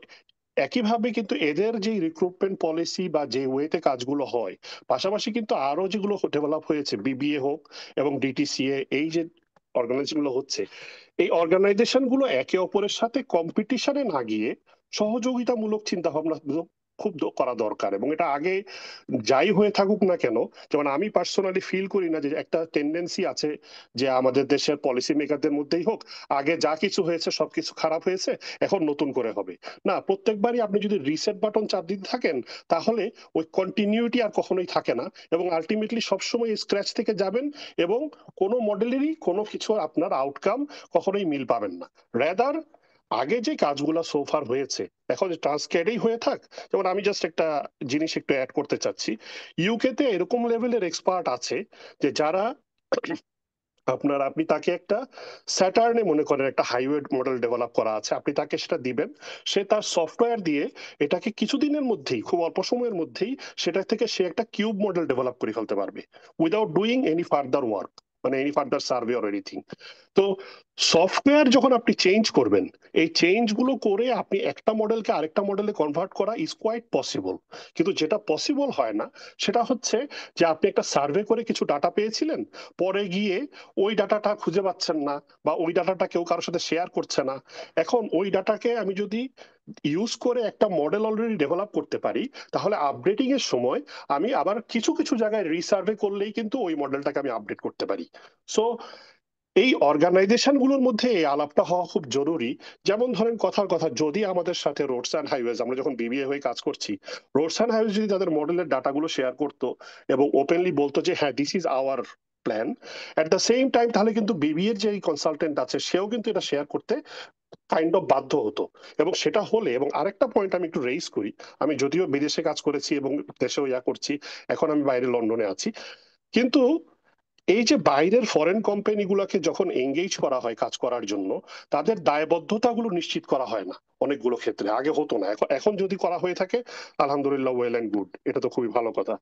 একইভাবে কিন্তু এদের যে রিক্রুটমেন্ট পলিসি বা যে ওয়েতে কাজগুলো হয়, পাশাপাশি কিন্তু আরো যেগুলো ডেভেলপ হয়েছে, বিবিএ হোক এবং ডিটিসিএ, এই যে অর্গানাইজেশন গুলো হচ্ছে, এই অর্গানাইজেশন গুলো একে অপরের সাথে কম্পিটিশনে না গিয়ে সহযোগিতামূলক চিন্তা ভাবনা খুব করা দরকার। এবং এটা আগে যাই হয়ে থাকুক না কেন, যেমন আমি পার্সোনালি ফিল করি না যে একটা টেন্ডেন্সি আছে যে আমাদের দেশের পলিসি মেকারদের মধ্যেই হোক, আগে যা কিছু হয়েছে সবকিছু খারাপ হয়েছে, এখন নতুন করে হবে না। প্রত্যেকবারই আপনি যদি রিসেট বাটন চাপ দিতে থাকেন, তাহলে ওই কন্টিনিউটি আর কখনোই থাকে না, এবং আলটিমেটলি সবসময় স্ক্র্যাচ থেকে যাবেন, এবং কোনো মডেলেরই কোনো কিছু আপনার আউটকাম কখনোই মিল পাবেন না। রেদার আগে যে কাজগুলো সোফার হয়েছে এখন ট্রান্সক্যাডেই হয়ে থাক। যেমন আমি জাস্ট একটা জিনিস একটু অ্যাড করতে চাচ্ছি, ইউকে তে এরকম লেভেলের এক্সপার্ট আছে যে যারা আপনি তাকে একটা স্যাটার্নে মনে করেন একটা হাইওয়ে মডেল ডেভেলপ করা আছে, আপনি তাকে সেটা দিবেন, সে তার সফটওয়্যার দিয়ে এটাকে কিছুদিনের মধ্যেই, খুব অল্প সময়ের মধ্যেই সেটা থেকে সে একটা কিউব মডেল ডেভেলপ করে ফেলতে পারবে without doing any further work, মানে any further survey or anything. তো সফটওয়্যার যখন আপনি চেঞ্জ করবেন, এই চেঞ্জ গুলো করে আপনি একটা মডেলকে আরেকটা মডেলে কনভার্ট করা ইজ কোয়াইট পসিবল। কিন্তু যেটা পসিবল হয় না সেটা হচ্ছে যে আপনি একটা সার্ভে করে কিছু ডাটা পেয়েছিলেন, পরে গিয়ে ওই ডাটাটা খুঁজে পাচ্ছেন না, বা ওই ডাটাটা কেউ কারোর সাথে শেয়ার করছে না। এখন ওই ডাটাকে আমি যদি ইউজ করে একটা মডেল অলরেডি ডেভেলপ করতে পারি, তাহলে আপডেটিং এর সময় আমি আবার কিছু কিছু জায়গায় রিসার্ভে করলেই কিন্তু ওই মডেলটাকে আমি আপডেট করতে পারি। সো এই অর্গানাইজেশন গুলোর মধ্যে এই আলাপটা হওয়া খুব জরুরি। যেমন ধরেন কথার কথা, যদি আমাদের সাথে রোডস অ্যান্ড হাইওয়েজ, আমরা যখন বিবিএ হয়ে কাজ করছি, রোডস অ্যান্ড হাইওয়েজ যদি তাদের মডেলের ডাটাগুলো শেয়ার করতো এবং ওপেনলি বলতো যে হ্যাঁ this is our plan, at the same time, তাহলে কিন্তু বিবিএ এর যে কনসালটেন্ট আছে সেও কিন্তু এটা শেয়ার করতে কাইন্ড অফ বাধ্য হতো। এবং সেটা হলে, এবং আরেকটা পয়েন্ট আমি একটু রেইজ করি, আমি যদিও বিদেশে কাজ করেছি এবং দেশেও ইয়া করছি, এখন আমি বাইরে লন্ডনে আছি, কিন্তু এই যে বাইরের ফরেন কোম্পানিগুলোকে যখন এঙ্গেজ করা হয় কাজ করার জন্য, তাদের দায়বদ্ধতাগুলো নিশ্চিত করা হয় না অনেকগুলো ক্ষেত্রে। আগে হতো না, এখন এখন যদি করা হয়ে থাকে আলহামদুলিল্লাহ, ওয়েল অ্যান্ড গুড, এটা তো খুবই ভালো কথা।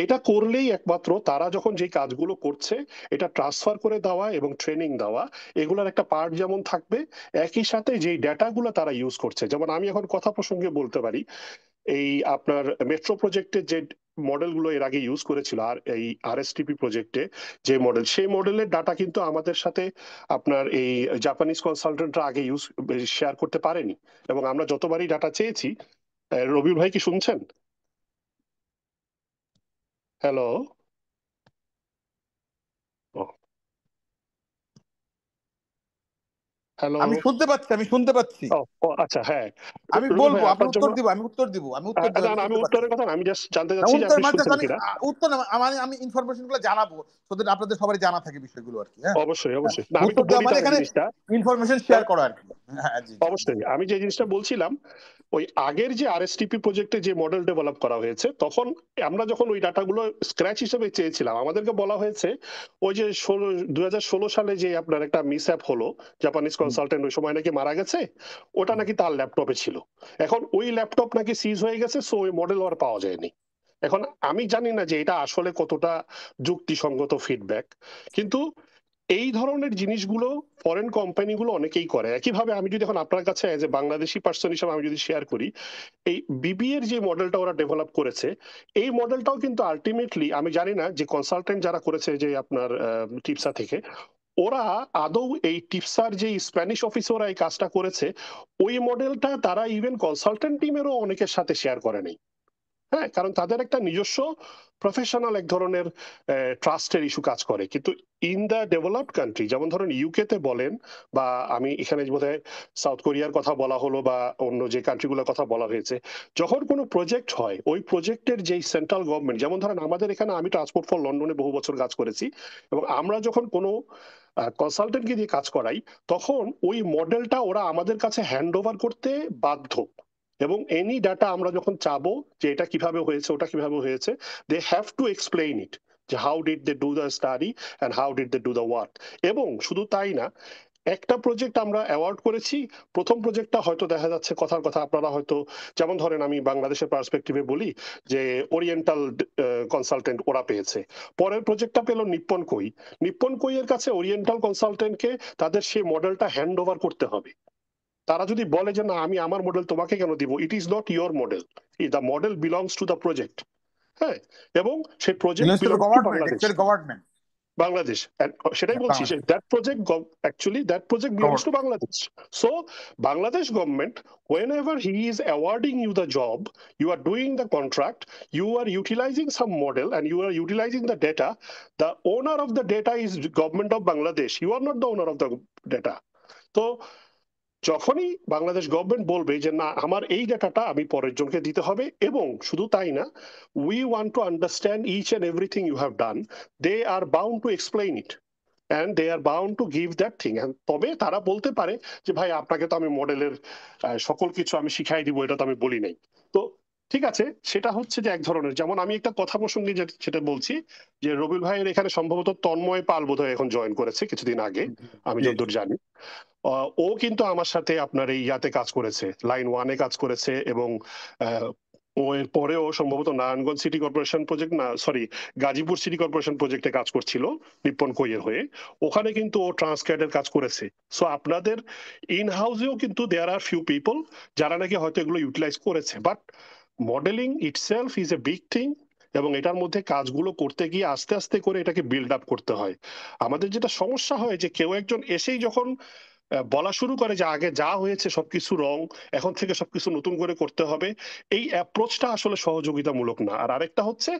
এটা করলেই একমাত্র তারা যখন যে কাজগুলো করছে এটা ট্রান্সফার করে দেওয়া এবং ট্রেনিং দেওয়া, এগুলোর একটা পার্ট যেমন থাকবে, একই সাথে যেই ডেটাগুলো তারা ইউজ করছে, যেমন আমি এখন কথা প্রসঙ্গে বলতে পারি, এই আপনার মেট্রো প্রজেক্টের যে মডেলগুলো এর আগে ইউজ করেছিল, আর এই আরএসটিপি প্রজেক্টে যে মডেল, সেই মডেলের ডাটা কিন্তু আমাদের সাথে আপনার এই জাপানিজ কনসালটেন্টরা আগে শেয়ার করতে পারেনি, এবং আমরা যতবারই ডাটা চেয়েছি। রবিউল ভাই কি শুনছেন? হ্যালো? হ্যালো? আমি শুনতে পাচ্ছি, আমি শুনতে পাচ্ছি। ও আচ্ছা, হ্যাঁ, আমি রবিউল বলবো, ভাই আপনি আপনার উত্তর জন্য, দিব, আমি উত্তর দিব, আমি উত্তর দিব, না আমি না, আমি শুনতে পাচ্ছি। উত্তরের কথা না, আমি জাস্ট জানতে না, চাচ্ছি যে উত্তর আপনি মানে শুনছেন আমি কিনা। উত্তর না, আমি ইনফরমেশন গুলো জানাবো, so that আপনাদের সবারই জানা থাকে বিষয়গুলো আর কি। হ্যাঁ, অবশ্যই হ্যাঁ, অবশ্যই, না আমি উত্তর একটু দেওয়া বলি মানে তাহলে এখানে জিনিসটা। ইনফরমেশন শেয়ার করা আর কি। হ্যাঁ, জি জি জি। অবশ্যই আমি যে জিনিসটা বলছিলাম, ওই আগের যে আরএসটিপি প্রজেক্টে যে মডেল ডেভেলপ করা হয়েছে, তখন আমরা যখন ওই ডাটাগুলো স্ক্র্যাচ হিসেবে চেয়েছিলাম, আমাদেরকে বলা হয়েছে ওই যে 2016 সালে যে আপনার একটা মিসঅ্যাপ হলো, জাপানিজ কনসালটেন্ট ওই সময় নাকি মারা গেছে, ওটা নাকি তার ল্যাপটপে ছিল। এখন ওই ল্যাপটপ নাকি সিজ হয়ে গেছে, সো ওই মডেল আর পাওয়া যায়নি। এখন আমি জানি না যে এটা আসলে কতটা যুক্তিসঙ্গত ফিডব্যাক, কিন্তু এই ধরনের জিনিসগুলো ফরেন কোম্পানিগুলো অনেকেই করে। একইভাবে আমি যদি এখন আপনার কাছে এজ এ বাংলাদেশি পার্সন হিসেবে আমি যদি শেয়ার করি, এই বিবি এর যে মডেলটা ওরা ডেভেলপ করেছে, এই মডেলটাও কিন্তু আলটিমেটলি আমি জানি না যে কনসালটেন্ট যারা করেছে যে আপনার টিপসা থেকে, ওরা আদৌ এই টিপসার যে স্প্যানিশ অফিসে ওরা এই কাজটা করেছে, ওই মডেলটা তারা ইভেন কনসালটেন্ট টিমেরও অনেকের সাথে শেয়ার করে নাই। হ্যাঁ, কারণ তাদের একটা নিজস্ব প্রফেশনাল এক ধরনের ট্রাস্টের ইস্যু কাজ করে। কিন্তু ইন দ্য ডেভেলপড কান্ট্রি, যেমন ধরেন ইউকে তে বলেন, বা আমি এখানে বোধহয় সাউথ কোরিয়ার কথা বলা হলো বা অন্য যে কান্ট্রিগুলোর কথা বলা হয়েছে, যখন কোনো প্রজেক্ট হয়, ওই প্রজেক্টের যেই সেন্ট্রাল গভর্নমেন্ট, যেমন ধরেন আমাদের এখানে আমি ট্রান্সপোর্ট ফর লন্ডনে বহু বছর কাজ করেছি, এবং আমরা যখন কোনো কনসালটেন্টকে দিয়ে কাজ করাই, তখন ওই মডেলটা ওরা আমাদের কাছে হ্যান্ড ওভার করতে বাধ্য। এবং এনি ডাটা আমরা যখন চাবো যে এটা কিভাবে হয়েছে, ওটা কিভাবে হয়েছে, they have to explain it, যে how did they do the study and how did they do the work. এবং শুধু তাই না, একটা প্রজেক্ট আমরা অ্যাওয়ার্ড করেছি, প্রথম প্রজেক্টটা হয়তো দেখা যাচ্ছে কথার কথা আপনারা হয়তো, যেমন ধরেন আমি বাংলাদেশের পার্সপেক্টিভে বলি যে ওরিয়েন্টাল কনসালটেন্ট ওরা পেয়েছে, পরের প্রজেক্টটা পেল নিপ্পন কোই। নিপ্পন কোই এর কাছে ওরিয়েন্টাল কনসালটেন্টকে তাদের সেই মডেলটা হ্যান্ড ওভার করতে হবে। তারা যদি বলে যে না, আমি আমার মডেল তোমাকে কেন দিব, it is not your model, the model belongs to the project. হ্যাঁ, এবং সেই project belongs to the belongs to government, Bangladesh. Actually government. Bangladesh, and সেটাই বলছি, Bangladesh that project actually that project belongs to government. Bangladesh. So Bangladesh government, whenever he is awarding you the job, you are doing the contract, you are utilizing some model and you are utilizing the data, the owner of the data is government of Bangladesh, you are not the owner of the data. So যখনই Bangladesh government বলবে যে না, আমার এই ডাটাটা আমি পরের জনকে দিতে হবে, এবং শুধু তাই না, we want to understand each and everything you have done, they are bound to explain it and they are bound to give that thing. তবে তারা বলতে পারে যে ভাই, আপনাকে তো আমি মডেলের সকল কিছু আমি শিখাই দিব, এটা তো আমি বলি নাই। তো ঠিক আছে, সেটা হচ্ছে যে এক ধরনের, যেমন আমি একটা কথা প্রসঙ্গে যেটা বলছি, যে রবিউল ভাইয়ের এখানে সম্ভবত তন্ময় পাল বোধহয় এখন জয়েন করেছে কিছুদিন আগে, আমি যতদূর জানি। ও কিন্তু আমার সাথে আপনার এই ইয়াতে কাজ করেছে, লাইন ওয়ানে কাজ করেছে, এবং ও এর পরেও সম্ভবত নারায়ণগঞ্জ সিটি কর্পোরেশন প্রজেক্ট, না সরি, গাজীপুর সিটি কর্পোরেশন প্রজেক্টে কাজ করছিল নিপ্পন কোইয়ের হয়ে, ওখানে কিন্তু ও ট্রান্সক্যাডের কাজ করেছে। সো আপনাদের ইন হাউসেও কিন্তু দেয়ার আর ফিউ পিপল যারা নাকি হয়তো এগুলো ইউটিলাইজ করেছে, but modelling itself is a big thing, এবং এটার মধ্যে কাজগুলো করতে গিয়ে আস্তে আস্তে করে এটাকে বিল্ড আপ করতে হয়। আমাদের যেটা সমস্যা হয় যে কেউ একজন এসেই যখন বলা শুরু করে যে আগে যা হয়েছে সবকিছু রং, এখন থেকে সবকিছু নতুন করে করতে হবে, এই অ্যাপ্রোচটা আসলে সহযোগিতামূলক না। আর আরেকটা হচ্ছে,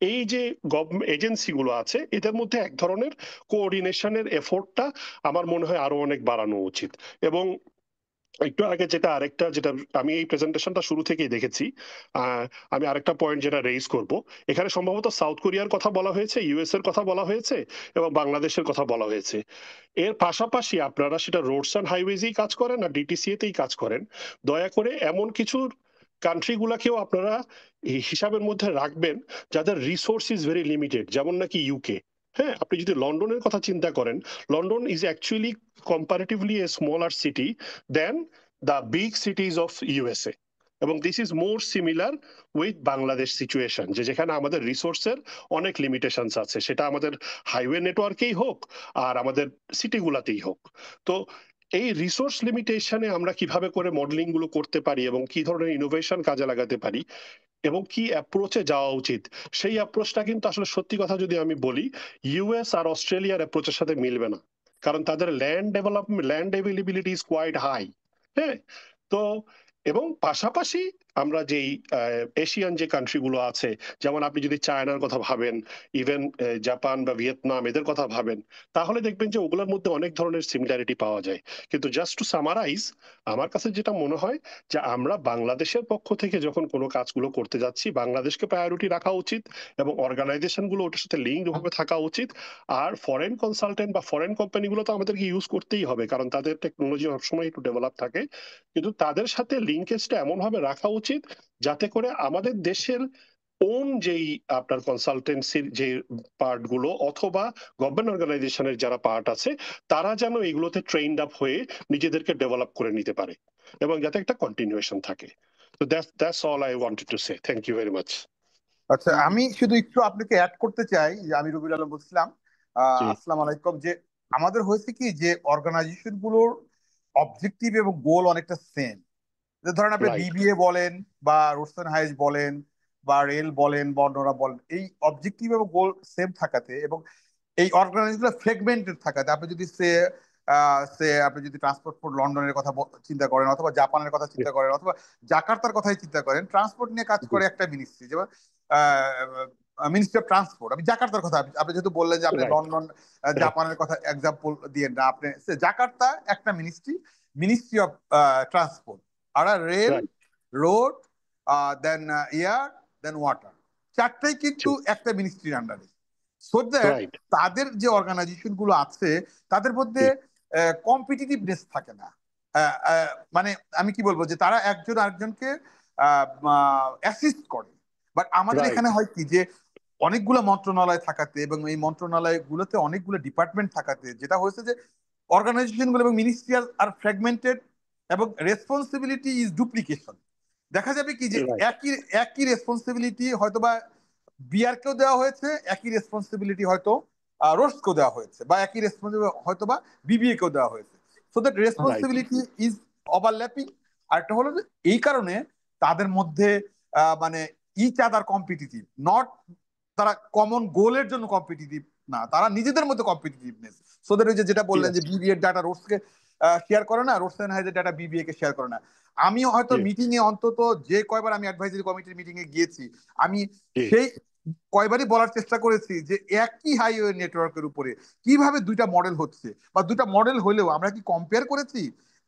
এই যে গভর্নমেন্ট এজেন্সি গুলো আছে, এদের মধ্যে এক ধরনের কোঅর্ডিনেশনের এফোর্টটা আমার মনে হয় আরো অনেক বাড়ানো উচিত। এবং একটু আগে যেটা আমি এই প্রেজেন্টেশনটা শুরু থেকেই দেখেছি, আমি আরেকটা পয়েন্ট যেটা রেইজ করব, এখানে সম্ভবত সাউথ কোরিয়ার কথা বলা হয়েছে, ইউএস এর কথা বলা হয়েছে, এবং বাংলাদেশের কথা বলা হয়েছে। এর পাশাপাশি আপনারা সেটা রোডস অ্যান্ড হাইওয়েজেই কাজ করেন আর ডিটিসিএ তেই কাজ করেন, দয়া করে এমন কিছু কান্ট্রি গুলাকেও আপনারা এই হিসাবের মধ্যে রাখবেন যাদের রিসোর্স ইজ ভেরি লিমিটেড, যেমন নাকি ইউকে। হ্যাঁ, আপনি যদি লন্ডনের কথা চিন্তা করেন, London is actually comparatively a smaller city than the big cities of USA, এবং this is more similar with Bangladesh situation, যে যেখানে আমাদের রিসোর্সের অনেক লিমিটেশনস আছে, সেটা আমাদের হাইওয়ে নেটওয়ার্কেই হোক আর আমাদের সিটিগুলাতেই হোক। তো এই রিসোর্স লিমিটেশনে আমরা কিভাবে করে মডেলিং গুলো করতে পারি এবং কি ধরনের ইনোভেশন কাজে লাগাতে পারি এবং কি অ্যাপ্রোচে যাওয়া উচিত, সেই অ্যাপ্রোচটা কিন্তু আসলে সত্যি কথা যদি আমি বলি, ইউএস আর অস্ট্রেলিয়ার অ্যাপ্রোচের সাথে মিলবে না, কারণ তাদের land availability is quite high. হ্যাঁ, তো এবং পাশাপাশি আমরা যেই এশিয়ান যে কান্ট্রিগুলো আছে, যেমন আপনি যদি চায়নার কথা ভাবেন, ইভেন জাপান বা ভিয়েতনাম এদের কথা ভাবেন, তাহলে দেখবেন যে ওগুলোর মধ্যে অনেক ধরনের সিমিলারিটি পাওয়া যায়। কিন্তু জাস্ট টু সামারাইজ, আমার কাছে যেটা মনে হয় যে আমরা বাংলাদেশের পক্ষ থেকে যখন কোনো কাজগুলো করতে যাচ্ছি, বাংলাদেশকে প্রায়োরিটি রাখা উচিত এবং অর্গানাইজেশন গুলো ওটার সাথে লিঙ্ক ভাবে থাকা উচিত। আর ফরেন কনসালটেন্ট বা ফরেন কোম্পানিগুলো তো আমাদেরকে ইউজ করতেই হবে, কারণ তাদের টেকনোলজি সবসময় একটু ডেভেলপ থাকে। কিন্তু তাদের সাথে লিঙ্কেজটা এমন ভাবে রাখা উচিত যাতে করে আমাদের দেশের ওন যেই আপনার কনসালটেন্সির যে পার্ট গুলো অথবা গভর্নমেন্ট অর্গানাইজেশনের যারা পার্ট আছে, তারা যেন এগুলোতে ট্রেইনড আপ হয়ে নিজেদেরকে ডেভেলপ করে নিতে পারে এবং যাতে একটা কন্টিনিউয়েশন থাকে। তো that's all I wanted to say. Thank you very much. আচ্ছা, আমি শুধু একটু আপনাকে অ্যাড করতে চাই যে আমি রবিউল আলম বলছিলাম। জি, আসসালামু আলাইকুম। যে আমাদের হয়েছে কি যে অর্গানাইজেশন গুলোর অবজেক্টিভ এবং গোল অনেকটা সেম। ধরেন আপনি রাইট, বিবিএ বলেন বা রোডসন হাইজ বলেন বা রেল বলেন বা অন্যরা বলেন, এই অবজেক্টিভ এবং গোল সেম থাকাতে এবং এই অর্গানাইজেশন ফ্রেগমেন্টেড থাকাতে আপনি যদি আপনি যদি ট্রান্সপোর্ট ফর লন্ডনের কথা চিন্তা করেন অথবা জাপানের কথা চিন্তা করেন অথবা জাকার্তার কথাই চিন্তা করেন, ট্রান্সপোর্ট নিয়ে কাজ করে একটা মিনিস্ট্রি, যেমন মিনিস্ট্রি অফ ট্রান্সপোর্ট। আমি জাকার্তার কথা, আপনি যেহেতু বললেন যে আপনি রাইট, লন্ডন জাপানের কথা এক্সাম্পল দিয়ে না, আপনি জাকার্তা একটা মিনিস্ট্রি, মিনিস্ট্রি অফ ট্রান্সপোর্ট। আর rail, right, road, then air, then water, চারটাই কিন্তু একটা মিনিস্ট্রির আন্ডারে। সো দ্যাট রাইট, তাদের যে অর্গানাইজেশন গুলো আছে তাদের মধ্যে কম্পিটিটিভনেস থাকে না। মানে আমি কি বলবো যে তারা একজন আরেকজনকে অ্যাসিস্ট করে। বাট আমাদের রাইট, এখানে হয় কি যে অনেকগুলো মন্ত্রণালয় থাকাতে এবং এই মন্ত্রণালয়গুলোতে অনেকগুলো ডিপার্টমেন্ট থাকাতে যেটা হয়েছে যে অর্গানাইজেশন গুলো এবং মিনিস্ট্রিয়াল আর ফ্র্যাগমেন্টেড এবং রেসপন্সিবিলিটি ইজ ডুপ্লিকেশন। দেখা যাবে কি যে রাইট, একই একই রেসপন্সিবিলিটি হয়তোবা বিআরকেও দেওয়া হয়েছে, একই রেসপন্সিবিলিটি হয়তো রোস্টকেও দেওয়া হয়েছে, বা একই রেসপন্সিবিলিটি হয়তো বা বিবিএ কেও দেওয়া হয়েছে। So that right, responsibility is overlapping. আরেকটা হলো যে এই কারণে তাদের মধ্যে মানে ইচ আদার কম্পিটিটিভ, নট তারা কমন গোলের জন্য কম্পিটিটিভ না, তারা নিজেদের মধ্যে কম্পিটিটিভনেস। সো দ্যাট ওই যে যেটা বললেন ইয়েস, যে বিবিএ এর ডাটা রোডসকে শেয়ার করে না, রোডস এন্ড হাইজের ডাটা বিবিএ কে শেয়ার করে না। আমিও হয়তো জি, মিটিং এ অন্তত যে কয়বার আমি অ্যাডভাইজারি কমিটির মিটিং এ গিয়েছি, আমি জি, সেই কয়বারই বলার চেষ্টা করেছি যে একই হাইওয়ে নেটওয়ার্কের উপরে কিভাবে দুইটা মডেল হচ্ছে, বা দুইটা মডেল হলেও আমরা কি কম্পেয়ার করেছি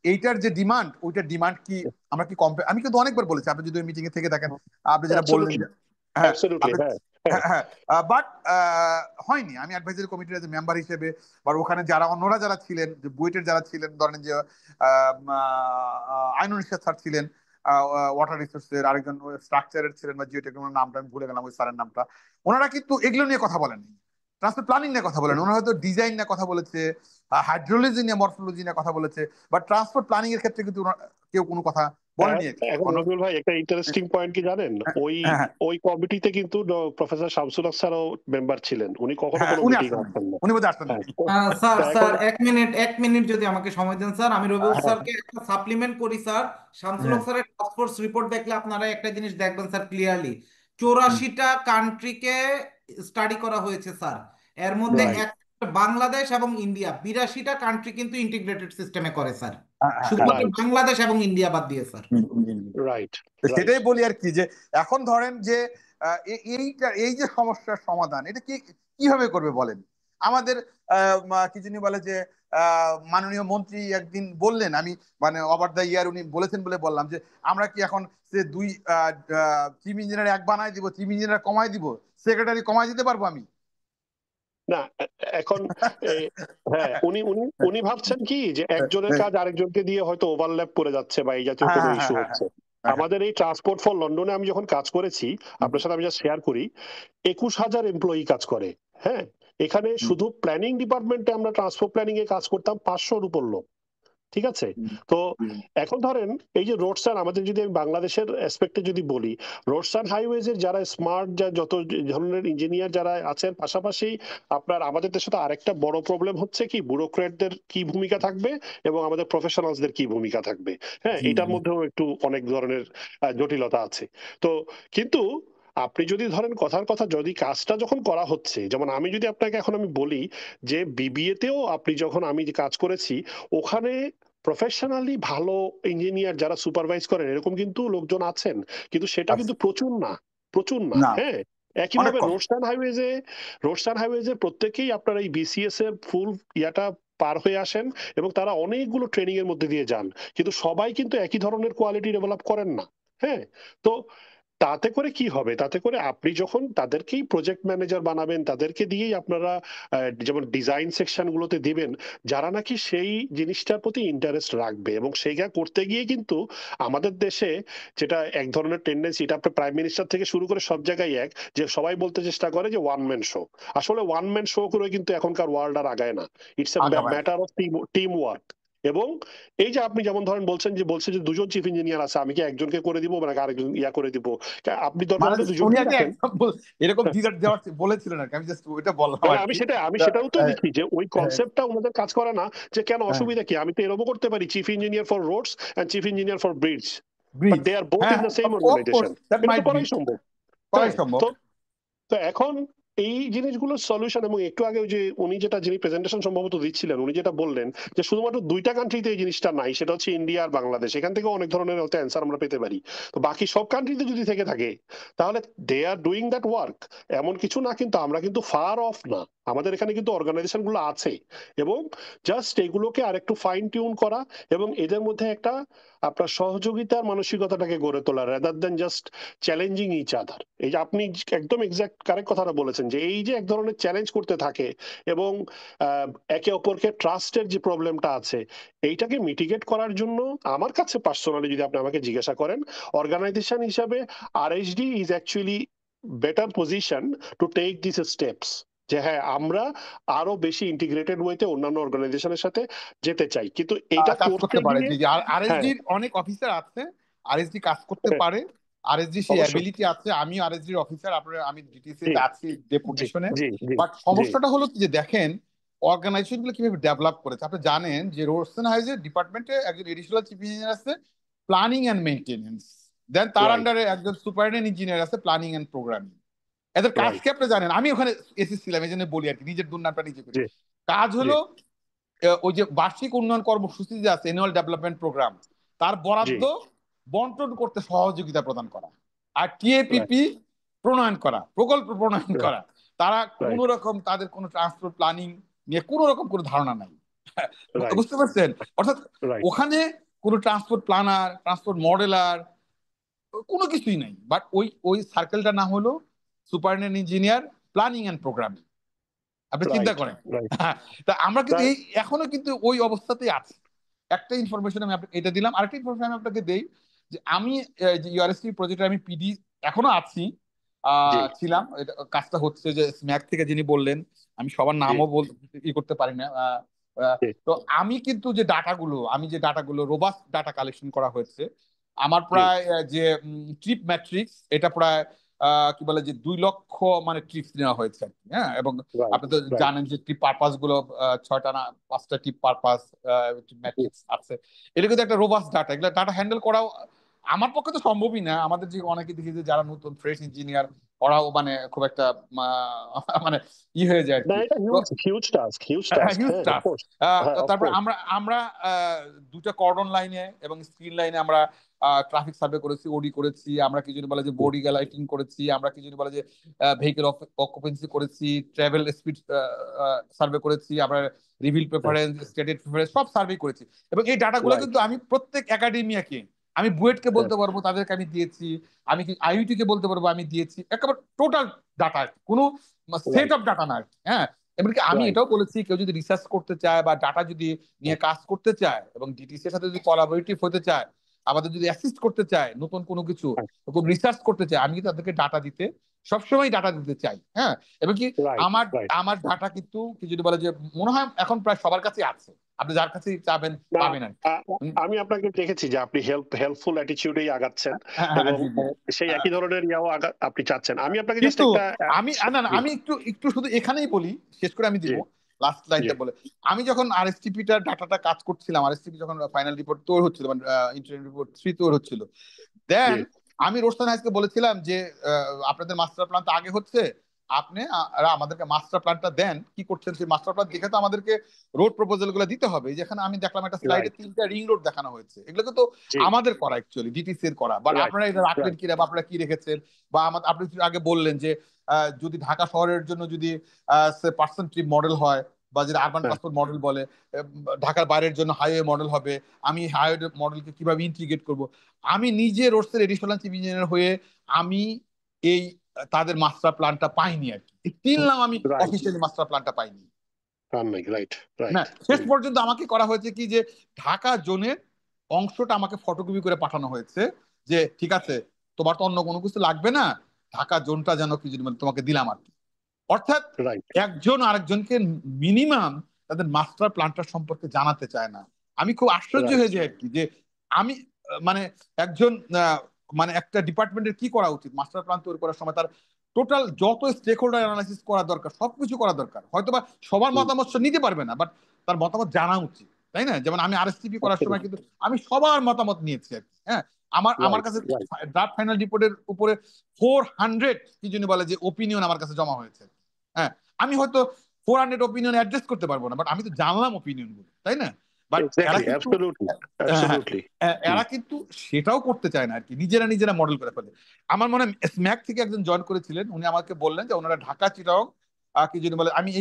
এইটার যে ডিমান্ড ওইটার ডিমান্ড কি আমরা কি কম্পেয়ার। আমি কিন্তু অনেকবার বলেছি, আপনি যদি ওই মিটিং এ থেকে দেখেন, আপনি যেটা বললেন অ্যাবসলিউটলি, যে হ্যাঁ অ্যাবসলিউটলি, আপনি হ্যাঁ, হ্যাঁ, হ্যাঁ, বাট হয়নি। আমি অ্যাডভাইজারি কমিটির যে মেম্বার হিসেবে বা ওখানে যারা অন্যরা যারা ছিলেন, যে বুয়েটের যারা ছিলেন, ধরেন যে আইনুল ইসলাম স্যার ছিলেন, ওয়াটার রিসোর্সের আরেকজন স্ট্রাকচারের ছিলেন বা জিও টেকনোলজির নামটা আমি ভুলে গেলাম ওই স্যারের নামটা, ওনারা কিন্তু এগুলো নিয়ে কথা বলেননি, ট্রান্সপোর্ট প্ল্যানিং নিয়ে কথা বলেন। ওনারা হয়তো ডিজাইন নিয়ে কথা বলেছে, হাইড্রোলজি নিয়ে, মরফোলজি নিয়ে কথা বলেছে, বাট ট্রান্সপোর্ট প্ল্যানিং এর ক্ষেত্রে কিন্তু কেউ কোনো কথা হ্যাঁ। বলেনি। এখন রবিউল ভাই একটা ইন্টারেস্টিং পয়েন্ট কি জানেন, ওই হ্যাঁ, ওই কমিটিতে কিন্তু প্রফেসর শামসুল হক স্যারও মেম্বার ছিলেন, উনি কখনো হ্যাঁ, কোনো উনি মিটিং আসেন নাই, আসতেন না। উনি বোধহয় আসেন হ্যাঁ, নাই। স্যার তো এখন, স্যার এক মিনিট যদি আমাকে সময় দেন স্যার, আমি রবিউল হ্যাঁ, স্যারকে একটা সাপ্লিমেন্ট করি স্যার। শামসুল হক হ্যাঁ, স্যারের টাস্ক ফোর্স রিপোর্ট দেখলে আপনারা একটা জিনিস দেখবেন স্যার ক্লিয়ারলি, হুম, 84টা কান্ট্রিকে স্টাডি করা হয়েছে স্যার। এর মধ্যে রাইট, এক বাংলাদেশ এবং ইন্ডিয়া, 82টা কান্ট্রি কিন্তু ইন্টিগ্রেটেড সিস্টেমে করে স্যার, হ্যাঁ, হ্যাঁ, হ্যাঁ, শুধুমাত্র রাইট, বাংলাদেশ এবং ইন্ডিয়া বাদ দিয়ে স্যার। হুম, হুম, হুম, হুম। রাইট, তো রাইট। সেটাই বলি আর কি যে এখন ধরেন যে এই যে সমস্যার সমাধান এটা কি কিভাবে করবে বলেন। আমাদের কি জানি বলে যে মাননীয় মন্ত্রী একদিন বললেন, আমি মানে ওভার দ্য ইয়ার উনি বলেছেন বলে বললাম যে আমরা কি এখন সে দুই চিফ ইঞ্জিনিয়ার এক বানাই দিব, চিফ ইঞ্জিনিয়ার কমাই দিব, সেক্রেটারি কমাই দিতে পারবো আমি। না, এখন এ, হ্যাঁ, উনি উনি উনি ভাবছেন কি যে একজনের কাজ আরেকজনকে দিয়ে হয়তো ওভারল্যাপ করে যাচ্ছে বা এই জাতীয় হ্যাঁ, কোনো হ্যাঁ, ইস্যু হ্যাঁ, হ্যাঁ, হচ্ছে। হ্যাঁ, হ্যাঁ, আমাদের এই ট্রান্সপোর্ট ফর লন্ডনে আমি যখন কাজ করেছি, আপনার সাথে আমি যা শেয়ার করি, 21,000 এমপ্লয়ি কাজ করে। হ্যাঁ, এখানে হুম, শুধু প্ল্যানিং ডিপার্টমেন্টে আমরা ট্রান্সপোর্ট প্ল্যানিং এ কাজ করতাম 500-র উপর লোক। ঠিক আছে। হুম, তো হুম, এখন ধরেন এই যে রোডস অ্যান্ড, আমাদের যদি আমি বাংলাদেশের অ্যাসপেক্টে যদি বলি, রোডস অ্যান্ড হাইওয়েজ এর যারা স্মার্ট, যত ধরনের ইঞ্জিনিয়ার যারা আছেন, পাশাপাশি আপনার আমাদের দেশে তো আরেকটা বড় প্রবলেম হচ্ছে কি, ব্যুরোক্র্যাটদের কি ভূমিকা থাকবে এবং আমাদের প্রফেশনালসদের কি ভূমিকা থাকবে। হ্যাঁ, হুম, এটার হুম, মধ্যেও একটু অনেক ধরনের জটিলতা আছে। তো কিন্তু আপনি যদি ধরেন কথার কথা, যদি কাজটা যখন করা হচ্ছে, যেমন আমি যদি আপনাকে এখন আমি বলি যে বিবিএ তেও আপনি যখন আমি যে কাজ করেছি, ওখানে প্রফেশনালি ভালো ইঞ্জিনিয়ার যারা সুপারভাইজ করেন এরকম কিন্তু লোকজন আছেন, কিন্তু সেটা কিন্তু আচ্ছা। প্রচুর না, প্রচুর না। না, হ্যাঁ, অনেক একইভাবে কম। রোডস্টান হাইওয়েজে প্রত্যেকেই আপনার এই বিসিএস এর ফুল ইয়াটা পার হয়ে আসেন এবং তারা অনেকগুলো ট্রেনিং এর মধ্যে দিয়ে যান, কিন্তু সবাই কিন্তু একই ধরনের কোয়ালিটি ডেভেলপ করেন না। হ্যাঁ, তো তাতে করে কি হবে, তাতে করে আপনি যখন তাদেরকেই প্রজেক্ট ম্যানেজার বানাবেন, তাদেরকে দিয়েই আপনারা যেমন ডিজাইন সেকশন গুলোতে দিবেন, যারা নাকি সেই জিনিসটার প্রতি ইন্টারেস্ট রাখবে, এবং সেইটা করতে গিয়ে কিন্তু আমাদের দেশে যেটা এক ধরনের টেন্ডেন্সি, এটা আপনার প্রাইম মিনিস্টার থেকে শুরু করে সব জায়গায় এক, যে সবাই বলতে চেষ্টা করে যে ওয়ান ম্যান শো। আসলে ওয়ান ম্যান শো করে কিন্তু এখনকার ওয়ার্ল্ড আর আগায় না। ইটস এ আগাবাই। Matter of team work. এবং এই যে আপনি যেমন ধরেন বলছে যে দুজন চিফ ইঞ্জিনিয়ার আছে, আমি কি একজনকে করে দিব মানে আরেকজন ইয়া করে দিব? আপনি দরকার মানে হলে উনি দুজনকেই আগে রাখেন। এক্সাম্পল এরকম দ্বিধার দেওয়ার বলেছিলেন আর কি, আমি জাস্ট ওইটা বললাম মানে আর আমি কি। সেটা আমি তা, সেটাও তো হ্যাঁ, দেখি যে ওই হ্যাঁ, কনসেপ্টটা ওনাদের কাজ করে না, যে কেন হ্যাঁ, অসুবিধা কি, আমি তো এরকমও করতে পারি chief engineer for roads and chief engineer for bridge, but bridge, they are both হ্যাঁ in the same of course organization. That এটা তো মাইট বি, করাই সম্ভব। করাই হ্যাঁ, সম্ভব। তো তো এখন এই জিনিসগুলোর সলিউশন, এবং একটু আগে ওই যে উনি যিনি প্রেজেন্টেশন সম্ভবত দিচ্ছিলেন, উনি যেটা বললেন যে শুধুমাত্র দুইটা কান্ট্রিতে এই জিনিসটা নাই, সেটা হচ্ছে ইন্ডিয়া আর বাংলাদেশ, এখান থেকে অনেক ধরনের হয়তো অ্যান্সার আমরা পেতে পারি। তো বাকি সব কান্ট্রিতে যদি থেকে থাকে তাহলে দে আর ডুইং দ্যাট ওয়ার্ক, এমন কিছু না, কিন্তু আমরা কিন্তু ফার অফ না, আমাদের এখানে কিন্তু অর্গানাইজেশন গুলো আছে, এবং জাস্ট এগুলোকে আরেকটু ফাইন টিউন করা এবং এদের মধ্যে একটা আপনার সহযোগিতার মানসিকতাটাকে গড়ে তোলা, rather than just challenging each other. এই যে আপনি একদম এক্সাক্ট কারেক্ট কথাটা বলেছেন, যে এই যে এক ধরনের চ্যালেঞ্জ করতে থাকে এবং একে অপরকে ট্রাস্টের যে প্রবলেমটা আছে, এইটাকে মিটিগেট করার জন্য আমার কাছে পার্সোনালি যদি আপনি আমাকে জিজ্ঞাসা করেন, অর্গানাইজেশন হিসাবে RSD is actually better position to take this steps, যে হ্যাঁ আমরা আরো বেশি ইন্টিগ্রেটেড ওয়েতে অন্যান্য অর্গানাইজেশনের সাথে যেতে চাই, কিন্তু এইটা কাজ করতে করতে পারে, গিয়ে জি। আর হ্যাঁ, আরএসডির অনেক অফিসার আছে, আরএসডি কাজ করতে হ্যাঁ, পারে, আরএসডি সেই অবশ্যই। অ্যাবিলিটি আছে। আমি আরএসডির অফিসার, আপনার আমি ডিটিসি জি তে আছি জি ডেপুটেশনে। জি জি বাট জি সমস্যাটা হলো কি, যে দেখেন অর্গানাইজেশন গুলো কিভাবে ডেভেলপ করেছে। আপনি জানেন যে রোডসেন হাইজের ডিপার্টমেন্টে একজন এডিশনাল চিফ ইঞ্জিনিয়ার আছে প্ল্যানিং এন্ড মেইনটেনেন্স, দেন তার রাইট আন্ডারে একজন সুপারিনটেন্ডেন্ট ইঞ্জিনিয়ার আছে প্ল্যানিং এন্ড প্রোগ্রামিং। এদের কাজ রাইট কি আপনি জানেন? আমি ওখানে এসি ছিলাম, এই জন্য বলি আর কি, নিজের দুর্নামটা নিজে করি। জি কাজ জি হলো ওই যে বার্ষিক উন্নয়ন কর্মসূচি যে আছে, অ্যানুয়াল ডেভেলপমেন্ট প্রোগ্রাম, তার জি বরাদ্দ বন্টন করতে সহযোগিতা প্রদান করা, আর রাইট টিএপিপি প্রণয়ন করা, প্রকল্প প্রণয়ন রাইট করা। তারা কোন রাইট রকম, তাদের কোনো ট্রান্সপোর্ট প্ল্যানিং নিয়ে কোনো রকম কোনো ধারণা নাই। রাইট বুঝতে পারছেন? অর্থাৎ রাইট ওখানে কোনো ট্রান্সপোর্ট প্ল্যানার, ট্রান্সপোর্ট মডেলার কোনো কিছুই নাই। বাট ওই ওই সার্কেলটা না হলো superintendent engineer planning and programming. আপনি চিন্তা রাইট করেন। রাইট তা আমরা কিন্তু রাইট এই এখনো কিন্তু ওই অবস্থাতেই আছি। একটা ইনফরমেশন আমি আপনাকে এটা দিলাম, আরেকটা ইনফরমেশন আমি আপনাকে দেই, যে আমি যে ইউআরএসটি প্রজেক্টে আমি পিডি এখনো আছি, জি ছিলাম। কাজটা হচ্ছে যে স্ম্যাক থেকে যিনি বললেন, আমি সবার জি নামও করতে পারি না। জি তো আমি কিন্তু যে ডাটাগুলো রোবাস্ট ডাটা কালেকশন করা হয়েছে, আমার জি প্রায় যে ট্রিপ ম্যাট্রিক্স, এটা প্রায় কি বলে যে 2 লক্ষ মানে ট্রিপস নেওয়া হয়েছে আর কি। হ্যাঁ, এবং রাইট আপনি তো রাইট জানেন যে ট্রিপ পারপাস গুলো 6টা না 5টা ট্রিপ পারপাস ম্যাট্রিক্স আছে। এটা কিন্তু একটা রোবাস্ট ডাটা, এগুলো ডাটা হ্যান্ডেল করাও আমার পক্ষে তো সম্ভবই না। আমাদের যে অনেকে দেখি যে যারা নতুন ফ্রেশ ইঞ্জিনিয়ার, ওরাও মানে খুব একটা মানে হয়ে যায় আর না, কি। এটা তো huge huge task, huge task. Huge হ্যাঁ, টাস্ক। অফকোর্স। হ্যাঁ, তারপরে অফকোর্স। আমরা আমরা দুটা কর্ডন লাইনে এবং স্ক্রিন লাইনে আমরা ট্রাফিক সার্ভে করেছি, ওডি করেছি, আমরা কিছু জন বলে যে বডি লাইটিং করেছি, আমরা কিছু জন বলে যে ভেহিকল অকুপেন্সি করেছি, ট্রাভেল স্পিড সার্ভে করেছি, আমরা রিভিল প্রেফারেন্স, স্টেটেড প্রেফারেন্স সব সার্ভে করেছি। এবং এই ডাটাগুলো রাইট কিন্তু আমি প্রত্যেক একাডেমিয়াকে, আমি বুয়েটকে বলতে পারবো তাদেরকে আমি দিয়েছি, আমি আইইটি কে বলতে পারবো আমি দিয়েছি, একেবারে টোটাল ডাটা, কোনো সেট রাইট অফ ডাটা না আর কি। হ্যাঁ, এমনকি আমি রাইট এটাও বলেছি, কেউ যদি রিসার্চ করতে চায় বা ডাটা যদি নিয়ে কাজ করতে চায় এবং ডিটিসি এর সাথে যদি কোলাবোরেটিভ হতে চায়, আমাদের যদি অ্যাসিস্ট করতে চায় নতুন কোনো কিছু, খুব রিসার্চ করতে চায়, আমি কিন্তু তাদেরকে ডাটা দিতে সবসময় ডাটা দিতে চাই। হ্যাঁ, এবং কি রাইট আমার রাইট। আমার ডাটা কিন্তু কি যদি বলে যে মনে হয় এখন প্রায় সবার কাছে আছে, আপনি যার কাছে চাবেন না, পাবেন আর কি। আমি আপনাকে দেখেছি যে আপনি হেল্পফুল অ্যাটিটিউডেই আগাচ্ছেন, হ্যাঁ, হ্যাঁ, এবং জি, জি। সেই একই ধরনের ইয়াও আপনি চাচ্ছেন। আমি আপনাকে জাস্ট কিন্তু একটা আমি না না, জি আমি একটু একটু শুধু এখানেই বলি, শেষ করে আমি জি দিব লাস্ট জি লাইনটা বলে। আমি যখন আরএসটিপিটার ডাটাটা কাজ করছিলাম, আরএসটিপি যখন ফাইনাল রিপোর্ট তৈরি হচ্ছিল, মানে ইন্টারনাল রিপোর্ট 3 তৈরি হচ্ছিল, জি দেন আমি রোশন হাইসকে বলেছিলাম যে আপনাদের মাস্টার প্ল্যান তো আগে হচ্ছে, আমাদেরকে মাস্টার প্ল্যানটা দেন, কি করছেন সেই মাস্টার প্ল্যান দেখে তো আমাদেরকে রোড প্রপোজাল গুলো দিতে হবে। যেখানে আমি দেখলাম একটা স্লাইডে রাইট, 3টা রিং রোড দেখানো হয়েছে, এগুলোকে তো জি, আমাদের করা অ্যাকচুয়ালি ডিটিসি এর করা, বাট রাইট, আপনারা এটা রাখলেন রাইট, কি, বা আপনারা কি রেখেছেন, বা আপনি একটু আগে বললেন যে যদি ঢাকা শহরের জন্য যদি পার্সন ট্রিপ মডেল হয়, বা যেটা আরবান হ্যাঁ, ট্রান্সপোর্ট মডেল বলে, ঢাকার বাইরের জন্য হাইওয়ে মডেল হবে, আমি হাইওয়ে মডেলকে কিভাবে ইন্টিগ্রেট করব। আমি নিজে রোডসের এডিশনাল চিফ ইঞ্জিনিয়ার হয়ে আমি এই তাদের মাস্টার প্ল্যানটা পাইনি আর কি, স্টিল নাও আমি রাইট, অফিসিয়ালি মাস্টার প্ল্যানটা পাইনি। রাইট, না, রাইট, শেষ পর্যন্ত আমাকে করা হয়েছে কি, যে ঢাকা জোনের অংশটা আমাকে ফটোকপি করে পাঠানো হয়েছে, যে ঠিক আছে তোমার তো অন্য কোনো কিছু লাগবে না, ঢাকা জোনটা যেন কি যদি তোমাকে দিলাম আর কি। অর্থাৎ রাইট, একজন আরেকজনকে মিনিমাম তাদের মাস্টার প্ল্যানটা সম্পর্কে জানাতে চায় না। আমি খুব আশ্চর্য রাইট, হয়ে যাই আর কি, যে আমি মানে একজন মানে একটা ডিপার্টমেন্টের কি করা উচিত, মাস্টার প্ল্যান তৈরি করার সময় তার টোটাল যত স্টেক হোল্ডার অ্যানালাইসিস করা দরকার সবকিছু করা দরকার। হয়তোবা সবার মতামত সে নিতে পারবে না, বাট তার মতামত জানা উচিত, তাই না? যেমন আমি আরএসটিপি করার সময় কিন্তু আমি সবার মতামত নিয়েছি আর কি। হ্যাঁ, আমার আমার রাইট, কাছে রাইট, ড্রাফট ফাইনাল রিপোর্টের উপরে 400 কি জন্য বলে যে ওপিনিয়ন আমার কাছে জমা হয়েছে। হ্যাঁ, আমি হয়তো 400 ওপিনিয়ন অ্যাড্রেস করতে পারবো না, বাট আমি তো জানলাম ওপিনিয়ন গুলো, তাই না? বাট এরা এক্স্যাক্টলি, কিন্তু অ্যাবসলিউটলি, হ্যাঁ, অ্যাবসলিউটলি, এরা কিন্তু সেটাও করতে চায় না আর কি, নিজেরা নিজেরা মডেল করে ফেলে। আমার মনে হয় স্ম্যাক থেকে একজন জয়েন করেছিলেন, উনি আমাকে বললেন যে ওনারা ঢাকা চিটাগং কি জন্য বলে আমি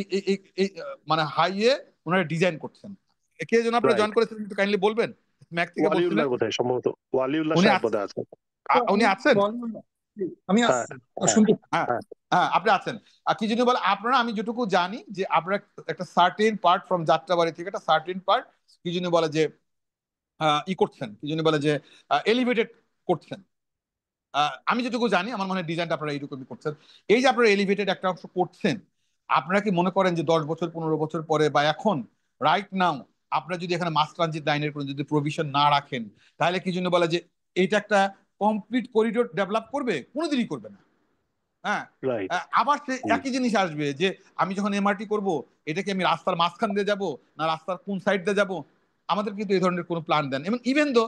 মানে হাইওয়ে ওনারা ডিজাইন করছেন। কে যেন আপনারা রাইট। জয়েন করেছিলেন একটু কাইন্ডলি বলবেন? স্ম্যাক থেকে ওয়ালিউল্লাহ বলছিলেন। বোধহয়, সম্ভবত ওয়ালিউল্লাহ উনি সাহেব আছেন? বোধহয় আছেন। উনি আমি আছেন? বলিউড আমি হ্যাঁ, আসছি হ্যাঁ, শুনতে হ্যাঁ, হ্যাঁ, হ্যাঁ, আপনি আছেন। আর কি জন্য বলে আপনারা, আমি যেটুকু জানি যে আপনারা একটা সার্টেন পার্ট ফ্রম যাত্রাবাড়ি থেকে একটা সার্টেন পার্ট কি জন্য বলে যে ই করছেন, কি জন্য বলে যে এলিভেটেড করছেন। আমি যেটুকু জানি আমার মনে হয় ডিজাইনটা আপনারা এইরকমই করছেন। এই যে আপনারা এলিভেটেড একটা অংশ করছেন, আপনারা কি মনে করেন যে 10 বছর 15 বছর পরে বা এখন রাইট নাও আপনারা যদি এখানে মাস ট্রানজিট লাইনের কোনো যদি প্রভিশন না রাখেন, তাহলে কি জন্য বলে যে এইটা একটা কমপ্লিট করিডোর ডেভেলপ করবে? কোনোদিনই করবে না। হ্যাঁ, রাইট, আবার সে একই জিনিস আসবে যে আমি যখন এমআরটি করব, এটা কি আমি রাস্তার মাঝখান দিয়ে যাব না রাস্তার কোন সাইড দিয়ে যাব? আমাদের কিন্তু এই ধরনের কোনো প্ল্যান দেন, এবং ইভেন দো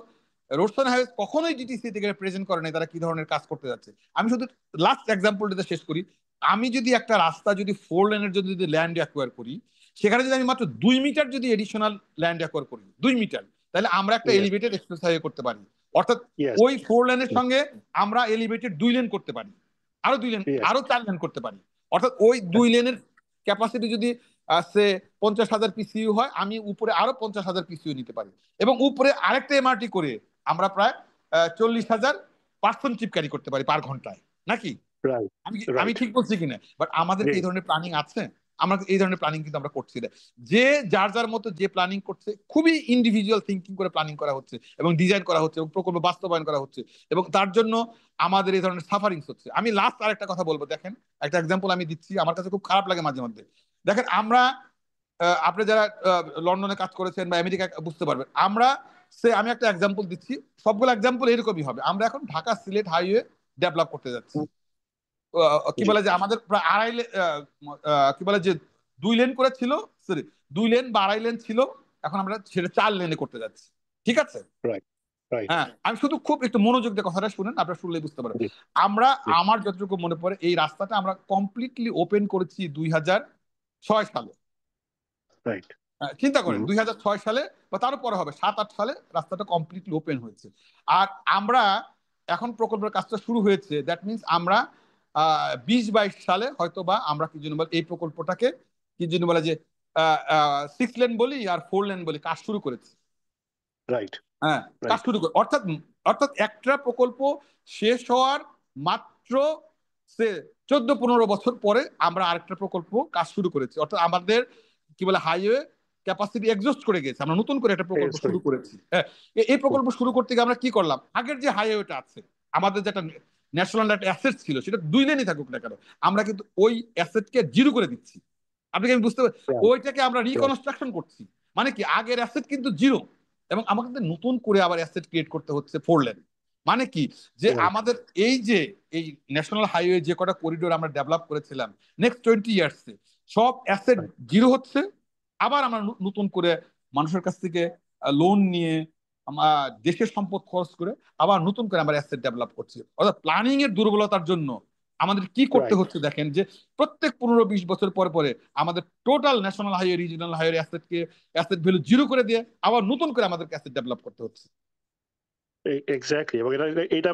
রোডসন হাইওয়ে কখনোই ডিটিসি থেকে প্রেজেন্ট করে নাই তারা কি ধরনের কাজ করতে যাচ্ছে। আমি শুধু লাস্ট এক্সাম্পলটাতে শেষ করি। আমি যদি একটা রাস্তা যদি 4 লেনের জন্য যদি ল্যান্ড অ্যাকোয়ার করি, সেখানে যদি আমি মাত্র 2 মিটার যদি এডিশনাল ল্যান্ড অ্যাকোয়ার করি, 2 মিটার, তাহলে আমরা একটা ইয়েস, এলিভেটেড এক্সপ্রেস হাইওয়ে করতে পারি। অর্থাৎ ইয়েস, ওই 4 লেনের সঙ্গে আমরা এলিভেটেড 2 লেন করতে পারি, আরো 2 লেন, ইয়েস, আরো 4 লেন করতে পারি। অর্থাৎ ওই 2 লেনের ক্যাপাসিটি যদি সে 50,000 পিসিইউ হয়, আমি উপরে আরো 50,000 পিসিইউ নিতে পারি, এবং উপরে আরেকটা এমআরটি করে আমরা প্রায় 40,000 পার্সন চিপ ক্যারি করতে পারি পার ঘন্টায়, নাকি? রাইট, আমি আমি রাইট, ঠিক বলছি কিনা? বাট আমাদের কি জি, এই ধরনের প্ল্যানিং আছে? আমরা এই ধরনের প্ল্যানিং কিন্তু আমরা করছি না। যে যার যার মতো যে প্ল্যানিং করছে, খুবই ইন্ডিভিজুয়াল থিঙ্কিং করে প্ল্যানিং করা হচ্ছে এবং ডিজাইন করা হচ্ছে এবং প্রকল্প বাস্তবায়ন করা হচ্ছে, এবং তার জন্য আমাদের এই ধরনের সাফারিংস হচ্ছে। আমি লাস্ট আরেকটা কথা বলবো, দেখেন একটা এক্সাম্পল আমি দিচ্ছি, আমার কাছে খুব খারাপ লাগে মাঝে মধ্যে। দেখেন আমরা আপনি যারা লন্ডনে কাজ করেছেন বা আমেরিকা বুঝতে পারবেন, আমরা আমি একটা এক্সাম্পল দিচ্ছি, সবগুলো এক্সাম্পল এরকমই হবে। আমরা এখন ঢাকা সিলেট হাইওয়ে ডেভেলপ করতে যাচ্ছি। কি জি, বলে যে আমাদের প্রায় কি বলে যে 2 লেন করে ছিল, সরি 2 লেন বা 2.5 লেন ছিল, এখন আমরা সেটা 4 লেনে করতে যাচ্ছি। ঠিক আছে? রাইট, রাইট, হ্যাঁ, আমি শুধু খুব একটু মনোযোগ দিয়ে কথাটা শুনেন, আপনারা শুনলেই বুঝতে পারবেন। জি, আমরা, জি, আমার যতটুকু মনে পড়ে, এই রাস্তাটা আমরা কমপ্লিটলি ওপেন করেছি 2006 সালে। রাইট, চিন্তা করেন 2006 সালে বা তারও পরে হবে 7-8 সালে রাস্তাটা কমপ্লিটলি ওপেন হয়েছে। আর আমরা এখন প্রকল্পের কাজটা শুরু হয়েছে, দ্যাট মিনস আমরা 20-22 সালে হয়তো বা আমরা কি জন্য বলে এই প্রকল্পটাকে কি জন্য বলে যে 6 লেন বলি আর 4 লেন বলি কাজ শুরু করেছি। রাইট, হ্যাঁ, কাজ রাইট, শুরু করে, অর্থাৎ অর্থাৎ একটা প্রকল্প শেষ হওয়ার মাত্র সে 14-15 বছর পরে আমরা আরেকটা প্রকল্প কাজ শুরু করেছি। অর্থাৎ আমাদের কি বলে হাইওয়ে ক্যাপাসিটি এক্সস্ট করে গেছে, আমরা নতুন করে একটা প্রকল্প শুরু করেছি। হ্যাঁ, এই প্রকল্প শুরু করতে গিয়ে আমরা কি করলাম, আগের যে হাইওয়েটা আছে আমাদের যেটা ন্যাশনাল একটা অ্যাসেট ছিল, সেটা 2 লেনই থাকুক না কেন, আমরা কিন্তু ওই অ্যাসেটকে জিরো করে দিচ্ছি। আপনি কি আমি বুঝতে পারি? রাইট, ওইটাকে আমরা রিকনস্ট্রাকশন করছি, মানে কি আগের অ্যাসেট কিন্তু জিরো, এবং আমাদের নতুন করে আবার অ্যাসেট ক্রিয়েট করতে হচ্ছে 4 লেন। মানে কি, যে রাইট, আমাদের এই যে এই ন্যাশনাল হাইওয়ে যে কটা করিডোর আমরা ডেভেলপ করেছিলাম নেক্সট 20 ইয়ার্সে, সব অ্যাসেট জিরো হচ্ছে। আবার আমরা নতুন করে মানুষের কাছ থেকে লোন নিয়ে দেশের সম্পদ খরচ করে আবার নতুন করে আমরা অ্যাসেট ডেভেলপ করছি। অর্থাৎ প্ল্যানিং এর দুর্বলতার জন্য আমাদের কি করতে রাইট। হচ্ছে দেখেন, যে প্রত্যেক 15-20 বছর পরে পরে আমাদের total national highway, regional highway asset value zero করে দিয়ে আবার নতুন করে আমাদের অ্যাসেট ডেভেলপ করতে হচ্ছে। এক্স্যাক্টলি, এবং এটা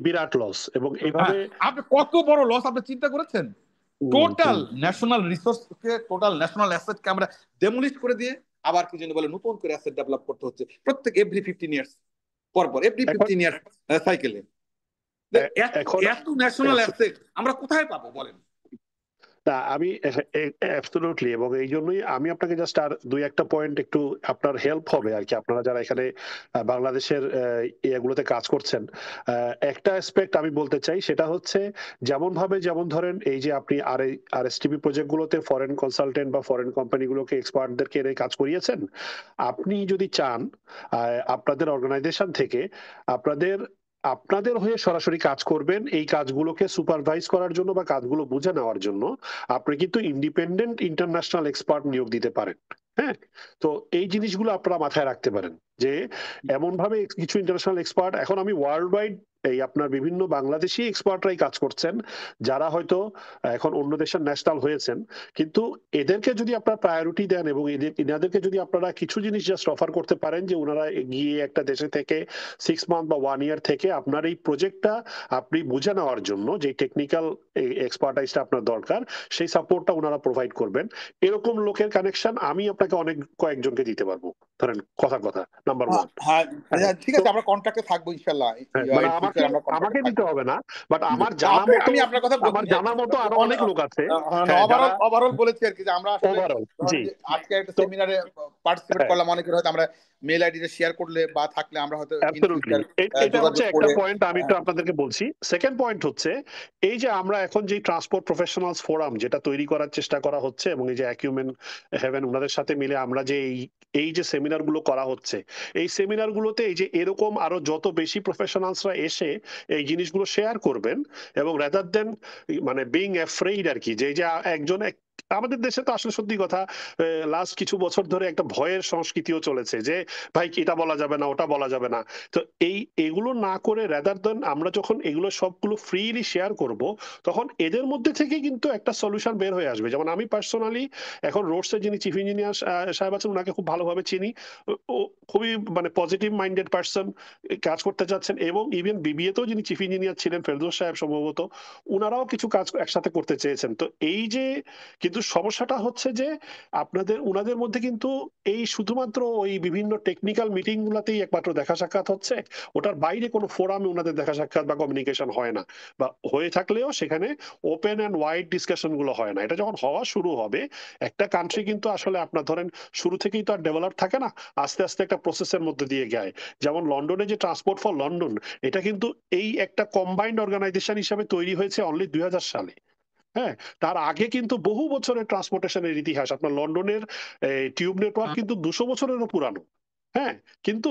বিরাট লস, এবং হ্যাঁ, এইভাবে আপনি কত বড় লস আপনি চিন্তা করেছেন? টোটাল ন্যাশনাল রিসোর্সকে, টোটাল ন্যাশনাল অ্যাসেটকে আমরা ডেমোলিশ করে দিয়ে আবার কি যেন বলে নতুন করে অ্যাসেট ডেভেলপ করতে হচ্ছে প্রত্যেক এভরি 15 ইয়ার্স পর পর, এভরি এখন 15 ইয়ার্স সাইকেলে। এখন এত ন্যাশনাল অ্যাসেট আমরা কোথায় পাবো বলেন? না, আমি অ্যাবসলিউটলি, এবং এই জন্যই আমি আপনাকে জাস্ট আর দুই একটা পয়েন্ট একটু আপনার হেল্প হবে আর কি, আপনারা যারা এখানে বাংলাদেশের এগুলোতে কাজ করছেন। একটা অ্যাসপেক্ট আমি বলতে চাই, সেটা হচ্ছে যেমন ধরেন এই যে আপনি আরএসটিপি প্রজেক্টগুলোতে ফরেন কনসালটেন্ট বা ফরেন কোম্পানিগুলোকে এক্সপার্টদেরকে এনে কাজ করিয়েছেন, আপনি যদি চান আপনাদের অর্গানাইজেশন থেকে আপনাদের হয়ে সরাসরি কাজ করবেন, এই কাজগুলোকে সুপারভাইজ করার জন্য বা কাজগুলো বুঝে নেওয়ার জন্য আপনি কিন্তু ইন্ডিপেন্ডেন্ট ইন্টারন্যাশনাল এক্সপার্ট নিয়োগ দিতে পারেন। হ্যাঁ, তো এই জিনিসগুলো আপনারা মাথায় রাখতে পারেন যে এমন ভাবে কিছু ইন্টারন্যাশনাল এক্সপার্ট, এখন আমি ওয়ার্ল্ড ওয়াইড এই আপনার বিভিন্ন বাংলাদেশি এক্সপার্টরাই কাজ করছেন, যারা হয়তো এখন অন্য দেশের ন্যাশনাল হয়েছেন, কিন্তু এদেরকে যদি আপনারা প্রায়োরিটি দেন এবং এনাদেরকে যদি আপনারা কিছু জিনিস জাস্ট অফার করতে পারেন, যে ওনারা গিয়ে একটা দেশে থেকে 6 মান্থ বা 1 ইয়ার থেকে আপনার এই প্রজেক্টটা আপনি বুঝে নেওয়ার জন্য যে টেকনিক্যাল এক্সপার্টাইজটা আপনার দরকার, সেই সাপোর্টটা ওনারা প্রোভাইড করবেন। এরকম লোকের কানেকশন আমি আপনাকে কয়েকজনকে দিতে পারবো, ধরেন কথা নাম্বার ওয়ান। হ্যাঁ, ঠিক তো আছে, আমরা কন্ট্যাক্টে থাকবো ইনশাআল্লাহ। মানে ইন ফিউচার আমরা আমাকে কন্ট্যাক্টে দিতে থাকবো। হবে না, বাট আমার না, জানা মতো আমি আপনার কথা বলছি যে আরো অনেক লোক আছে, হ্যাঁ, ওভারঅল যারা ওভারঅল বলেছি আর কি, যে আমরা আসলে ওভারঅল। ধরেন জি, যে আজকে একটা তো সেমিনারে পার্টিসিপেট হ্যাঁ, করলাম, অনেকের হয়তো আমরা মেল আইডিটা শেয়ার করলে বা থাকলে আমরা হয়তো ইন অ্যাবসলিউটলি, ফিউচার এটা হচ্ছে যোগাযোগ একটা করে। পয়েন্ট আমি একটু আপনাদেরকে বলছি। সেকেন্ড পয়েন্ট হচ্ছে এই যে আমরা এখন যে ট্রান্সপোর্ট প্রফেশনালস ফোরাম যেটা তৈরি করার চেষ্টা করা হচ্ছে, এবং এই যে অ্যাকিউমেন হেভেন ওনাদের সাথে মিলে আমরা যে এই যে সেমিনার গুলো করা হচ্ছে, এই সেমিনার গুলোতে এই যে এরকম আরো যত বেশি প্রফেশনালসরা এসে এই জিনিসগুলো শেয়ার করবেন, এবং রাদার দেন মানে বিং অ্যাফ্রেইড আর কি, যে এই যে একজন আমাদের দেশে তো আসলে সত্যি কথা লাস্ট কিছু বছর ধরে একটা ভয়ের সংস্কৃতিও চলেছে, যে ভাই এটা বলা যাবে না, ওটা বলা যাবে না। তো এগুলো না করে রাদার দেন আমরা যখন এগুলো সবগুলো ফ্রিলি শেয়ার করব, তখন এদের মধ্যে থেকে কিন্তু একটা সলিউশন বের হয়ে আসবে। যেমন আমি পার্সোনালি এখন রোডসের যিনি চিফ ইঞ্জিনিয়ার সাহেব আছেন, ওনাকে খুব ভালোভাবে চিনি। ও খুবই মানে পজিটিভ মাইন্ডেড পার্সন, কাজ করতে চাচ্ছেন, এবং ইভেন বিবিএতেও যিনি চিফ ইঞ্জিনিয়ার ছিলেন ফেরদৌস সাহেব সম্ভবত, ওনারাও কিছু কাজ একসাথে করতে চেয়েছেন। তো এই যে, কিন্তু সমস্যাটা হচ্ছে যে উনাদের মধ্যে কিন্তু এই শুধুমাত্র ওই বিভিন্ন টেকনিক্যাল মিটিং গুলাতেই একমাত্র দেখা সাক্ষাৎ হচ্ছে, ওটার বাইরে কোনো ফোরামে ওনাদের দেখা সাক্ষাৎ বা কমিউনিকেশন হয় না, বা হয়ে থাকলেও সেখানে ওপেন অ্যান্ড ওয়াইড ডিসকাশন গুলো হয় না। এটা যখন হওয়া শুরু হবে, একটা কান্ট্রি কিন্তু আসলে আপনার ধরেন শুরু থেকেই তো আর ডেভেলপ থাকে না, আস্তে আস্তে একটা প্রসেসের মধ্যে দিয়ে যায়। যেমন লন্ডনে যে ট্রান্সপোর্ট ফর লন্ডন, এটা কিন্তু এই একটা কম্বাইন্ড অর্গানাইজেশন হিসেবে তৈরি হয়েছে অনলি 2000 সালে। হ্যাঁ, তার আগে কিন্তু বহু বছরের ট্রান্সপোর্টেশনের ইতিহাস, আপনার লন্ডনের টিউব নেটওয়ার্ক কিন্তু 200 বছরেরও পুরানো। হ্যাঁ, কিন্তু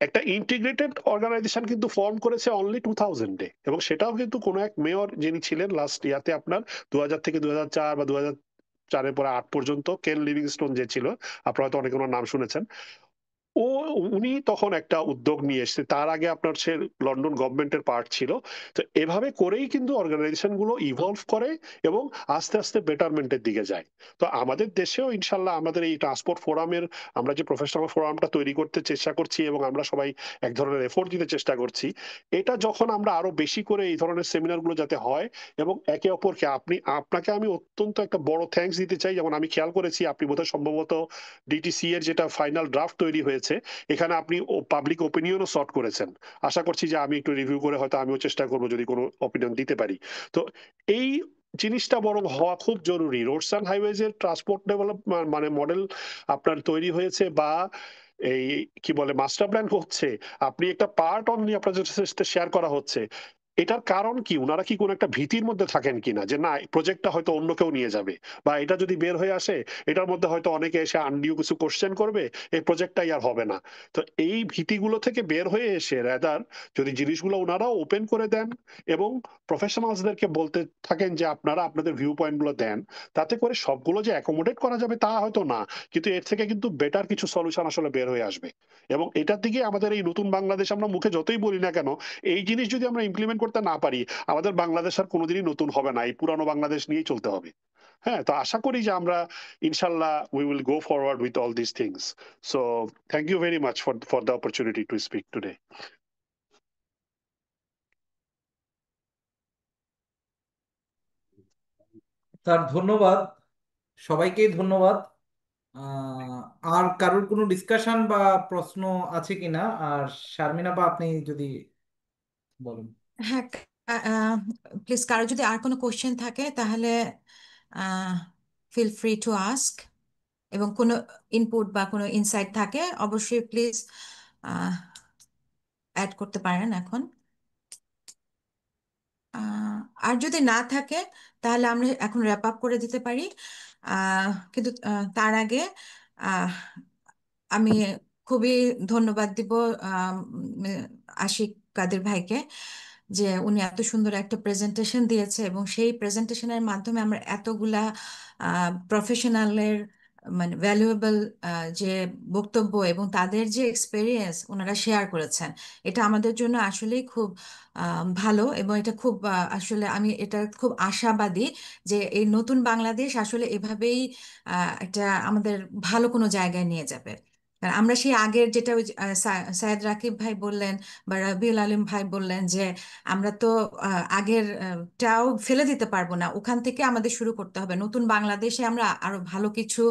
একটা ইন্টিগ্রেটেড অর্গানাইজেশন কিন্তু ফর্ম করেছে অনলি 2000-এ, এবং সেটাও কিন্তু কোনো এক মেয়র যিনি ছিলেন লাস্ট ইয়াতে আপনার 2000 থেকে 2004 বা 2004-এর পরে 8 পর্যন্ত, কেন লিভিংস্টোন যে ছিল, আপনারা হয়তো অনেকে ওনার নাম শুনেছেন, ও উনি তখন একটা উদ্যোগ নিয়ে এসেছে। তার আগে আপনার সে লন্ডন গভর্নমেন্টের পার্ট ছিল। তো এভাবে করেই কিন্তু অর্গানাইজেশন গুলো ইভলভ করে এবং আস্তে আস্তে বেটারমেন্টের দিকে যায়। তো আমাদের দেশেও ইনশাল্লাহ আমাদের এই ট্রান্সপোর্ট ফোরামের, আমরা যে প্রফেশনাল ফোরামটা তৈরি করতে চেষ্টা করছি এবং আমরা সবাই এক ধরনের এফোর্ট দিতে চেষ্টা করছি, এটা যখন আমরা আরো বেশি করে এই ধরনের সেমিনার গুলো যাতে হয়, এবং একে অপরকে আপনাকে আমি অত্যন্ত একটা বড় থ্যাঙ্কস দিতে চাই। যেমন আমি খেয়াল করেছি আপনি বোধহয় সম্ভবত ডিটিসি এর যেটা ফাইনাল ড্রাফট তৈরি হয়েছে, এখানে আপনি পাবলিক ওপিনিয়নও সর্ট করেছেন। আশা করছি যে আমি একটু রিভিউ করে হয়তো আমিও চেষ্টা করবো যদি কোনো অপিনিয়ন দিতে পারি। তো এই জিনিসটা বরং হওয়া খুব জরুরি। রোডস অ্যান্ড হাইওয়েজ এর ট্রান্সপোর্ট ডেভেলপমেন্ট মানে মডেল আপনার তৈরি হয়েছে, বা এই কি বলে মাস্টার প্ল্যান হচ্ছে, আপনি একটা পার্ট অনলি আপনাদের সাথে শেয়ার করা হচ্ছে। এটার কারণ কি, উনারা কি কোন একটা ভীতির মধ্যে থাকেন কিনা যে না প্রজেক্টটা হয়তো অন্য কেউ নিয়ে যাবে, বা এটা যদি বের হয়ে আসে এটার মধ্যে হয়তো অনেকে এসে আনডিউ কিছু কোশ্চেন করবে, এই প্রজেক্টটাই আর হবে না। তো এই ভীতিগুলো থেকে বের হয়ে এসে রাদার যদি জিনিসগুলো ওনারাও ওপেন করে দেন এবং প্রফেশনালসদেরকে বলতে থাকেন যে আপনারা আপনাদের ভিউ পয়েন্ট গুলো দেন, তাতে করে সবগুলো যে অ্যাকোমোডেট করা যাবে তা হয়তো না, কিন্তু এর থেকে কিন্তু বেটার কিছু সলিউশন আসলে বের হয়ে আসবে। এবং এটার দিকে আমাদের এই নতুন বাংলাদেশ আমরা মুখে যতই বলি না কেন, এই জিনিস যদি আমরা ইমপ্লিমেন্ট করতে না পারি, আমাদের বাংলাদেশ আর কোনোদিনই নতুন হবে না, এই পুরানো বাংলাদেশ নিয়েই চলতে হবে। হ্যাঁ, তো আশা করি যে আমরা ইনশাল্লাহ we will go forward with all this things. So thank you very much for the opportunity to speak today. Sir ধন্যবাদ, সবাইকেই ধন্যবাদ। আহ, আর কারোর কোনো ডিসকাশন বা প্রশ্ন আছে কিনা? আর শারমিনা বা আপনি যদি বলেন। হ্যাঁ, প্লিজ কারো যদি আর কোনো কোশ্চেন থাকে তাহলে ফিল ফ্রি টু আস্ক, এবং কোনো ইনপুট বা কোনো ইনসাইট থাকে অবশ্যই প্লিজ অ্যাড করতে পারেন এখন। আর যদি না থাকে তাহলে আমরা এখন র্যাপ আপ করে দিতে পারি। কিন্তু তার আগে আহ, আমি খুবই ধন্যবাদ দিব আম, আশিক কাদের ভাইকে, যে উনি এত সুন্দর একটা প্রেজেন্টেশন দিয়েছে, এবং সেই প্রেজেন্টেশনের মাধ্যমে আমরা এতগুলা প্রফেশনালের মানে ভ্যালুয়েবল যে বক্তব্য এবং তাদের যে এক্সপেরিয়েন্স ওনারা শেয়ার করেছেন, এটা আমাদের জন্য আসলেই খুব ভালো। এবং এটা খুব আসলে আমি এটা খুব আশাবাদী যে এই নতুন বাংলাদেশ আসলে এভাবেই একটা আমাদের ভালো কোনো জায়গায় নিয়ে যাবে। কারণ আমরা সেই আগের যেটা ওই যে, সায়েদ রাকিব ভাই বললেন বা রাবিউল আলিম ভাই বললেন যে আমরা তো আগের টাও ফেলে দিতে পারবো না, ওখান থেকে আমাদের শুরু করতে হবে। নতুন বাংলাদেশে আমরা আরো ভালো কিছু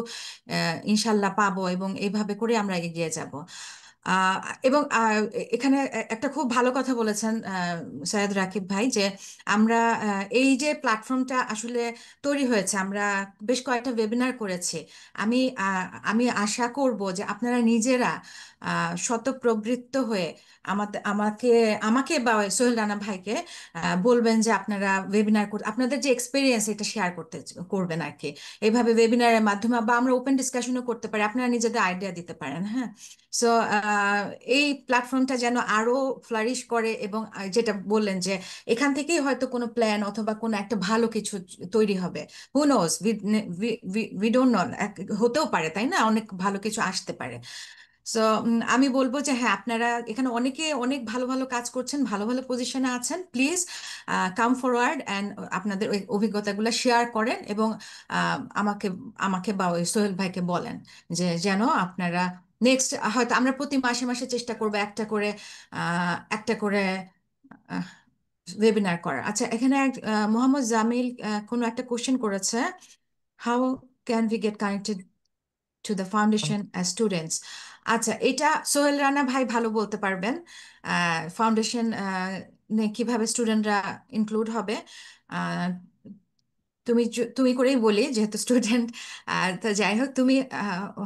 ইনশাল্লাহ পাবো, এবং এইভাবে করে আমরা এগিয়ে যাব। আহ, এবং এখানে একটা খুব ভালো কথা বলেছেন সৈয়দ রাকিব ভাই, যে আমরা এই যে প্ল্যাটফর্মটা আসলে তৈরি হয়েছে, আমরা বেশ কয়েকটা ওয়েবিনার করেছি। আমি আমি আশা করব যে আপনারা নিজেরা স্বতঃপ্রবৃত্ত হয়ে আমাকে আমাকে বা সোহেল রানা ভাইকে বলবেন যে আপনারা ওয়েবিনার করতে, আপনাদের যে এক্সপিরিয়েন্স এটা শেয়ার করবেন আর কি। এইভাবে ওয়েবিনারের মাধ্যমে বা আমরা ওপেন ডিসকাশনও করতে পারি, আপনারা নিজেদের আইডিয়া দিতে পারেন। হ্যাঁ, সো এই প্ল্যাটফর্মটা যেন আরো ফ্লারিশ করে, এবং যেটা বললেন যে এখান থেকেই হয়তো কোনো প্ল্যান অথবা কোনো একটা ভালো কিছু তৈরি হবে। হু নোস, উই ডোন্ট নো, হতেও পারে তাই না, অনেক ভালো কিছু আসতে পারে। সো আমি বলবো যে হ্যাঁ, আপনারা এখানে অনেকে অনেক ভালো ভালো কাজ করছেন, ভালো ভালো পজিশনে আছেন, প্লিজ কাম ফরওয়ার্ড অ্যান্ড আপনাদের ওই অভিজ্ঞতাগুলো শেয়ার করেন, এবং আমাকে আমাকে বা ওই সোহেল ভাইকে বলেন যে যেন আপনারা নেক্সট হয়তো আমরা প্রতি মাসে মাসে চেষ্টা করবো একটা করে ওয়েবিনার করার। আচ্ছা, এখানে মোহাম্মদ জামিল কোনো একটা কোশ্চেন করেছে, how can we get connected to the foundation as students. আচ্ছা, এটা সোহেল রানা ভাই ভালো বলতে পারবেন, ফাউন্ডেশন কিভাবে স্টুডেন্টরা ইনক্লুড হবে। আহ, তুমি করেই বলি যেহেতু স্টুডেন্ট। তো যাই হোক, তুমি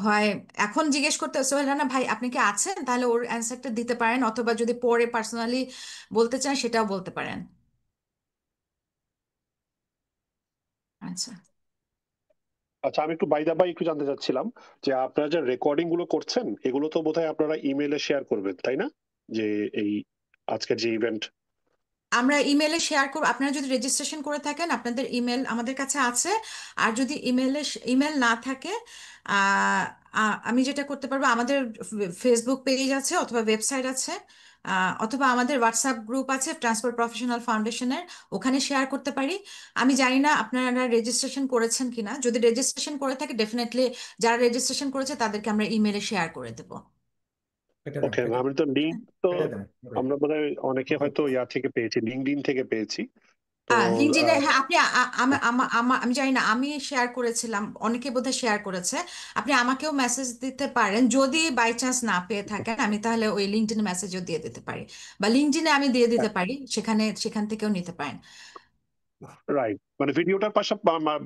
হয় এখন জিজ্ঞেস করতে, সোহেল রানা ভাই আপনি কি আছেন, তাহলে ওর অ্যান্সারটা দিতে পারেন, অথবা যদি পরে পার্সোনালি বলতে চান সেটাও বলতে পারেন। আচ্ছা। আচ্ছা, আমি একটু বাই দা বাই একটু জানতে চাচ্ছিলাম যে আপনারা যে রেকর্ডিং গুলো করছেন এগুলো তো বোধহয় আপনারা ইমেইলে শেয়ার করবেন, তাই না? যে এই আজকের যে ইভেন্ট। আমরা ইমেলে শেয়ার করব, আপনারা যদি রেজিস্ট্রেশন করে থাকেন আপনাদের ইমেল আমাদের কাছে আছে। আর যদি ইমেল না থাকে, আহ, আমি যেটা করতে পারবো, আমাদের ফেসবুক পেজ আছে অথবা ওয়েবসাইট আছে, অথবা আমাদের হোয়াটসঅ্যাপ গ্রুপ আছে ট্রান্সপোর্ট প্রফেশনাল ফাউন্ডেশনের, ওখানে শেয়ার করতে পারি। আমি জানি না আপনারা রেজিস্ট্রেশন করেছেন কিনা, যদি রেজিস্ট্রেশন করে থাকে ডেফিনেটলি যারা রেজিস্ট্রেশন করেছে তাদেরকে আমরা ইমেলে শেয়ার করে দেবো। কেটে দেন, ওকে, কেটে আমি তো লিঙ্ক তো কেটে দেন। আমরা বোধহয় অনেকে হয়তো ইয়া থেকে পেয়েছি, লিঙ্কডইন থেকে পেয়েছি। তো লিঙ্কডইনে, হ্যাঁ, আপনি আমি জানি না, আমি শেয়ার করেছিলাম, অনেকে বোধহয় শেয়ার করেছে। আপনি আমাকেও মেসেজ দিতে পারেন যদি বাই চান্স না পেয়ে থাকেন, আমি তাহলে ওই লিঙ্কডইনে মেসেজও দিয়ে দিতে পারি, বা লিঙ্কডইনে আমি দিয়ে দিতে পারি, সেখান থেকেও নিতে পারেন। রাইট, মানে ভিডিওটার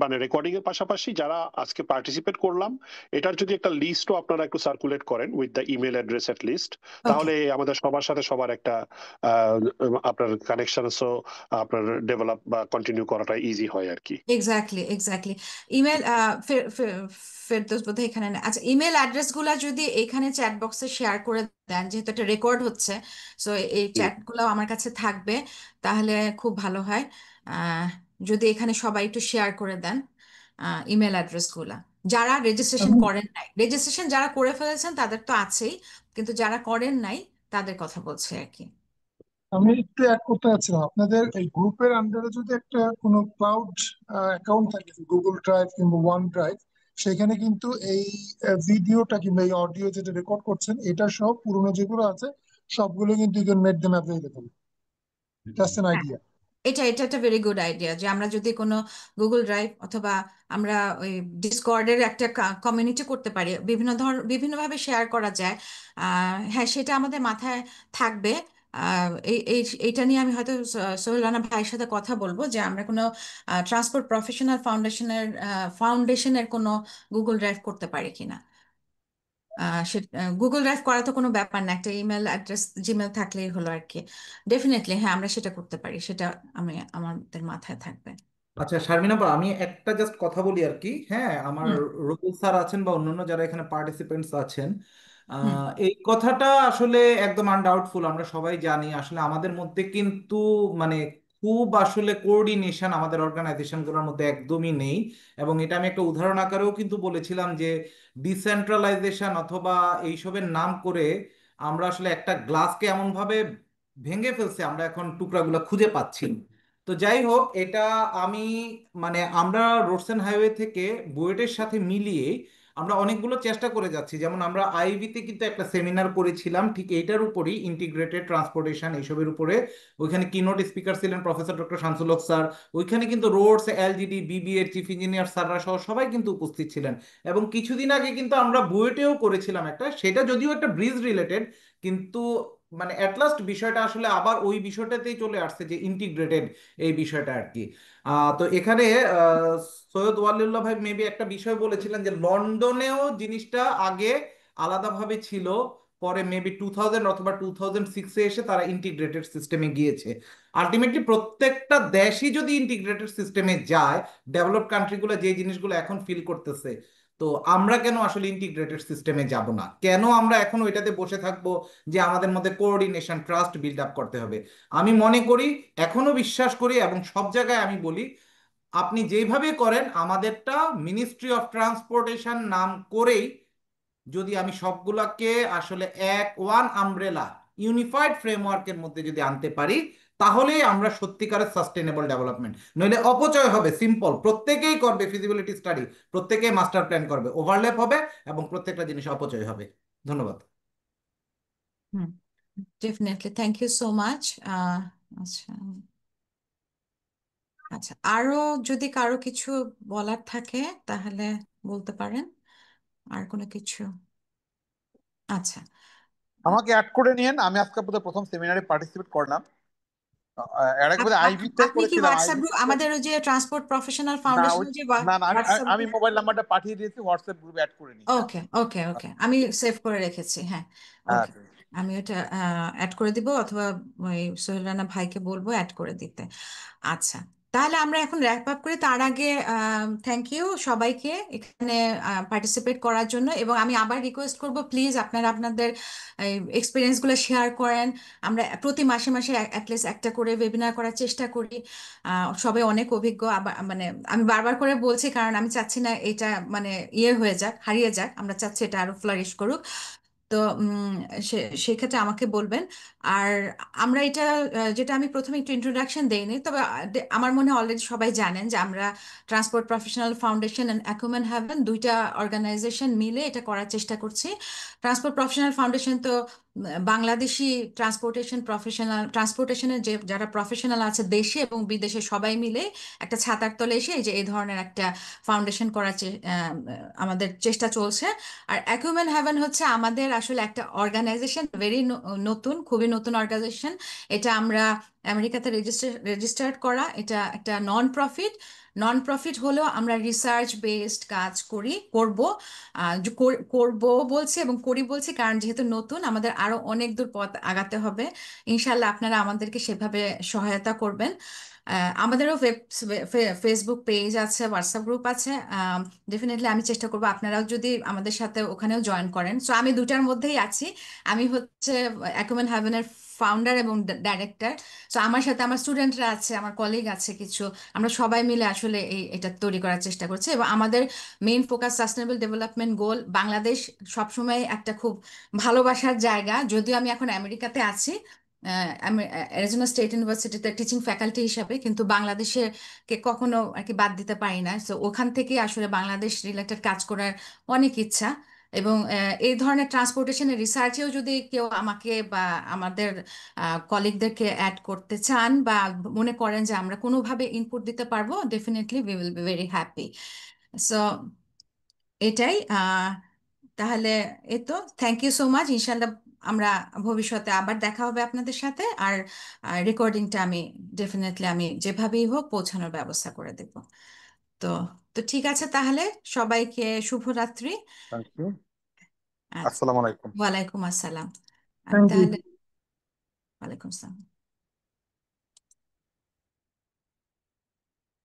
মানে রেকর্ডিং এর পাশাপাশি যারা আজকে পার্টিসিপেট করলাম এটার যদি একটা লিস্টও আপনারা একটু সার্কুলেট করেন with the email address at least, okay, তাহলে আমাদের সবার সাথে সবার একটা আহ, আপনার কানেকশনসও আপনার ডেভেলপ বা কন্টিনিউ করাটা ইজি হয় আর কি। Exactly exactly. ইমেল, ফেরদৌস বোধহয় এখানে নেই। আচ্ছা, ইমেল অ্যাড্রেস গুলা যদি এখানে চ্যাট বক্সে শেয়ার করে দেন, যেহেতু এটা রেকর্ড হচ্ছে, সো এই হুম। চ্যাট গুলো আমার কাছে থাকবে, তাহলে খুব ভালো হয়। আহ, যদি এখানে সবাই একটু শেয়ার করে দেন ইমেল অ্যাড্রেস গুলা, যারা রেজিস্ট্রেশন আমি করেন নাই। রেজিস্ট্রেশন যারা করে ফেলেছেন তাদের তো আছেই, কিন্তু যারা করেন নাই তাদের কথা বলছে আর কি। আমি একটু অ্যাড করতে চাচ্ছিলাম, আপনাদের এই গ্রুপের আন্ডারে যদি একটা কোনো ক্লাউড অ্যাকাউন্ট থাকে, গুগল ড্রাইভ কিংবা ওয়ান ড্রাইভ, সেখানে কিন্তু এই ভিডিওটা কিংবা এই অডিও যেটা রেকর্ড করছেন এটা সব পুরোনো যেগুলো আছে সবগুলো কিন্তু you can make them available. Just an হ্যাঁ, আইডিয়া। এটা এটা একটা ভেরি গুড আইডিয়া যে আমরা যদি কোনো গুগল ড্রাইভ অথবা আমরা ওই ডিসকর্ডের একটা কমিউনিটি করতে পারি, বিভিন্নভাবে শেয়ার করা যায়। হ্যাঁ, সেটা আমাদের মাথায় থাকবে। এইটা নিয়ে আমি হয়তো সোহেল রানা ভাইয়ের সাথে কথা বলবো যে আমরা কোনো ট্রান্সপোর্ট প্রফেশনাল ফাউন্ডেশনের কোনো গুগল ড্রাইভ করতে পারি কিনা। সে গুগল ড্রাইভ করা তো কোনো ব্যাপার না, একটা ইমেল অ্যাড্রেস জিমেল থাকলেই হলো আর কি। ডেফিনেটলি হ্যাঁ, আমরা সেটা করতে পারি, সেটা আমাদের মাথায় থাকবে। আচ্ছা শারমিনা আপা, আমি একটা জাস্ট কথা বলি আর কি। হ্যাঁ, আমার হুম। রকুল স্যার আছেন বা অন্যান্য যারা এখানে পার্টিসিপেন্টস আছেন, হুম। এই কথাটা আসলে একদম আনডাউটফুল। আমরা সবাই জানি আসলে আমাদের মধ্যে কিন্তু মানে খুব আসলে কোঅর্ডিনেশন আমাদের অর্গানাইজেশনগুলোর মধ্যে একদমই নেই। এবং এটা আমি একটা উদাহরণ আকারেও কিন্তু বলেছিলাম যে ডিসেন্ট্রালাইজেশন অথবা এইসবের নাম করে আমরা আসলে একটা গ্লাসকে এমন ভাবে ভেঙে ফেলছি, আমরা এখন টুকরাগুলো খুঁজে পাচ্ছি না। তো যাই হোক, এটা আমি মানে আমরা রোডস এন্ড হাইওয়ে থেকে বুয়েটের সাথে মিলিয়ে আমরা অনেকগুলো চেষ্টা করে যাচ্ছি। যেমন আমরা আইবিতে কিন্তু একটা সেমিনার করেছিলাম ঠিক এইটার উপরই, ইন্টিগ্রেটেড ট্রান্সপোর্টেশন এইসবের উপরে। ওইখানে কিনোট স্পিকার ছিলেন প্রফেসর ডক্টর শামসুল হক স্যার। ওইখানে কিন্তু রোডস, এলজিডি, বিবিএর চিফ ইঞ্জিনিয়ার স্যাররা সহ সবাই কিন্তু উপস্থিত ছিলেন। এবং কিছুদিন আগে কিন্তু আমরা বুয়েটেও করেছিলাম একটা, সেটা যদিও একটা ব্রিজ রিলেটেড, কিন্তু মানে অ্যাট লাস্ট বিষয়টা আসলে আবার ওই বিষয়টাতেই চলে আসছে যে ইন্টিগ্রেটেড এই বিষয়টা আর কি। তো এখানে সৈয়দ ওয়ালিউল্লাহ ভাই মেবি একটা বিষয় বলেছিলেন যে লন্ডনেও জিনিসটা আগে আলাদাভাবে ছিল, পরে মেবি 2000 অথবা 2006-এ এসে তারা ইন্টিগ্রেটেড সিস্টেমে গিয়েছে। আলটিমেটলি প্রত্যেকটা দেশই যদি ইন্টিগ্রেটেড সিস্টেমে যায়, ডেভেলপড কান্ট্রিগুলো যে জিনিসগুলো এখন ফিল করতেছে, তো আমরা কেন আসলে ইন্টিগ্রেটেড সিস্টেমে যাব না? কেন আমরা এখন ওইটাতে বসে থাকবো যে আমাদের মধ্যে কোঅর্ডিনেশন, ট্রাস্ট বিল্ড আপ করতে হবে? আমি মনে করি, এখনো বিশ্বাস করি এবং সব জায়গায় আমি বলি, আপনি যেইভাবে করেন আমাদেরটা মিনিস্ট্রি অফ ট্রান্সপোর্টেশন নাম করেই যদি আমি সবগুলাকে আসলে এক ওয়ান আমব্রেলা ইউনিফাইড ফ্রেমওয়ার্কের মধ্যে যদি আনতে পারি, তাহলেই আমরা সত্যিকারের সাস্টেনেবল ডেভেলপমেন্ট। নইলে অপচয় হবে, সিম্পল। প্রত্যেকেই করবে ফিজিবিলিটি স্টাডি, প্রত্যেকেই মাস্টার প্ল্যান করবে, ওভারল্যাপ হবে এবং প্রত্যেকটা জিনিস অপচয় হবে। ধন্যবাদ। Hmm. Definitely, thank you so much. আচ্ছা। আচ্ছা, আরো যদি কারো কিছু বলার থাকে তাহলে বলতে পারেন। আর কোনো কিছু? আচ্ছা। আমাকে অ্যাড করে নিয়েন, আমি আজকে বোধহয় প্রথম সেমিনারে পার্টিসিপেট করলাম। এর আগে বোধহয় আইবিটাই আপনি কি করেছিলাম, হোয়াটসঅ্যাপ আইবি। গ্রুপ, আমাদের ওই যে ট্রান্সপোর্ট প্রফেশনাল না ওই, ফাউন্ডেশনের যে না না, আমি হোয়াটসঅ্যাপ আমি গ্রুপ? মোবাইল নাম্বারটা পাঠিয়ে দিয়েছি, হোয়াটসঅ্যাপ গ্রুপে অ্যাড করে নিন। হ্যাঁ ওকে, ওকে, ওকে, আমি সেভ করে রেখেছি। হ্যাঁ, হ্যাঁ। ওকে। আমি ওটা অ্যাড করে দিব, অথবা ওই সোহেল রানা ভাইকে বলবো অ্যাড করে দিতে। আচ্ছা, তাহলে আমরা এখন র্যাপ আপ করি। তার আগে থ্যাংক ইউ সবাইকে এখানে পার্টিসিপেট করার জন্য। এবং আমি আবার রিকোয়েস্ট করব, প্লিজ আপনারা আপনাদের এক্সপিরিয়েন্সগুলো শেয়ার করেন। আমরা প্রতি মাসে মাসে অ্যাটলিস্ট একটা করে ওয়েবিনার করার চেষ্টা করি। সবাই অনেক অভিজ্ঞ, আবার মানে আমি বারবার করে বলছি কারণ আমি চাচ্ছি না এটা মানে ইয়ে হয়ে যাক, হারিয়ে যাক। আমরা চাচ্ছি এটা আরো ফ্লারিশ করুক। তো সেক্ষেত্রে আমাকে বলবেন। আর আমরা এটা যেটা আমি প্রথমে একটু ইন্ট্রোডাকশন দেইনি, তবে আমার মনে হয় অলরেডি সবাই জানেন যে আমরা transport professional foundation and acumen haven দুইটা অর্গানাইজেশন মিলে এটা করার চেষ্টা করছি। ট্রান্সপোর্ট প্রফেশনাল ফাউন্ডেশন তো বাংলাদেশি ট্রান্সপোর্টেশনের যে যারা প্রফেশনাল আছে দেশে এবং বিদেশে সবাই মিলে একটা ছাতার তলে এসে এই যে এই ধরনের একটা ফাউন্ডেশন করার আমাদের চেষ্টা চলছে। আর অ্যাকুমেন হ্যাভেন হচ্ছে আমাদের আসলে একটা অর্গানাইজেশন, ভেরি নতুন, খুবই নতুন অর্গানাইজেশন। এটা আমরা আমেরিকাতে রেজিস্টার্ড করা, এটা একটা নন প্রফিট হলেও আমরা রিসার্চ বেসড কাজ করব। করব বলছি এবং করি বলছি কারণ যেহেতু নতুন, আমাদের আরো অনেক দূর পথ আগাতে হবে। ইনশাল্লাহ আপনারা আমাদেরকে সেভাবে সহায়তা করবেন। আমাদেরও ফেসবুক পেজ আছে, হোয়াটসঅ্যাপ গ্রুপ আছে। ডেফিনেটলি আমি চেষ্টা করবো আপনারাও যদি আমাদের সাথে ওখানেও জয়েন করেন। সো আমি দুটার মধ্যেই আছি। আমি হচ্ছে অ্যাকুমেন হ্যাভেনের ফাউন্ডার এবং ডাইরেক্টর। সো আমার সাথে আমার স্টুডেন্টরা আছে, আমার কলিগ আছে কিছু। আমরা সবাই মিলে আসলে এটা তৈরি করার চেষ্টা করছি এবং আমাদের main focus sustainable development goal. Bangladesh সবসময় একটা খুব ভালোবাসার জায়গা, যদিও আমি এখন আমেরিকাতে আছি। আমি অ্যারিজোনা স্টেট ইউনিভার্সিটিতে টিচিং ফ্যাকাল্টি হিসাবে, কিন্তু বাংলাদেশের কে কখনো আর কি বাদ দিতে পারি না। তো ওখান থেকে আসলে বাংলাদেশ রিলেটেড কাজ করার অনেক ইচ্ছা। এবং এই ধরনের ট্রান্সপোর্টেশনের রিসার্চেও যদি কেউ আমাকে বা আমাদের কলিগদেরকে অ্যাড করতে চান বা মনে করেন যে আমরা কোনোভাবে ইনপুট দিতে পারবো, definitely we will be very happy. So এটাই তাহলে এই তো, থ্যাংক ইউ সো মাচ। ইনশাল্লাহ আমরা ভবিষ্যতে আবার দেখা হবে আপনাদের সাথে। আর রেকর্ডিংটা আমি ডেফিনেটলি আমি যেভাবেই হোক পৌঁছানোর ব্যবস্থা করে দেব। তো তো ঠিক আছে তাহলে, সবাইকে শুভরাত্রি। Thank you. আচ্ছা, আসসালামু আলাইকুম। ওয়ালাইকুম আসসালাম। Thank you. তাহলে ওয়ালাইকুম আসসালাম।